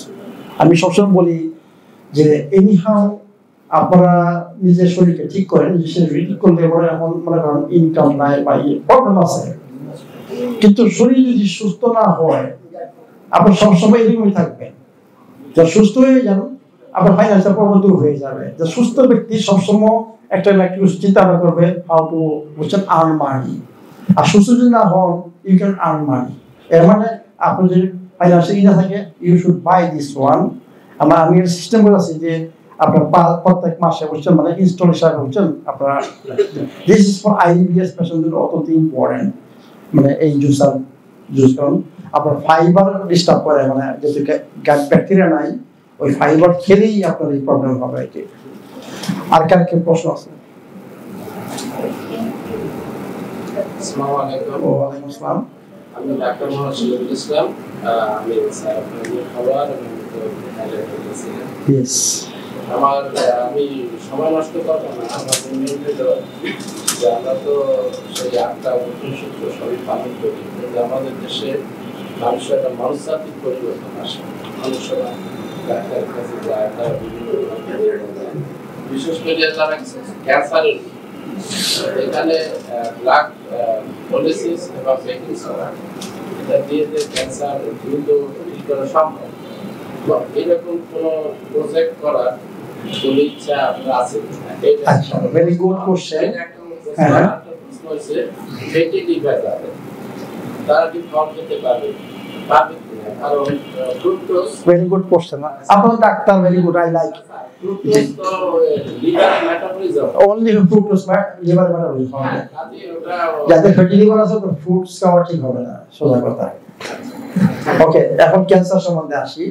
আমি সবসময় বলি যে এনিহাও আপনারা নিজের শরীরকে ঠিক করেন, নিজের শরীর ঠিক করলে এখন মনে করেন ইনকাম নাই বা প্রবলেম আছে, কিন্তু শরীর যদি সুস্থ না হয় আপনার সবসময় এরকমই থাকবেন। যা সুস্থ হয়ে যান আপনার ফাইন্যান্সিয়াল প্রবলেম দূর হয়ে যাবে। যে সুস্থ ব্যক্তি সবসময় একটা চিন্তা করবে হাউ টু বুঝছেন আর্ন মানি, আর সুস্থ যদি না হন ইউ ক্যান আর্ন মানি। এর মানে আপনার যদি ফাইন্যান্সিয়াল ইনা থাকে you should buy this one. আমি এর সিস্টেম করে আছি যে আপনার প্রত্যেক মাসে বুঝছেন মানে ইনস্টল হিসাবে বুঝছেন আপনারা, দিস ইজ ফর আইবিএস পেশেন্টদের অত্যন্ত ইম্পর্টেন্ট। মানে এই জুসার জুস কারণ আপনার ফাইবার ডিস্টার্ব করে, মানে যেহেতু গাট ব্যাকটেরিয়া নাই, ওই ফাইবার খেলেই আপনার এই প্রবলেম হবে আর কি। আর কার কি প্রশ্ন আছে? আসসালামু আলাইকুম। ওয়ালাইকুম আসসালাম। আমি ডাক্তার মোহাম্মদ শহীদুল ইসলাম। আমি স্যার আপনার খাবার এবং আমি সময় নষ্ট করবো না, আমাদের নিয়মিত যে আমরা তো সেই 8টা সূত্র সবই পালন করি, কিন্তু আমাদের দেশে মানুষের একটা মানসিক পরিবর্তন আসে। মানুষেরা ডাক্তারের কাছে যায়, তারা বিভিন্ন বিশেষ করে যারা ক্যান্সারের, এখানে ব্লাড পলিসিস এবং বেকিং সোডা এটা দিয়ে যে ক্যান্সার দ্রুত ঠিক করা সম্ভব, এরকম কোনো প্রজেক্ট করার কোনো ইচ্ছা আপনার আছে? আচ্ছা, ভেরি গুড কোশ্চেন। হ্যাঁ, প্রশ্ন হচ্ছে ফ্যাটি লিভার যাবে তারা কি ফল খেতে পারবে কিনা? কারণ ফ্রুক্টোজ, ভেরি গুড কোশ্চেন। আপনার doctor very good, I like fructose তো liver metabolism, only fructose liver metabolism হবে। ওটা যাদের ফ্যাটি লিভার আছে তো ফ্রুটস খাওয়া ঠিক হবে না, সোজা কথা। ওকে, এখন ক্যান্সার সম্বন্ধে আসি।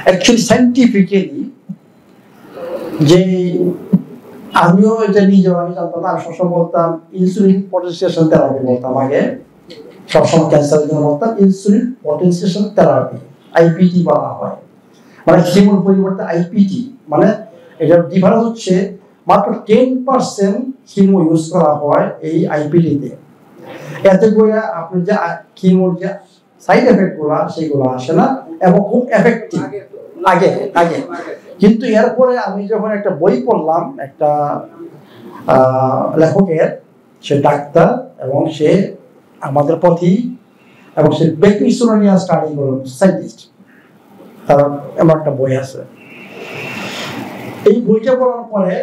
অ্যাকচুয়ালি সায়েন্টিফিক্যালি যে আমিও এটা নিজেও আমি জানতাম না, আমি সবসময় বলতাম ইনসুলিন পটেনশিয়েশন থেরাপি বলতাম আগে, সবসময় ক্যান্সারের জন্য বলতাম ইনসুলিন পটেনশিয়েশন থেরাপি, আইপিটি বলা হয়, মানে কিমোর পরিবর্তে আইপিটি। মানে এটার ডিফারেন্স হচ্ছে মাত্র 10% কিমো ইউজ করা হয় এই আইপিটিতে। এতে করে আপনার যে কিমোর যে সাইড এফেক্ট গুলা সেগুলো আসে না এবং খুব এফেক্টিভ আগে। কিন্তু এরপরে আমি যখন একটা বই পড়লাম একটা লেখকের, সে ডাক্তার এবং সে আমাদের পথি এবং সে বেকিং সোডা নিয়ে স্টাডি করেন, সায়েন্টিস্ট, তার এমন একটা বই আছে। এই বইটা পড়ার পরে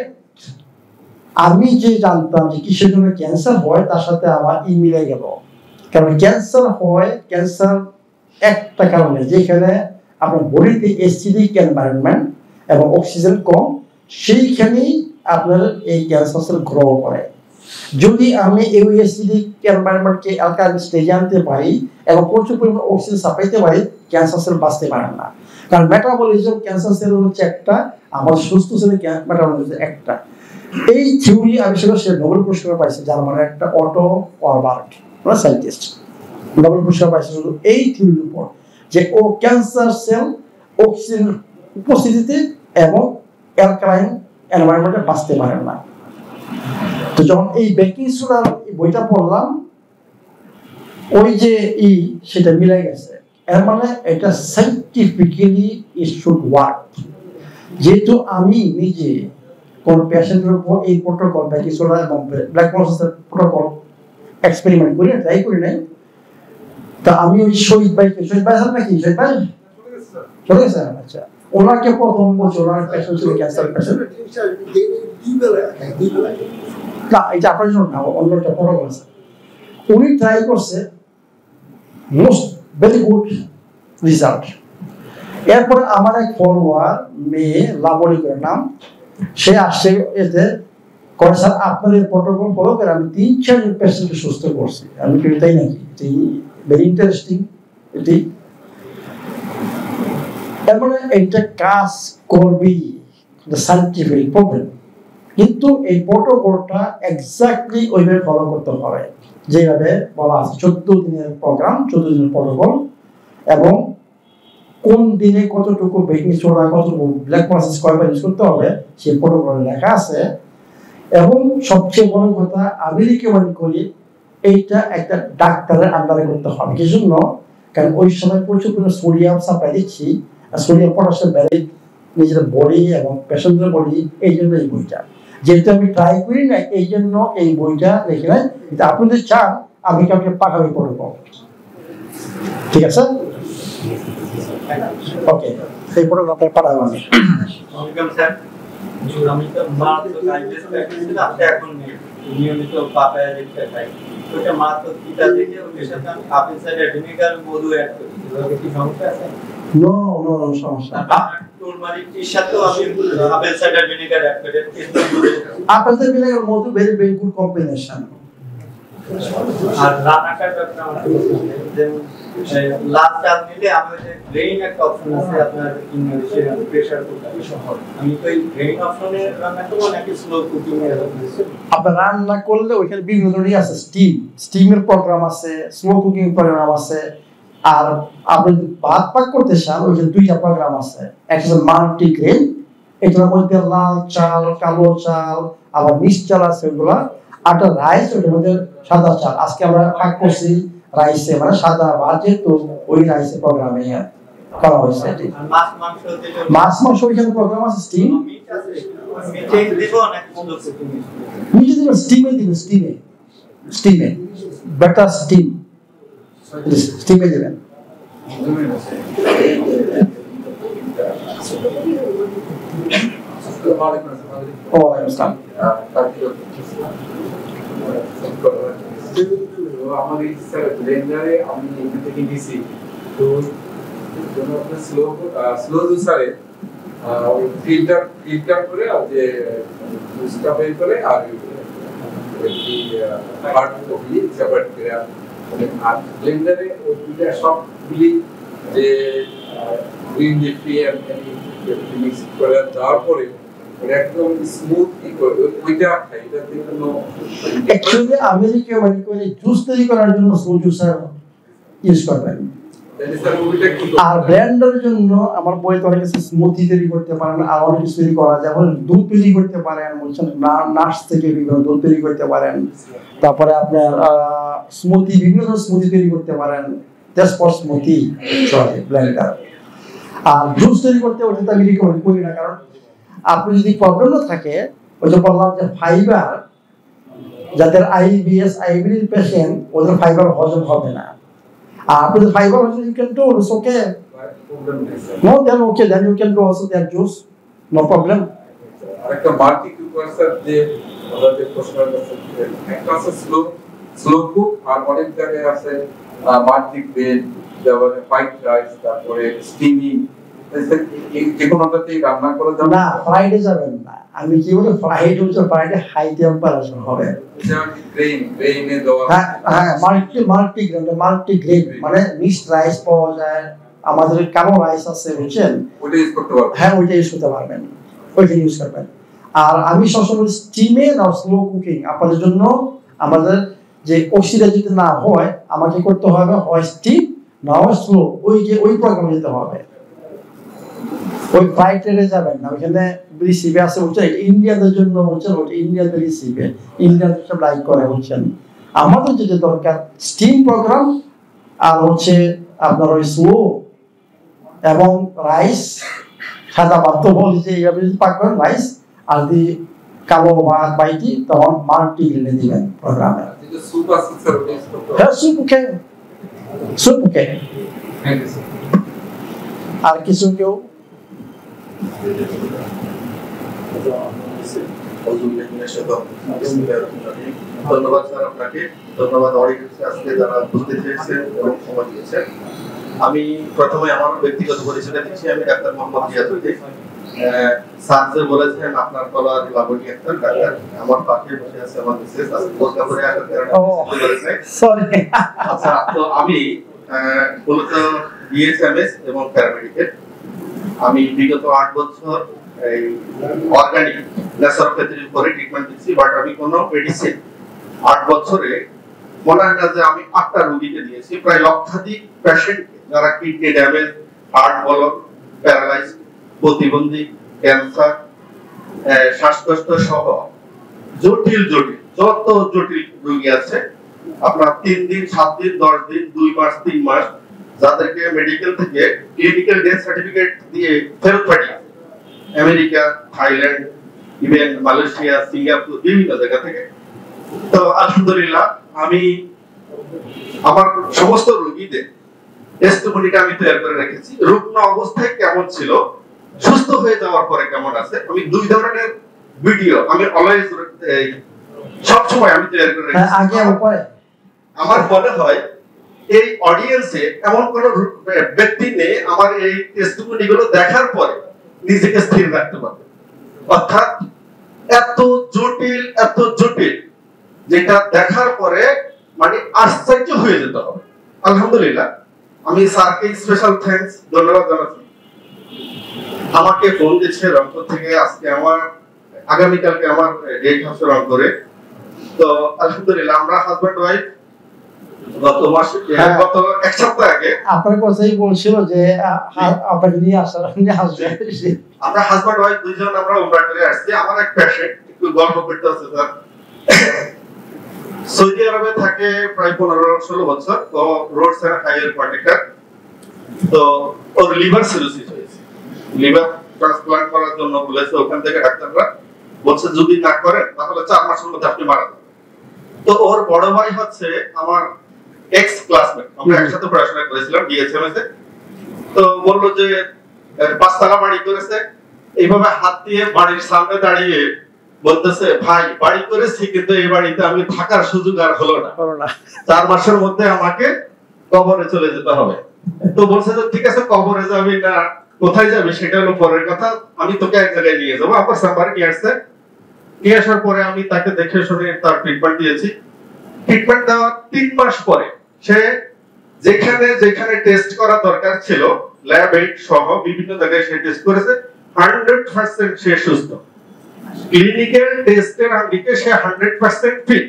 আমি যে জানতাম যে কিসের জন্য ক্যান্সার হয় তার সাথে আমার মিলে গেল। কারণ ক্যান্সার হয়, ক্যান্সার একটা কারণে যেখানে আপনার বডিতে অ্যাসিডিক এনভায়রনমেন্ট এবং অক্সিজেন কম, সেইখানেই আপনার এই ক্যান্সার সেল গ্রো করে। যদি আমি এই অ্যাসিডিক এনভায়রনমেন্টকে অ্যালকালাইন স্টেজে আনতে পারি এবং প্রচুর পরিমাণে অক্সিজেন সাপ্লাইতে পারি, ক্যান্সার সেল বাঁচতে পারে না। কারণ মেটাবলিজম ক্যান্সার সেল হচ্ছে একটা, আমাদের সুস্থ সেলের মেটাবলিজম একটা। এই থিওরি আবিষ্কার সে নোবেল পুরস্কার পাইছে, জার্মানের একটা অটো ওয়ারবার্গ সায়েন্টিস্ট নোবেল পুরস্কার পাইছে শুধু এই থিওরির উপর, যে ও ক্যান্সার সেল অক্সিজেন উপস্থিতিতে এবং অ্যালকালাইন এনভায়রনমেন্টে বাঁচতে পারে না। তো যখন এই বেকিং সোডার বইটা পড়লাম, ওই যে সেটা মিলে গেছে। এর মানে এটা সায়েন্টিফিক্যালি ইট শুড ওয়ার্ক। যেহেতু আমি নিজে কোন পেশেন্টের উপর এই প্রোটোকল বেকিং সোডা এবং ব্ল্যাক মোলাসেসের প্রোটোকল এক্সপেরিমেন্ট করি, ট্রাই করি নাই। তা আমি ওই শহীদ ভাই আছে নাকি, শহীদ ভাই চলে গেছে? আচ্ছা, ওনাকে প্রথম বলছি, ওনার পেশেন্ট ছিল ক্যান্সার পেশেন্ট। না, এটা আপনার জন্য না, অন্য একটা প্রোটোকল আছে। উনি ট্রাই করছে, মোস্ট ভেরি গুড রেজাল্ট। এরপরে আমার এক ফলোয়ার মেয়ে লাবণী করে নাম, সে আসছে এতে করে, স্যার আপনার এই প্রোটোকল ফলো করে আমি 3-4 পেশেন্টকে সুস্থ করছি। আমি কি তাই নাকি? ভেরি ইন্টারেস্টিং এটি। তার মানে এইটা কাজ করবি, সাইন্টিফিক প্রবলেম। কিন্তু এই প্রোটোকলটা এক্স্যাক্টলি ওইভাবে ফলো করতে হবে যেভাবে বলা আছে। 14 দিনের প্রোগ্রাম, 14 দিনের প্রোটোকল, এবং কোন দিনে কতটুকু বেকিং সোডা, কতটুকু ব্ল্যাক প্রসেস কয়বার ইউজ করতে হবে সেই প্রোটোকলে লেখা আছে। এবং সবচেয়ে বড় কথা, আমি রিকমেন্ড করি এইটা একটা ডাক্তারের আন্ডারে করতে হবে। কি জন্য? কারণ ওই সময় প্রচুর পরিমাণে সোডিয়াম সাপ্লাই দিচ্ছি, আর সোডিয়াম পটাশিয়াম ব্যালেন্স নিজের বডি এবং পেশেন্টের বডি, এই জন্য এই বইটা যেহেতু আমি ট্রাই করি না, এই জন্য এই বইটা লিখে নেয়। কিন্তু আপনি যদি চান আমি কাউকে পাঠাবো পড়বো, ঠিক আছে? ওকে, সেই পড়বো আপনাকে পাঠাবো আমি। আমি তো মা তো গাইডেন্স প্র্যাকটিস আছে এখন নিয়মিত পাপায়া দেখতে খাই, ওটা মা তো কিটা দেখে ওর সাথে আমি আপেল সাইডার ভিনেগার মধু অ্যাড করি, এর কি সমস্যা আছে? নো নো নো, সমস্যা না। টুরমারিকের সাথে আমি আপেল সাইডার ভিনেগার অ্যাড করি, আপেল সাইডার ভিনেগার মধু ভেরি ভেরি গুড কম্বিনেশন। আর রান্নাটার ব্যাপারে আমার যেমন লাস্ট চাল নিলে আমি যে গ্রেইন একটা অপশন আছে আপনার ইংলিশে প্রেসার কুকার, আমি তো এই গ্রেইন অপশনে রান্না করব নাকি স্লো কুকিং এর? আপনার রান্না করলে ওইখানে বিভিন্ন ধরনের আছে, স্টিমের প্রোগ্রাম আছে, স্লো কুকিং প্রোগ্রাম আছে। আর আপনি যদি ভাত পাক করতে চান ওইখানে 2টা প্রোগ্রাম আছে। একটা হচ্ছে মাল্টি গ্রেন, এটার মধ্যে লাল চাল, কালো চাল, আবার মিক্স চাল আছে ওগুলা। আর রাইস, ওইটার মধ্যে সাদা চাল। আজকে আমরা পাক করছি রাইসে, মানে সাদা ভাতে, তো ওই রাইসে প্রোগ্রামে করা হয়েছে। মাছ মাংস ওইখানে প্রোগ্রাম আছে, স্টিম। মিটে দেব নাকি স্লো কুকিং? মিটে দেব, স্টিমে দিবেন, স্টিমে বেটার স্টিম, স্টিমে দেবেন। আমার স্যার ব্লেন্ডারে আমি এখান থেকে নিছি, তো স্লো জুসারে ফিল্টার করে আর যে জুসটা বের করে আর হার্ড কপি সেপারেট করে আর ব্লেন্ডারে ওই দুইটা সবগুলি যে গ্রিন লিফি মিক্স করে দেওয়ার পরে একদম স্মুথ ই করে ওইটা খাই। এটা কোনো অ্যাকচুয়ালি আমেরিকা মানে জুস তৈরি করার জন্য স্লো জুসার ইউজ করবেন। আর ব্লেন্ডারের জন্য আমার বইতে অনেক কিছু স্মুথি তৈরি করতে পারেন, আর অনেক কিছু তৈরি করা যায়। যেমন দুধ তৈরি করতে পারেন, বলছেন নাটস থেকে বিভিন্ন দুধ তৈরি করতে পারেন। তারপরে আপনার স্মুথি, বিভিন্ন ধরনের স্মুথি তৈরি করতে পারেন। জাস্ট ফর স্মুথি চলে ব্লেন্ডার। আর জুস তৈরি করতে ওটা আমি রিকমেন্ড করি না, কারণ আপনি যদি প্রবলেম না থাকে, ওই যে বললাম যে ফাইবার, যাদের আইবিএস আইবিএস পেশেন্ট, ওদের ফাইবার হজম হবে না। আর আপনি যদি ফাইবার হজম you can do, it's okay, no then okay, then you can do also that juice, no problem. আরেকটা মাল্টি কুকার যে আমাদের প্রশ্নের কাছে একটা আছে স্লো কুক, আর অনেক জায়গায় আছে মাল্টি গ্রেন, যেমন হোয়াইট রাইস, তারপরে স্টিমিং, যেকোনোটাতেই রান্না করা যাবে না। ফ্রাইডে যাবেন না, আমি কি বলি, ফ্রাইডে হাই টেম্পারেচার হবে। গ্রেইনে দেওয়া, হ্যাঁ মাল্টি গ্রেন মানে মিক্সড রাইস পাওয়া যায়, আমাদের কালো রাইস আছে, বুঝছেন, ওটা ইউজ করতে পারবেন। হ্যাঁ ওইটা ইউজ করতে পারবেন, ওইটা ইউজ করবেন। আর আমি সবসময় স্টিমে না স্লো কুকিং আপনাদের জন্য, আমাদের যে অক্সিডেন যদি না হয় আমাকে করতে হবে হয় স্টিম না হয় স্লো, ওই প্রোগ্রামে যেতে হবে। ওই ফ্রাইড রেটে যাবেন না, ওইখানে রিসিপে আছে, বুঝছেন, এটা ইন্ডিয়ানদের জন্য, বুঝছেন, ওটা ইন্ডিয়ানদের রিসিপে, ইন্ডিয়ানদের সব লাইক করে, বুঝছেন। আমাদের যেটা দরকার স্টিম প্রোগ্রাম, আর হচ্ছে আপনার ওই স্লো এবং রাইস, সাদা ভাত তো বলি যে এইভাবে যদি পাক করেন রাইস, আর যদি কালো ভাত বাইটি, তখন মাল্টি গ্রেনে দিবেন প্রোগ্রামে। স্যুপ আছে স্যার, হ্যাঁ স্যুপ ওকে। আর কিছু কেউ? ধন্যবাদ স্যার আপনাকে, ধন্যবাদ অডিয়েন্সকে আজকে যারা বুঝতে চেয়েছেন এবং সময় দিয়েছেন। আমি প্রথমে আমার ব্যক্তিগত পরিচয় দিচ্ছি, আমি ডাক্তার মোহাম্মদ রিয়াজউদ্দিন। স্যার যে বলেছেন আপনার কলার লাবণী আক্তার ডাক্তার, আমার পাশে বসে আছে আমার মিসেস, আজকে বোরকা পরে আসার কারণে সরি। আচ্ছা, তো আমি মূলত বিএসএমএস এবং প্যারামেডিকেল আমি বিগত 8 বছর এই অর্গানিক ন্যাচারোপ্যাথির উপরে ট্রিটমেন্ট দিচ্ছি, বাট আমি কোনো মেডিসিন 8 বছরে মনে হয় না যে আমি 8টা রোগীকে দিয়েছি, প্রায় লক্ষাধিক পেশেন্ট যারা kidney damage, heart block, paralyse, প্রতিবন্ধী, ক্যান্সার, শ্বাসকষ্ট সহ জটিল যত জটিল রোগী আছে, আপনার 3 দিন 7 দিন 10 দিন 2 মাস 3 মাস যাদেরকে মেডিকেল থেকে ক্লিনিক্যাল ডেথ সার্টিফিকেট দিয়ে ফেরত পাঠিয়ে America, Thailand, even Malaysia, Singapore, বিভিন্ন জায়গা থেকে। তো আলহামদুলিল্লাহ আমি আমার সমস্ত রোগীদের টেস্টিমনিটা আমি তৈরি করে রেখেছি, রুগ্ন অবস্থায় কেমন ছিল, সুস্থ হয়ে যাওয়ার পরে কেমন আছে। আমি 2 ধরনের ভিডিও আমি অলওয়েজ সব সময় আমি তৈরি করে রেখেছি। আগে পরে আমার মনে হয় এই অডিয়েন্সে এমন কোন ব্যক্তি নেই আমার এই টেস্টিমনিগুলো দেখার পরে নিজেকে স্থির রাখতে পারবে। অর্থাৎ এত জটিল যেটা দেখার পরে মানে আশ্চর্য হয়ে যেতে হবে। আলহামদুলিল্লাহ আমি স্যারকে স্পেশাল থ্যাঙ্কস, ধন্যবাদ জানাচ্ছি। আমাকে ফোন দিয়েছে রংপুর থেকে, আজকে আমার আগামীকালকে আমার ডেট হচ্ছে রংপুরে। তো আলহামদুলিল্লাহ আমরা হাজব্যান্ড ওয়াইফ গত মাসে গত 1 সপ্তাহ আগে আপনার কথাই বলছিল যে আপনাকে নিয়ে আসলে আসবে। আমরা হাজব্যান্ড ওয়াইফ দুইজন আমরা উমরা করে আসছি। আমার এক পেশেন্ট একটু গল্প করতে আছে স্যার, সৌদি আরবে থাকে প্রায় 15-16 বছর। তো রোডস এন্ড হাইওয়ে কন্ট্রাক্টর। তো ওর লিভার সিরোসিস হয়েছে, লিভার ট্রান্সপ্লান্ট করার জন্য বলেছে ওখান থেকে ডাক্তাররা, বলছে যদি না করেন তাহলে 4 মাসের মধ্যে আপনি মারা যাবেন। তো ওর বড় ভাই হচ্ছে আমার এক্স ক্লাসমেট, আমরা একসাথে পড়াশোনা করেছিলাম ডিএসএমএস এ। তো বললো যে 5 তলা বাড়ি করেছে, এইভাবে হাত দিয়ে বাড়ির সামনে দাঁড়িয়ে বলতেছে ভাই বাড়ি করেছি কিন্তু এই বাড়িতে আমি থাকার সুযোগ আর হলো না, 4 মাসের মধ্যে আমাকে কবরে চলে যেতে হবে। তো বলছে যে ঠিক আছে কবরে যাবি না কোথায় যাবি সেটা হলো পরের কথা, আমি তোকে এক জায়গায় নিয়ে যাবো। আমার সাম্বারে নিয়ে আসছে, নিয়ে আসার পরে আমি তাকে দেখে শুনে তার ট্রিটমেন্ট দিয়েছি। ট্রিটমেন্ট দেওয়ার 3 মাস পরে সে যেখানে টেস্ট করা দরকার ছিল ল্যাব এইড সহ বিভিন্ন জায়গায় সে টেস্ট করেছে, 100% সে সুস্থ। ক্লিনিক্যাল টেস্টের আঙ্গিকে সে 100% ফিট।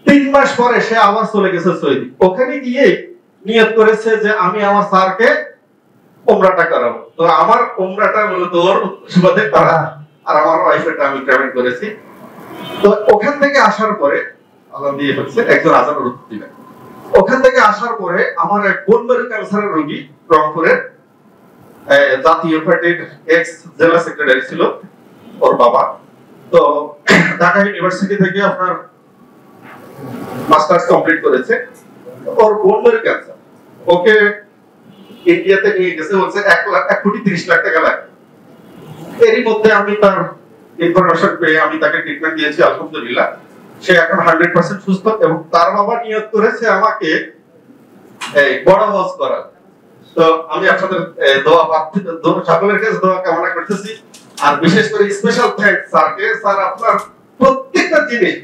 3 মাস পরে সে আবার চলে গেছে সৌদি। ওখানে গিয়ে নিয়ত করেছে যে আমি আমার স্যারকে উমরাটা করাবো। তো আমার উমরাটা মূলত ওর সুবাদে করা, আর আমার ওয়াইফেরটা আমি পেমেন্ট করেছি। তো ওখান থেকে আসার পরে আল্লাহ দিয়ে হচ্ছে একজন আজান রূপ দিলেন। ওখান থেকে আসার পরে আমার এক বোনমেরু ক্যান্সারের রোগী রংপুরের জাতীয় পার্টির এক্স জেলা সেক্রেটারি ছিল ওর বাবা। তো ঢাকা ইউনিভার্সিটি থেকে আপনার মাস্টার্স কমপ্লিট করেছে। ওর বোনমেরু ক্যান্সার, ওকে ইন্ডিয়াতে নিয়ে গেছে, বলছে 1,30,00,000 টাকা লাগে। এরই মধ্যে আমি তার ইনফরমেশন পেয়ে আমি তাকে ট্রিটমেন্ট দিয়েছি, আলহামদুলিল্লাহ সে এখন 100% সুস্থ। এবং তার বাবা নিয়ত করেছে আমাকে এই বড় হজ করার। তো আমি আপনাদের দোয়া সকলের কাছে দোয়া কামনা করতেছি। আর বিশেষ করে স্পেশাল থ্যাঙ্কস স্যারকে। স্যার আপনার প্রত্যেকটা জিনিস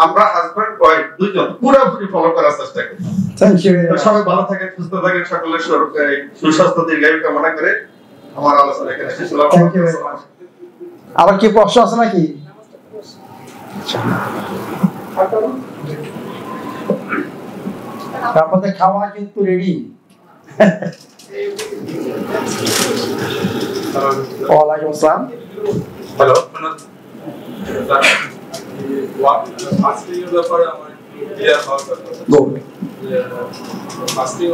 আমরা হাজব্যান্ড ওয়াইফ দুইজন পুরোপুরি ফলো করার চেষ্টা করি। Thank you. সবাই ভালো থাকেন, সুস্থ থাকেন, সকলের সুস্বাস্থ্য দীর্ঘায়ু কামনা করে আমার আলোচনা এখানে শেষ হলো। Thank you very much. আবার কি প্রশ্ন আছে নাকি? আপনাদের খাওয়া কিন্তু রেডি। ওয়ালাইকুম আসসালাম। হ্যালো, ফাস্টিং এর ব্যাপারে আমার ক্লিয়ার হওয়ার কথা। ফাস্টিং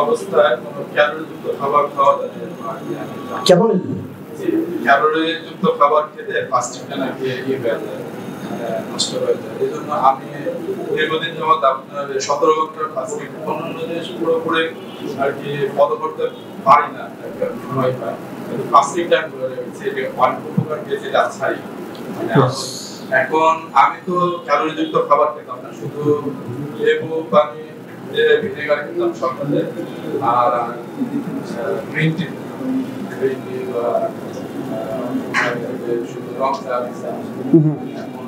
অবস্থায় কোনো ক্যালোরিযুক্ত খাবার খাওয়া যায় না। কেমন ক্যালোরিযুক্ত খাবার খেলে ফাস্টিংটা নাকি হয়ে যায়, নষ্ট হয়ে যায়। এই জন্য আমি দীর্ঘদিন যাবত আপনার 17 ঘন্টার ফাস্টিং অন্যান্য জিনিস পুরোপুরি আর কি ফলো করতে পারি না, সময় পাই। কিন্তু ফাস্টিং টাইম করে রেখেছি, যে অনেক উপকার পেয়েছে যাচ্ছাই। এখন আমি তো ক্যালোরিযুক্ত খাবার খেতাম না, শুধু লেবু পানি ভিনেগার খেতাম সকালে, আর গ্রিন টি শুধু রং চা। এখন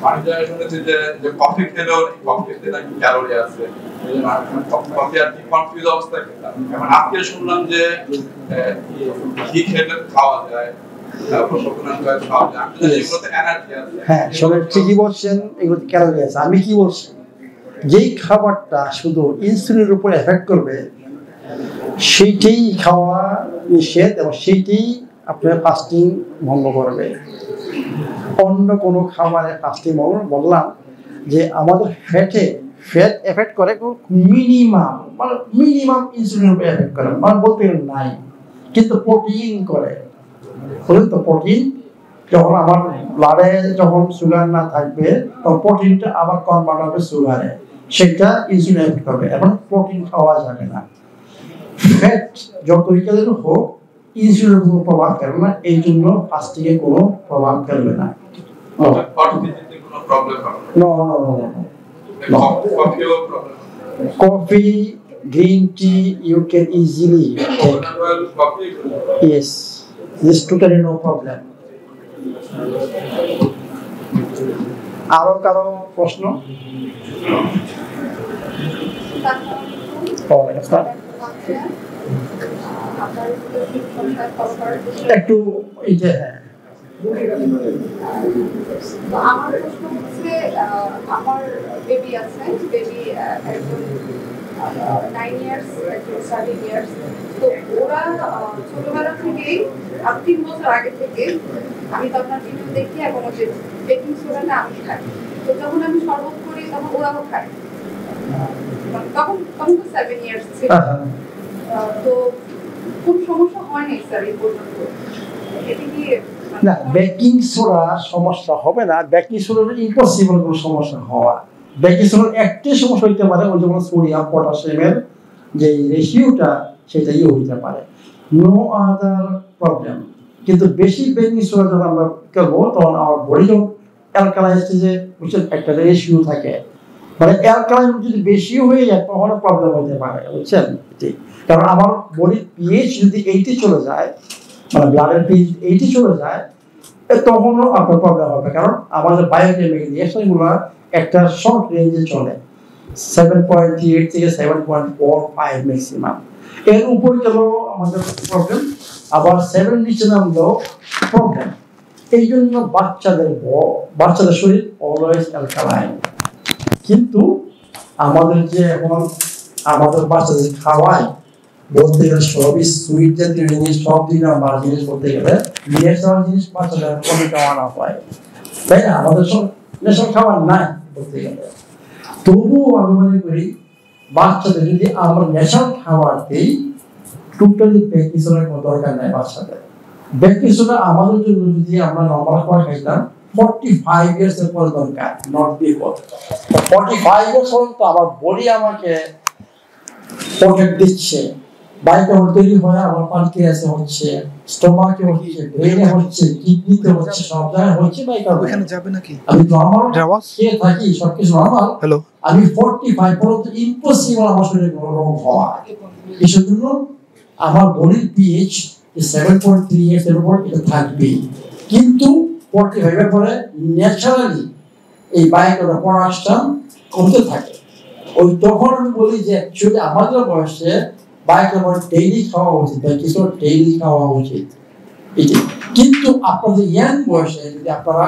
মানুষজনের শুনেছি যে কফি খেলেও কফিতে নাকি ক্যালোরি আছে, কফি আর কি কনফিউজ অবস্থায় খেতাম। এখন আজকে শুনলাম যে ঘি খেলে খাওয়া যায়, তারপর শুকনো করে খাওয়া যায়, এগুলোতে এনার্জি আছে। হ্যাঁ, সবাই ঠিকই বলছেন, এগুলোতে ক্যালোরি আছে। আমি কি বলছি, যেই খাবারটা শুধু ইনসুলিনের উপর এফেক্ট করবে সেইটাই খাওয়া নিষেধ এবং সেইটাই আপনার ফাস্টিং ভঙ্গ করবে। অন্য কোনো খাবারের ফাস্টিং ভঙ্গ বললাম যে আমাদের ফ্যাট এফেক্ট করে মিনিমাম, মানে মিনিমাম ইনসুলিনের উপর এফেক্ট করে, মানে বলতে গেলে নাই, কিন্তু প্রোটিন করে। বলুন তো, প্রোটিন যখন আমার ব্লাডে যখন সুগার না থাকবে তখন প্রোটিনটা আবার কনভার্ট হবে সুগারে, সেটা ইনসুলিন এফেক্ট করবে। এখন প্রোটিন খাওয়া যাবে না। ফ্যাট যতই ক্যালোরি হোক ইনসুলিনের কোনো প্রভাব ফেলবে না, এই জন্য ফাস্টিং এ কোনো প্রভাব ফেলবে না। Coffee, green tea, you can easily take. Yes, this totally no problem. আরো কারো প্রশ্ন? একটু এই যে আমার প্রশ্ন হচ্ছে, আমার বেবি আছে, বেবি একজন 9 ইয়ার্স, একজন 7 ইয়ার্স। তো ওরা ছোটবেলা থেকেই 3 বছর আগে থেকে আমি তো আপনার ভিডিও দেখি এবং ওদের বেকিং সোডাটা আমি খাই। তো যখন আমি শরবত করি তখন ওরাও খায়। তখন তো 7 ইয়ার্স ছিল। তো খুব সমস্যা হয়নি স্যার এই পর্যন্ত। এটা কি না, বেকিং সোডা সমস্যা হবে না। বেকিং সোডা ইম্পসিবল কোনো সমস্যা হওয়া। বেকিং সোডার একটাই সমস্যা হইতে পারে, ওই যেমন সোডিয়াম পটাশিয়ামের যে রেশিওটা সেটাই হইতে পারে, নো আদার প্রবলেম। কিন্তু বেশি বেকিং সোডা যখন আমরা করবো তখন আমার বডি যখন অ্যালকালাইন স্টেজে একটা রেশিও থাকে, মানে অ্যালকালাইন যদি বেশি হয়ে যায় তখন প্রবলেম হতে পারে, বুঝছেন? ঠিক, কারণ আমার বডির পিএইচ যদি 80 চলে যায়, মানে ব্লাডের পিএইচ 80 চলে যায়, তখনও আপনার প্রবলেম হবে। কারণ আমাদের বায়োকেমিক্যাল রিঅ্যাকশনগুলো একটা শর্ট রেঞ্জে চলে, 7.38 থেকে 7.45 ম্যাক্সিমাম। এর উপরে গেলেও আমাদের প্রবলেম, আবার 7 নিচে নামলেও প্রবলেম। এই জন্য বাচ্চাদের শরীর অলওয়েজ অ্যালকালাইন। কিন্তু আমাদের যে এখন আমাদের বাচ্চাদের খাওয়ায় বলতে গেলে সবই সুইট জাতীয় জিনিস, সব দিন আমার জিনিস বলতে গেলে ন্যাচারাল জিনিস বাচ্চাদের কমে খাওয়ানো হয়, তাই না? আমাদের সব ন্যাচারাল খাবার নাই বলতে গেলে। তবুও আমি মনে করি বাচ্চাদের যদি আমরা ন্যাচারাল খাবার দিই, টোটালি বেকিং সোডার কোনো দরকার নাই বাচ্চাদের। বেকিং সোডা আমাদের জন্য যদি আমরা নরমাল খাবার খাইতাম 45 ইয়ার্স এর পর দরকার, নট বিফোর। 45 ইয়ার্স পর্যন্ত আমার বডি আমাকে প্রোটেক্ট দিচ্ছে। বায়োকেমিক্যাল তৈরি হয় আমার পানক্রিয়াসে হচ্ছে, স্টোমাকে হচ্ছে, ব্রেনে হচ্ছে, কিডনিতে হচ্ছে, সব জায়গায় হচ্ছে। বায়োকেমিক্যাল এখানে যাবে নাকি? আমি নরমাল খেয়ে থাকি, সবকিছু নরমাল। হ্যালো, আমি 45 পর্যন্ত ইম্পসিবল আমার শরীরে কোনো রোগ হওয়া। এই জন্য আমার বডির পিএইচ 7.38 এর উপর এটা থাকবে। কিন্তু 45 এর পরে ন্যাচারালি এই বায়োকেমিক্যাল প্রোডাকশন কমতে থাকে। ওই তখন আমি বলি যে অ্যাকচুয়ালি আমাদের বয়সে বায়োকেমিক্যাল ডেইলি খাওয়া উচিত, কিছু ডেইলি খাওয়া উচিত। কিন্তু আপনাদের ইয়াং বয়সে যদি আপনারা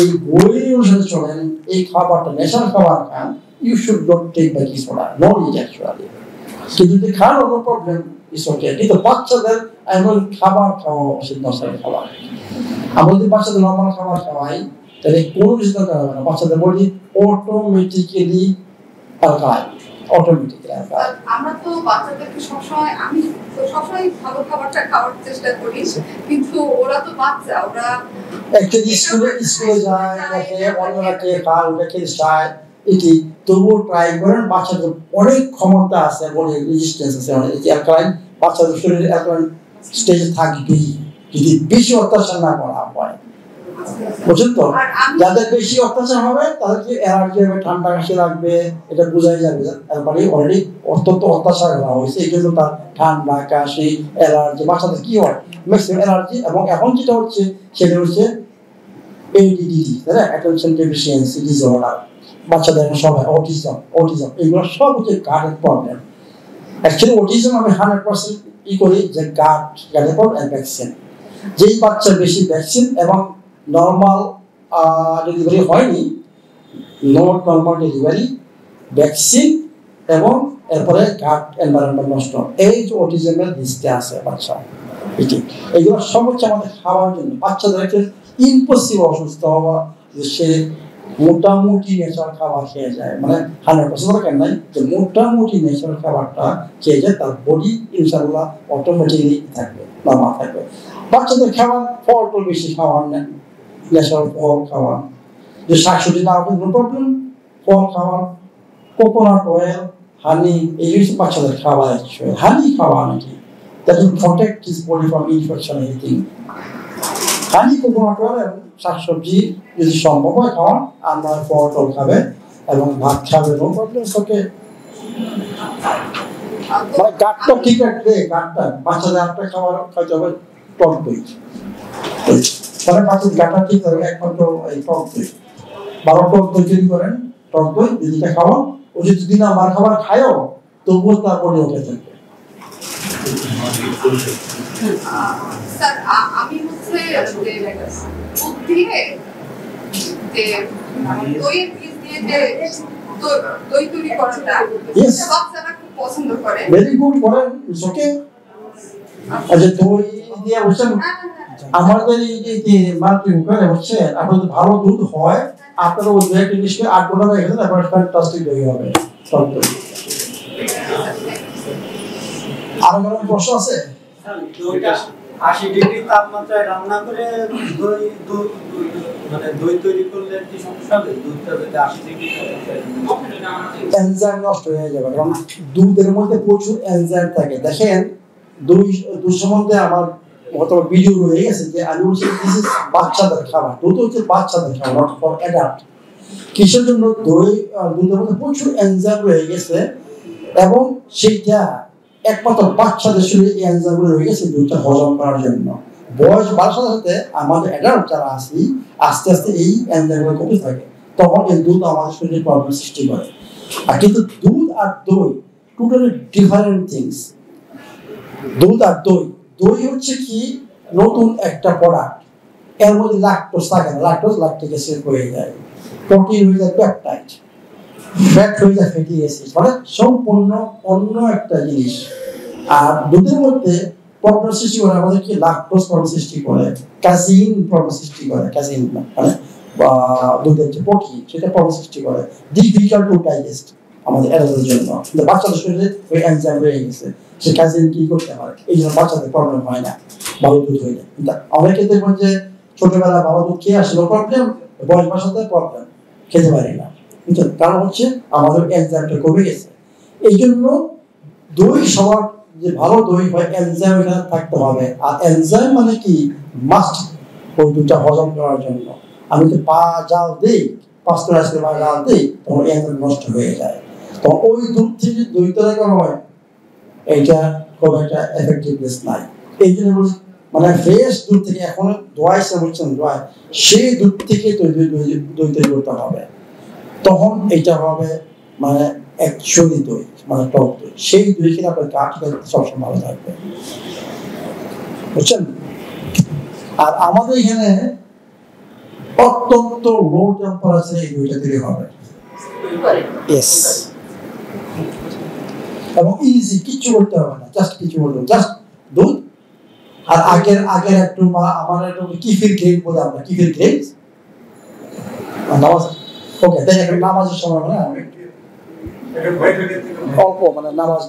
এই বইয়ের অনুসারে চলেন, এই খাবারটা ন্যাচারাল খাবার খান, you should not take baking soda, no need actually. কিন্তু যদি খান কোনো প্রবলেম ইজ ওকে। কিন্তু বাচ্চাদের এমন খাবার খাওয়া উচিত, ন্যাচারাল খাবার। আমরা যদি বাচ্চাদের নরমাল খাবার খাওয়াই তাহলে কোনো কিছু দরকার হবে না, বাচ্চাদের body automatically alkaline, automatically alkaline. আমরা তো বাচ্চাদেরকে সবসময়, আমি তো সবসময় ভালো খাবারটা খাওয়ার চেষ্টা করি, কিন্তু ওরা তো বাচ্চা, ওরা অ্যাকচুয়ালি স্কুলে যায়, দেখে অন্যরা কে খায়, ওটা খেতে চায়, এটি তবুও ট্রাই করেন। বাচ্চাদের অনেক ক্ষমতা আছে, অনেক রেজিস্ট্যান্স আছে, অনেক অ্যালকালাইন বাচ্চাদের শরীরে অ্যালকালাইন স্টেজে থাকবেই যদি বেশি অত্যাচার না করা হয়, বুঝছেন তো? যাদের বেশি অত্যাচার হবে তাদেরকে অ্যালার্জি হবে, ঠান্ডা কাশি লাগবে, এটা বোঝাই যাবে। মানে অলরেডি অত্যন্ত অত্যাচার করা হয়েছে, এই জন্য তার ঠান্ডা কাশি অ্যালার্জি। বাচ্চাদের কি হয় ম্যাক্সিমাম অ্যালার্জি। এবং এখন যেটা হচ্ছে সেটা হচ্ছে ADD, তাই না, অ্যাটেনশন ডেফিসিয়েন্সি ডিসঅর্ডার, বাচ্চাদের সবাই অটিজম এগুলো সব হচ্ছে গার্ডের প্রবলেম। অ্যাকচুয়ালি অটিজম আমি 100% করি যে গার্ডের প্রবলেম ভ্যাকসিন। যেই বাচ্চার বেশি ভ্যাকসিন এবং নর্মাল ডেলিভারি হয়নি, নট নর্মাল ডেলিভারি, ভ্যাকসিন এবং এরপরে গার্ড এনভায়রনমেন্ট নষ্ট, এই যে অটিজমের লিস্টে আছে বাচ্চা। এগুলো সব হচ্ছে আমাদের খাওয়ার জন্য। বাচ্চাদেরকে ইম্পসিবল অসুস্থ হওয়া যে সে মোটামুটি ন্যাচারাল খাবার খেয়ে যায়, মানে 100% কেন নাই, যে মোটামুটি ন্যাচারাল খাবারটা খেয়ে যায়, তার বডি ইনশাআল্লাহ অটোমেটিকলি থাকবে, নরমাল থাকবে। বাচ্চাদের খাবার ফল টল বেশি খাওয়ার নেন, ন্যাচারাল ফল খাওয়ার, যে শাকসবজি না হবে নো প্রবলেম, ফল খাওয়ার, কোকোনাট অয়েল, হানি, এই হচ্ছে বাচ্চাদের খাবার। হানি খাওয়া নাকি that will protect his body from infection and anything. Honey, coconut oil এবং শাকসবজি যদি সম্ভব হয় খাওয়ান, আর নয় ফল টল খাবে এবং ভাত খাবে, নো প্রবলেম। ওকে, মানে গাটটা ঠিক রাখবে, গাটটা বাচ্চাদের একটা খাবার খাইতে হবে টক দই, মানে বাচ্চাদের গাটটা ঠিক থাকবে একমাত্র এই টক দই। 12 টক দই তৈরি করেন, টক দই যেটা খাওয়ান, ও যদি দিন আমার খাবার খায়ও তবুও তার বডি ওকে থাকবে। স্যার আমি হচ্ছে দুধ দিয়ে যে দইয়ের বীজ দিয়ে যে দই তৈরি করাটা বাচ্চারা খুব পছন্দ করে। ভেরি গুড, করেন, ওকে। আচ্ছা, দই দিয়ে বলছেন আমাদের এই যে মাল্টি করে হচ্ছে, আপনাদের ভালো দুধ হয়, আপনারা ওই দই একটা নিশ্চয়ই 8 ঘন্টা রেখে দেন, আপনার ফ্যান্টাস্টিক দই হবে। আরো কোনো প্রশ্ন আছে? দইটা 80 ডিগ্রি তাপমাত্রায় রান্না করে দই তৈরি করলে কি সমস্যা হবে? দুধটা যদি 80 ডিগ্রি এনজাইম নষ্ট হয়ে যাবে, কারণ দুধের মধ্যে প্রচুর এনজাইম থাকে। দেখেন দুধ সম্বন্ধে আমার ভিডিও রয়ে গেছে, যে আমি বলছি দিস ইজ বাচ্চাদের খাবার, দুধ হচ্ছে বাচ্চাদের খাবার, নট ফর অ্যাডাল্ট। কিসের জন্য? দুধের মধ্যে প্রচুর এনজাইম রয়ে গেছে এবং সেইটা একমাত্র বাচ্চাদের শরীরে এই এনজাইমগুলো রয়ে গেছে দুধটা হজম করার জন্য। বয়স বাড়ার সাথে সাথে আমাদের অ্যাডাল্ট যারা আছি, আস্তে আস্তে এই এনজাইমগুলো কমে থাকে, তখন এই দুধ আমাদের শরীরে প্রবলেম সৃষ্টি করে। আর কিন্তু দুধ আর দই টোটালি ডিফারেন্ট থিংস। দুধ আর দই হচ্ছে কি নতুন একটা প্রোডাক্ট, এর মধ্যে ল্যাকটোজ থাকে না, ল্যাকটিক অ্যাসিড হয়ে যায়, প্রোটিন হয়ে যায় পেপটাইড, ফ্যাট হয়ে যায় ফ্যাটি অ্যাসিড, মানে সম্পূর্ণ অন্য একটা জিনিস। আর দুধের মধ্যে প্রবলেম সৃষ্টি করে আমাদের কি ল্যাকটোজ প্রবলেম সৃষ্টি করে, ক্যাজিন প্রবলেম সৃষ্টি করে, ক্যাজিন মানে দুধের যে প্রোটিন সেটা প্রবলেম সৃষ্টি করে, ডিফিকাল্ট টু ডাইজেস্ট আমাদের এর জন্য। কিন্তু বাচ্চাদের শরীরে ওই এনজাইম রয়ে গেছে, সে ক্যাজিন কি করতে পারে, এই জন্য বাচ্চাদের প্রবলেম হয় না, ভালো দুধ হয়ে যায়। কিন্তু অনেকে দেখবেন যে ছোটবেলা ভালো দুধ খেয়ে আসলো প্রবলেম, বয়স বাড়াতে প্রবলেম, খেতে পারি না। কিন্তু কারণ হচ্ছে আমাদের এনজাইমটা কমে গেছে। এই জন্য দই সবার যে ভালো দই হয়, এনজাইম এখানে থাকতে হবে। আর এনজাইম মানে কি মাস্ট ওই দুধটা হজম করার জন্য। আমি তো পা জাল দিই, পাঁচটা পা জাল দিই, তখন এনজাইম নষ্ট হয়ে যায়। তো ওই দুধ থেকে দই তৈরি করা হয়, এইটা খুব একটা এফেক্টিভনেস নাই। এই জন্য মানে ফ্রেশ দুধ থেকে, এখন দোয়াইছে বলছেন দোয়াই, সেই দুধ থেকে দই তৈরি করতে হবে, তখন এটা হবে মানে অ্যাকচুয়ালি দই, মানে টক দই। সেই দই খেলে আপনার গাছ সবসময় ভালো থাকবে, বুঝছেন। আর আমাদের এখানে অত্যন্ত লো টেম্পারেচারে এই দইটা তৈরি হবে, ইয়েস, এবং ইজি, কিচ্ছু করতে হবে না, জাস্ট কিছু করতে হবে, জাস্ট দুধ। আর আগের একটু আমার একটু কিফির গ্রেড বলে, আমরা কিফির গ্রেড নামাজ, ওকে তাই এখন নামাজের সময় মানে আমি অল্প মানে নামাজ।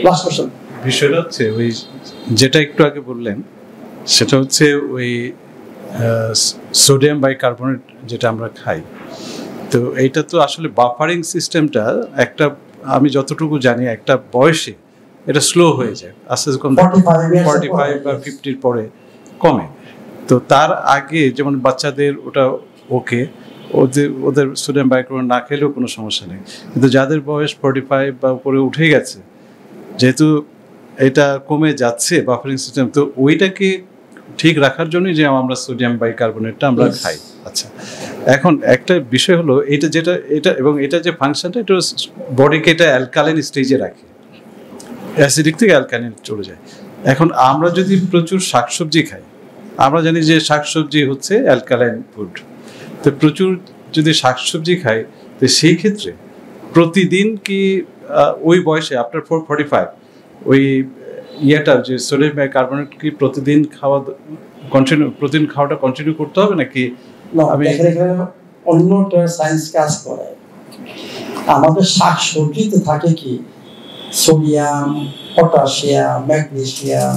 লাস্ট কোশ্চেন, বিষয়টা হচ্ছে ওই যেটা একটু আগে বললেন, সেটা হচ্ছে ওই সোডিয়াম বাইকার্বনেট যেটা আমরা খাই, তো এইটা তো আসলে বাফারিং সিস্টেমটা একটা, আমি যতটুকু জানি একটা বয়সে এটা স্লো হয়ে যায়, আস্তে আস্তে কমে, 45 বা 50 পরে কমে। তো তার আগে যেমন বাচ্চাদের ওটা ওকে, ওদের সোডিয়াম বাইকার্বনেট না খেলেও কোনো সমস্যা নেই, কিন্তু যাদের বয়স 45 বা উপরে উঠে গেছে, যেহেতু এটা কমে যাচ্ছে বাফারিং সিস্টেম, তো ওইটাকে ঠিক রাখার জন্যই যে আমরা সোডিয়াম বাইকার্বনেটটা আমরা খাই। আচ্ছা, এখন একটা বিষয় হলো এটা যেটা এটা এবং এটা যে ফাংশনটা এটা বডিকে এটা অ্যালকালাইন স্টেজে রাখে, অ্যাসিডিক থেকে অ্যালকালাইন চলে যায়। এখন আমরা যদি প্রচুর শাকসবজি খাই, আমরা জানি যে শাকসবজি হচ্ছে অ্যালকালাইন ফুড, তো প্রচুর যদি শাকসবজি খাই তো সেই ক্ষেত্রে প্রতিদিন কি ওই বয়সে আফটার 445 ওই ইয়েটা যে সোডিয়াম বাইকার্বনেট কি প্রতিদিন প্রতিদিন খাওয়াটা কন্টিনিউ করতে হবে নাকি? আমি অন্যটা সায়েন্স কাজ করে। আমাদের শাক সবজিতে থাকে কি সোডিয়াম, পটাশিয়াম, ম্যাগনেসিয়াম,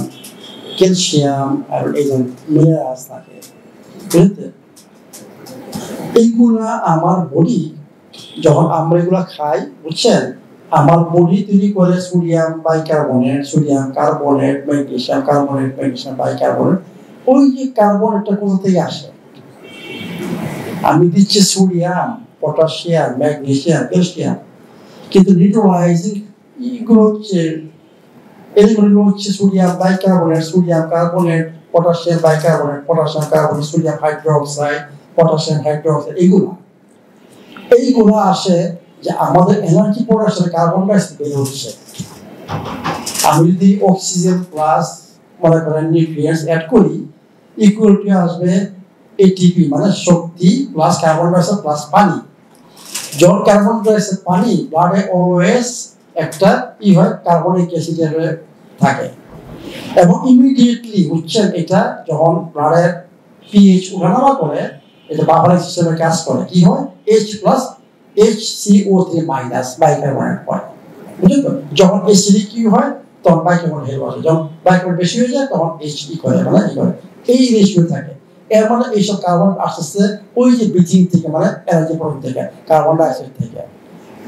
ক্যালসিয়াম আর এই যে মিনারেলস থাকে, বুঝতে? এইগুলা আমার বডি যখন আমরা এগুলা খাই, বুঝছেন, আমার বডি তৈরি করে sodium bicarbonate, sodium carbonate, magnesium carbonate, magnesium bicarbonate. ওই যে কার্বনেটটা কোথা থেকে আসে? আমি দিচ্ছি সোডিয়াম, পটাশিয়াম, ম্যাগনেসিয়াম, ক্যালসিয়াম, কিন্তু নিউট্রালাইজিং এগুলো হচ্ছে এলিমেন্টগুলো হচ্ছে sodium bicarbonate, sodium carbonate, potassium bicarbonate, potassium carbonate, sodium hydroxide, potassium hydroxide. এইগুলো আসে যে আমাদের এনার্জি প্রোডাকশনে কার্বন ডাইঅক্সাইড বের হচ্ছে। আমি যদি অক্সিজেন প্লাস মনে করেন নিউট্রিয়েন্টস অ্যাড করি, ইকুয়াল টু আসবে এটিপি মানে শক্তি প্লাস কার্বন ডাইঅক্সাইড প্লাস পানি। যখন কার্বন ডাইঅক্সাইড পানি ব্লাডে অলওয়েজ একটা হয় কার্বনিক অ্যাসিড থাকে, এবং ইমিডিয়েটলি বুঝছেন এটা যখন ব্লাডের পিএইচ উঠানামা করে এটা বাফারিং সিস্টেমে কাজ করে, কি হয় H+ HCO3 মাইনাস বাইকার্বনেট হয়, বুঝলেন তো? যখন অ্যাসিডিক কি হয় তখন বাইকার্বনেট হয়ে বসে, যখন বাইকার্বনেট বেশি হয়ে যায় তখন H করে মানে এই রেশিও থাকে। এর মানে এইসব কার্বন আসতেছে ওই যে ব্রিথিং থেকে মানে এনার্জি প্রোডাক্ট থেকে, কার্বন ডাইঅক্সাইড থেকে,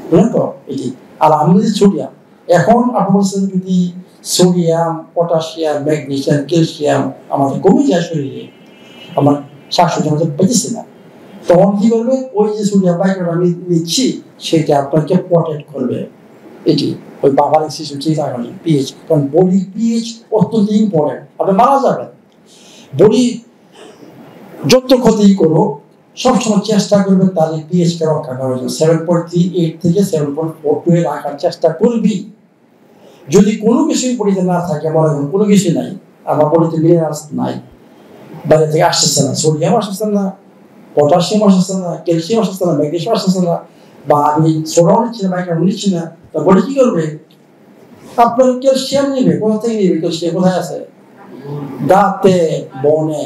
বুঝলেন তো? এটি আর আমি যদি সোডিয়াম, এখন আপনি বলছেন যদি সোডিয়াম, পটাশিয়াম, ম্যাগনেসিয়াম, ক্যালসিয়াম আমাদের কমে যায় শরীরে, আমার শাকসবজি আমাদের বেঁচেছে না, তখন কি করবে? ওই যে সোডিয়াম বাইকার্বনেট আমি নিচ্ছি সেটা আপনাকে প্রটেক্ট করবে। এটি ওই বাফারিং সিস্টেম ঠিক রাখার জন্য পিএইচ, কারণ বডি পিএইচ অত্যন্ত ইম্পর্টেন্ট। আপনি মারা যাবেন, বডি যত ক্ষতি করো সবসময় চেষ্টা করবেন তাদের পিএইচকে রক্ষা করার জন্য 7.38 থেকে 7.42 এ রাখার চেষ্টা করবি। যদি কোনো কিছুই বডিতে না থাকে, মনে করেন কোনো কিছু নাই, আমার বডিতে মিনারেলস নাই, বাইরে থেকে আসতেছে না, সোডিয়াম আসতেছে না, পটাশিয়াম আসতেছে না, ক্যালসিয়াম আসতেছে না, ম্যাগনেসিয়াম আসতেছে না, বা আমি সোডিয়াম নিচ্ছি না, বাইকার্বনেট নিচ্ছি না, তা বডি কি করবে? আপনার ক্যালসিয়াম নেবে। কোথা থেকে নেবে ক্যালসিয়াম? কোথায় আছে? দাঁতে, বনে,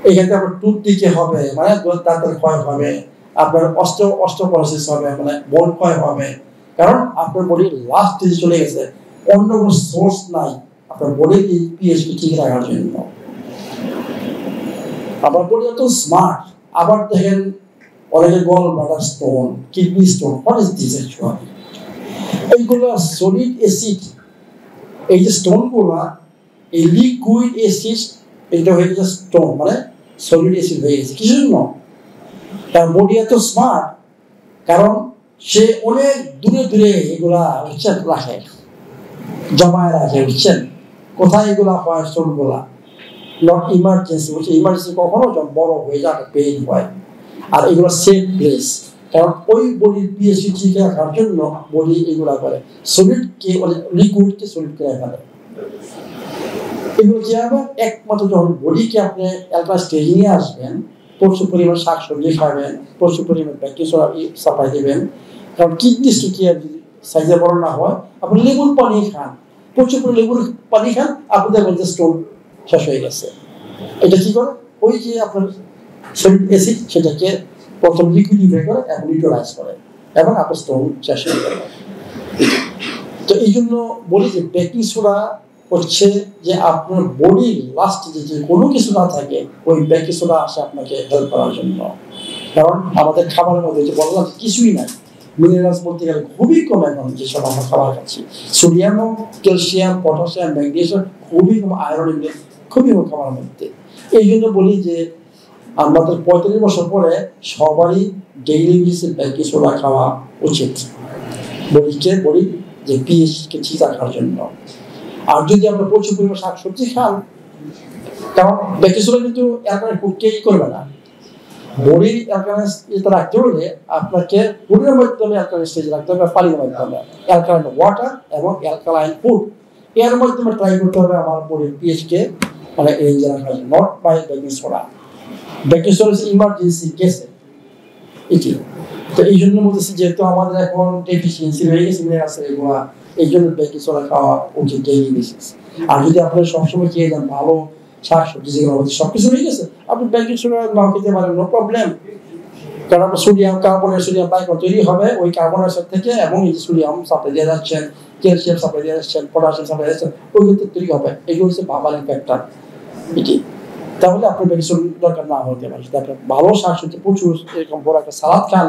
এখানে আপনার টুথ দিকে হবে মানে দাঁতের ক্ষয় হবে, আপনার অস্টিওপরোসিস হবে মানে বোন ক্ষয় হবে, কারণ আপনার বডির লাস্ট স্টেজে চলে গেছে, অন্য কোনো সোর্স নাই আপনার বডির এই পিএইচকে ঠিক রাখার জন্য। আপনার বডি এত স্মার্ট। আবার দেখেন অনেকে gall bladder stone, kidney stone, what is this actually? এইগুলো সলিড অ্যাসিড, এই যে স্টোনগুলো, এই লিকুইড অ্যাসিড এটা হয়ে গেছে স্টোন মানে সলিড অ্যাসিড হয়ে গেছে। কিছু জন্য তার বডি এত স্মার্ট, কারণ সে অনেক দূরে দূরে এগুলা বুঝছেন রাখে, জমায় রাখে, বুঝছেন কোথায় এগুলা হয় স্টোনগুলা। নট ইমার্জেন্সি, বলছে ইমার্জেন্সি কখনো যখন বড় হয়ে যায় পেইন হয়, আর এগুলো সেফ প্লেস, কারণ ওই বডির পিএইচ ঠিক রাখার জন্য বডি এগুলা করে সলিডকে লিকুইডকে সলিড করে ফেলে। এগুলো কি হবে? একমাত্র যখন বডিকে আপনি একটা স্টেজে নিয়ে আসবেন, প্রচুর পরিমাণ শাকসবজি খাবেন, প্রচুর পরিমাণ বেকিং সোডা সাপ্লাই দেবেন, কারণ কিডনি স্টোন যদি সাইজে বড় না হয়, আপনি লেবুর পানি খান, প্রচুর পরিমাণ লেবুর পানি খান, আপনি দেখবেন যে স্টোন শেষ হয়ে গেছে। এটা কি করে? ওই যে আপনার সলিড অ্যাসিড সেটাকে প্রথম লিকুইডিফাই করে এবং নিউট্রালাইজ করে এবং আপনার স্টোন শেষ হয়ে যাবে। তো এই জন্য বলি যে বেকিং সোডা হচ্ছে যে আপনার বডির লাস্টে যে কোনো কিছু না থাকে, ওই বেকিং সোডা আসে আপনাকে হেল্প করার জন্য। কারণ আমাদের খাবারের মধ্যে যে বললাম কিছুই নাই, মিনারেলস বলতে গেলে খুবই কম এখন যেসব আমরা খাবার খাচ্ছি, সোডিয়াম, ক্যালসিয়াম, পটাশিয়াম, ম্যাগনেসিয়াম খুবই কম, আয়রন খুবই কম খাবারের মধ্যে। এই জন্য বলি যে আমাদের 45 বছর পরে সবারই ডেইলি বেসিসে বেকিং সোডা খাওয়া উচিত, বডির যে পিএইচকে ঠিক রাখার জন্য। আর যদি আমরা প্রচুর পরিমাণ শাকসবজি খান কারণ ব্যাকটেরিয়া কিন্তু অ্যালকালাইন ফুডকেই করবে না। বডির অ্যালকালাইন এটা রাখতে হলে আপনাকে ফুডের মাধ্যমে অ্যালকালাইন স্টেজ রাখতে হবে, পানির মাধ্যমে অ্যালকালাইন ওয়াটার এবং অ্যালকালাইন ফুড এর মাধ্যমে ট্রাই করতে হবে আমার বডির পিএইচ কে মানে রেঞ্জে রাখা, not by baking soda. Baking soda হচ্ছে ইমার্জেন্সি কেসে এটি। তো এই জন্য বলতেছি যেহেতু আমাদের এখন ডেফিসিয়েন্সি হয়ে গেছে মিনারেলস এগুলা, এই জন্য বেকিং সোডা খাওয়া উচিত ডেইলি বেসিস। আর যদি আপনারা সবসময় খেয়ে যান ভালো শাকসবজি যেগুলো হচ্ছে সবকিছু হয়ে গেছে, আপনি বেকিং সোডা নাও খেতে পারেন, নো প্রবলেম। কারণ আপনার সোডিয়াম কার্বনের সোডিয়াম বাইকন তৈরি হবে ওই কার্বনের সাথে থেকে, এবং এই যে সোডিয়াম সাপ্লাই দিয়ে যাচ্ছেন, ক্যালসিয়াম সাপ্লাই দিয়ে যাচ্ছেন, পটাশিয়াম সাপ্লাই দিচ্ছেন, ওইগুলো তৈরি হবে। এগুলো হচ্ছে বাবালিং ফ্যাক্টর এটি। তাহলে আপনার বেকিং সোডা দরকার না হতে পারে। যদি আপনার ভালো শাকসবজি প্রচুর এরকম বড় একটা সালাদ খান,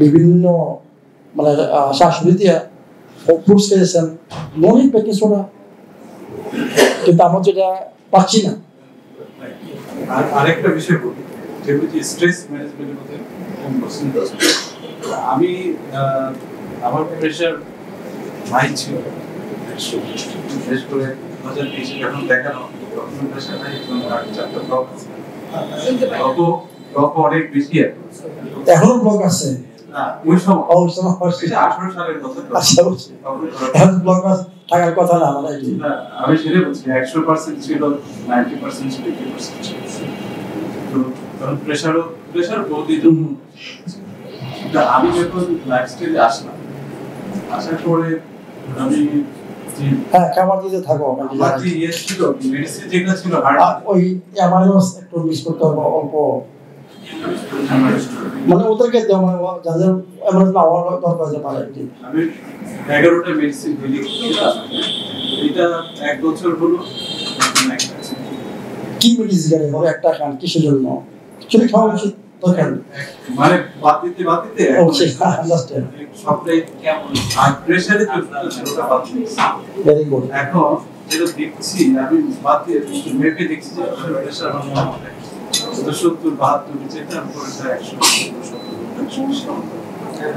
বিভিন্ন মানে শাকসবজি দিয়ে ফ্রুটস খেয়েছেন, নো নিড বেকিং সোডা। কিন্তু আমরা যেটা পাচ্ছি না। আরেকটা বিষয় বলি, যেগুলো স্ট্রেস ম্যানেজমেন্টের মধ্যে আমি আমার প্রেশার হাই ছিল, বিশেষ করে 2020 যখন দেখানো তখন প্রেশার হাই এবং চারটা ব্লক আছে, ব্লক অনেক বেশি আছে, এখনো ব্লক আছে। ওই সময় 18 সালের কথা। আচ্ছা, এখন ব্লক থাকার কথা না মানে আমি সেটাই বলছি, 100% ছিল, 90% ছিল, 80% ছিল। তো তখন প্রেশার বহুদিন। আমি যখন লাইফস্টাইলে আসলাম, আসার পরে আমি খাবার দিতে থাকো ছিল মেডিসিন যেগুলো ছিল ওই অ্যামাইনোস একটু মিস করতে হবে অল্প, মানে ওদেরকে যাদের অ্যামাইনোস না হওয়ার দরকার হতে পারে। আমি 11টা মেডিসিন ডেলি খেতাম, এটা 1 বছর হলো। কি মেডিসিন হলো একটা খান কিসের জন্য চুরি খাওয়া উচিত দরকার মানে বাদ দিতে আন্ডারস্ট্যান্ড সবটাই কেমন আর প্রেসারে তো সেটা বাদ দিচ্ছি। Very good. এখন যেটা দেখছি আমি বাদ দিয়ে মেপে দেখছি যে প্রেসার আমার 70 72 নিচে তারপরে 100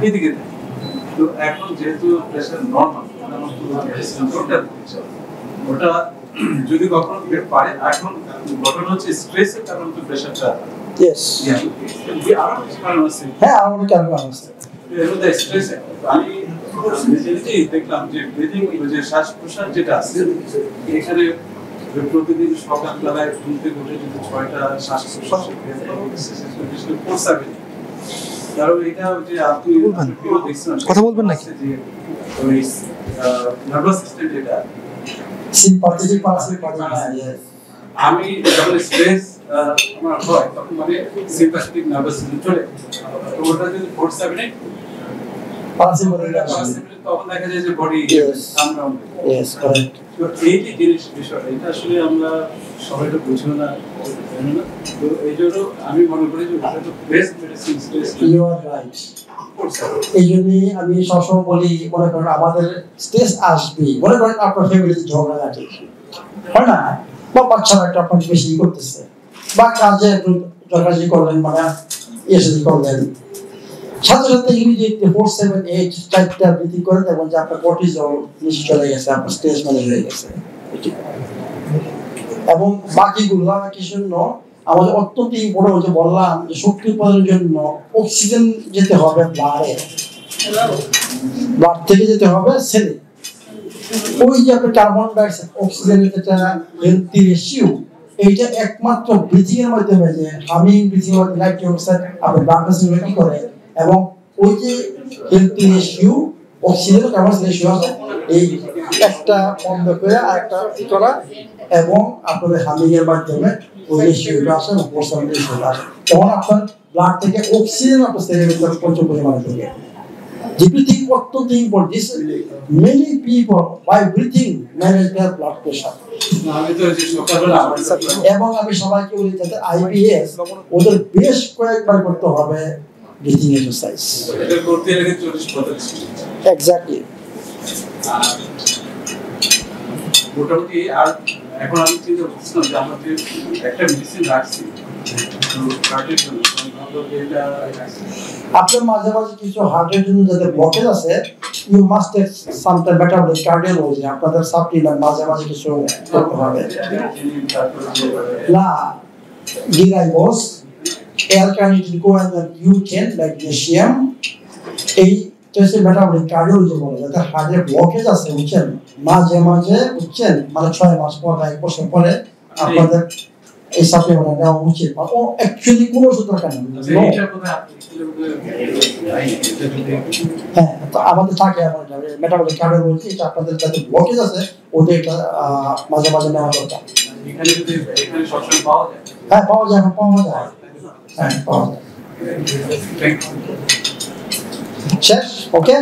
এদিকে। তো এখন যেহেতু প্রেসার নরমাল, ওটা যদি কখনো পারে, এখন ঘটনা হচ্ছে স্ট্রেসের কারণে তো প্রেসারটা ইয়েস আরো কিছু কারণ আছে। হ্যাঁ আরো কারণ আছে। এর মধ্যে স্ট্রেস আমি নিজেই দেখলাম যে ব্রিদিং যে শ্বাস প্রশ্বাস যেটা আছে এখানে প্রতিদিন সকালবেলায় ঘুম থেকে উঠে যদি 6টা শ্বাস প্রশ্বাস করতে কারণ এটা যে আপনি দেখছেন কথা বলবেন নাকি যে ওই নার্ভাস সিস্টেম যেটা সিম্পাথেটিক প্যারাসিম্পাথেটিক, আমি যখন স্ট্রেস আমার হয় তখন মানে সিম্পাথেটিক নার্ভাস সিস্টেম চলে, তো ওটা যদি 47 প্যারাসিম্পাথেটিক তখন দেখা যায় যে বডি আমরা ইয়েস কারেক্ট। তো এই যে জিনিস বিষয়টা এটা আসলে আমরা সবাইটা বুঝিও না, তো এই জন্য আমি মনে করি যে ওটা তো best medicine stress. You are right. এই জন্যই আমি সবসময় বলি, মনে করেন আমাদের স্ট্রেস আসবে, মনে করেন আপনার ফ্যামিলিতে ঝগড়া লাগে, হয় না, বা বাচ্চারা একটা আপনাকে বেশি করতেছে, বা কাজে একটু ঝগড়াঝাটি করলেন, মানে এসে করলেন, সাথে সাথে ইমিডিয়েটলি 4-7-8 চারটা ব্রিথিং করে দেখবেন যে আপনার কর্টিজল নিচে চলে গেছে, আপনার স্ট্রেস ম্যানেজ হয়ে গেছে। এবং বাকিগুলো কিসের জন্য আমাদের অত্যন্ত ইম্পর্টেন্ট, যে বললাম যে শক্তি উৎপাদনের জন্য অক্সিজেন যেতে হবে ব্লাডে, ব্লাড থেকে যেতে হবে সেলে। ওই যে আপনার কার্বন ডাইঅক্সাইড অক্সিজেনের যেটা হেলথি রেশিও, এইটা একমাত্র ব্রিথিং এর মাধ্যমে, যে হামিং ব্রিথিং এর মাধ্যমে নাইট্রিক অক্সাইড আপনার ব্লাড ভেসেল কি করে, এবং ওই যে হেলথি রেশিও অক্সিজেন ও কার্বন রেশিও আছে, এই একটা বন্ধ করে আরেকটা করা, এবং আপনাদের হামিং এর মাধ্যমে ওই রেশিওটা আসে এবং পোর্শন রেশিওটা আসে, তখন আপনার ব্লাড থেকে অক্সিজেন আপনার শরীরের ভিতরে প্রচুর পরিমাণে ঢোকে। যে ব্রিথিং অত্যন্ত important. Many people by breathing manage their blood pressure. এবং আমি সবাইকে বলি যাতে আইবিএস ওদের বেশ কয়েকবার করতে হবে ব্রিথিং এক্সারসাইজ। এটা করতে লাগে 40-45 মিনিট এক্স্যাক্টলি। মোটামুটি আর এখন আমি চিন্তা করছিলাম যে আমাদের একটা মেডিসিন রাখছি তো কার্ডের জন্য আপনার মাঝে মাঝে কিছু হার্টের জন্য যাদের ব্লকেজ আছে, you must take sometime metabolic cardiology, আপনাদের সাপ্লিমেন্ট মাঝে মাঝে কিছু করতে হবে। না ডিরাইবোস, অ্যালকানিটিন কোএনজাইম Q10 ম্যাগনেসিয়াম, এই হচ্ছে মেটাবলিক কার্ডিওলজি বলে। যাদের হার্টের ব্লকেজ আছে বুঝছেন, মাঝে মাঝে বুঝছেন, মানে 6 মাস পর বা 1 বছর পরে আপনাদের এই সাপ্লিমেন্ট নেওয়া উচিত। ও অ্যাকচুয়ালি কোনো ওষুধ দরকার নেই। হ্যাঁ, তো আমাদের থাকে মেটাবলিক কার্ডিওলজি, এটা আপনাদের যাদের ব্লকেজ আছে ওদের এটা মাঝে মাঝে নেওয়া দরকার। হ্যাঁ পাওয়া যায়, হ্যাঁ পাওয়া যায়। শেষ, ওকে।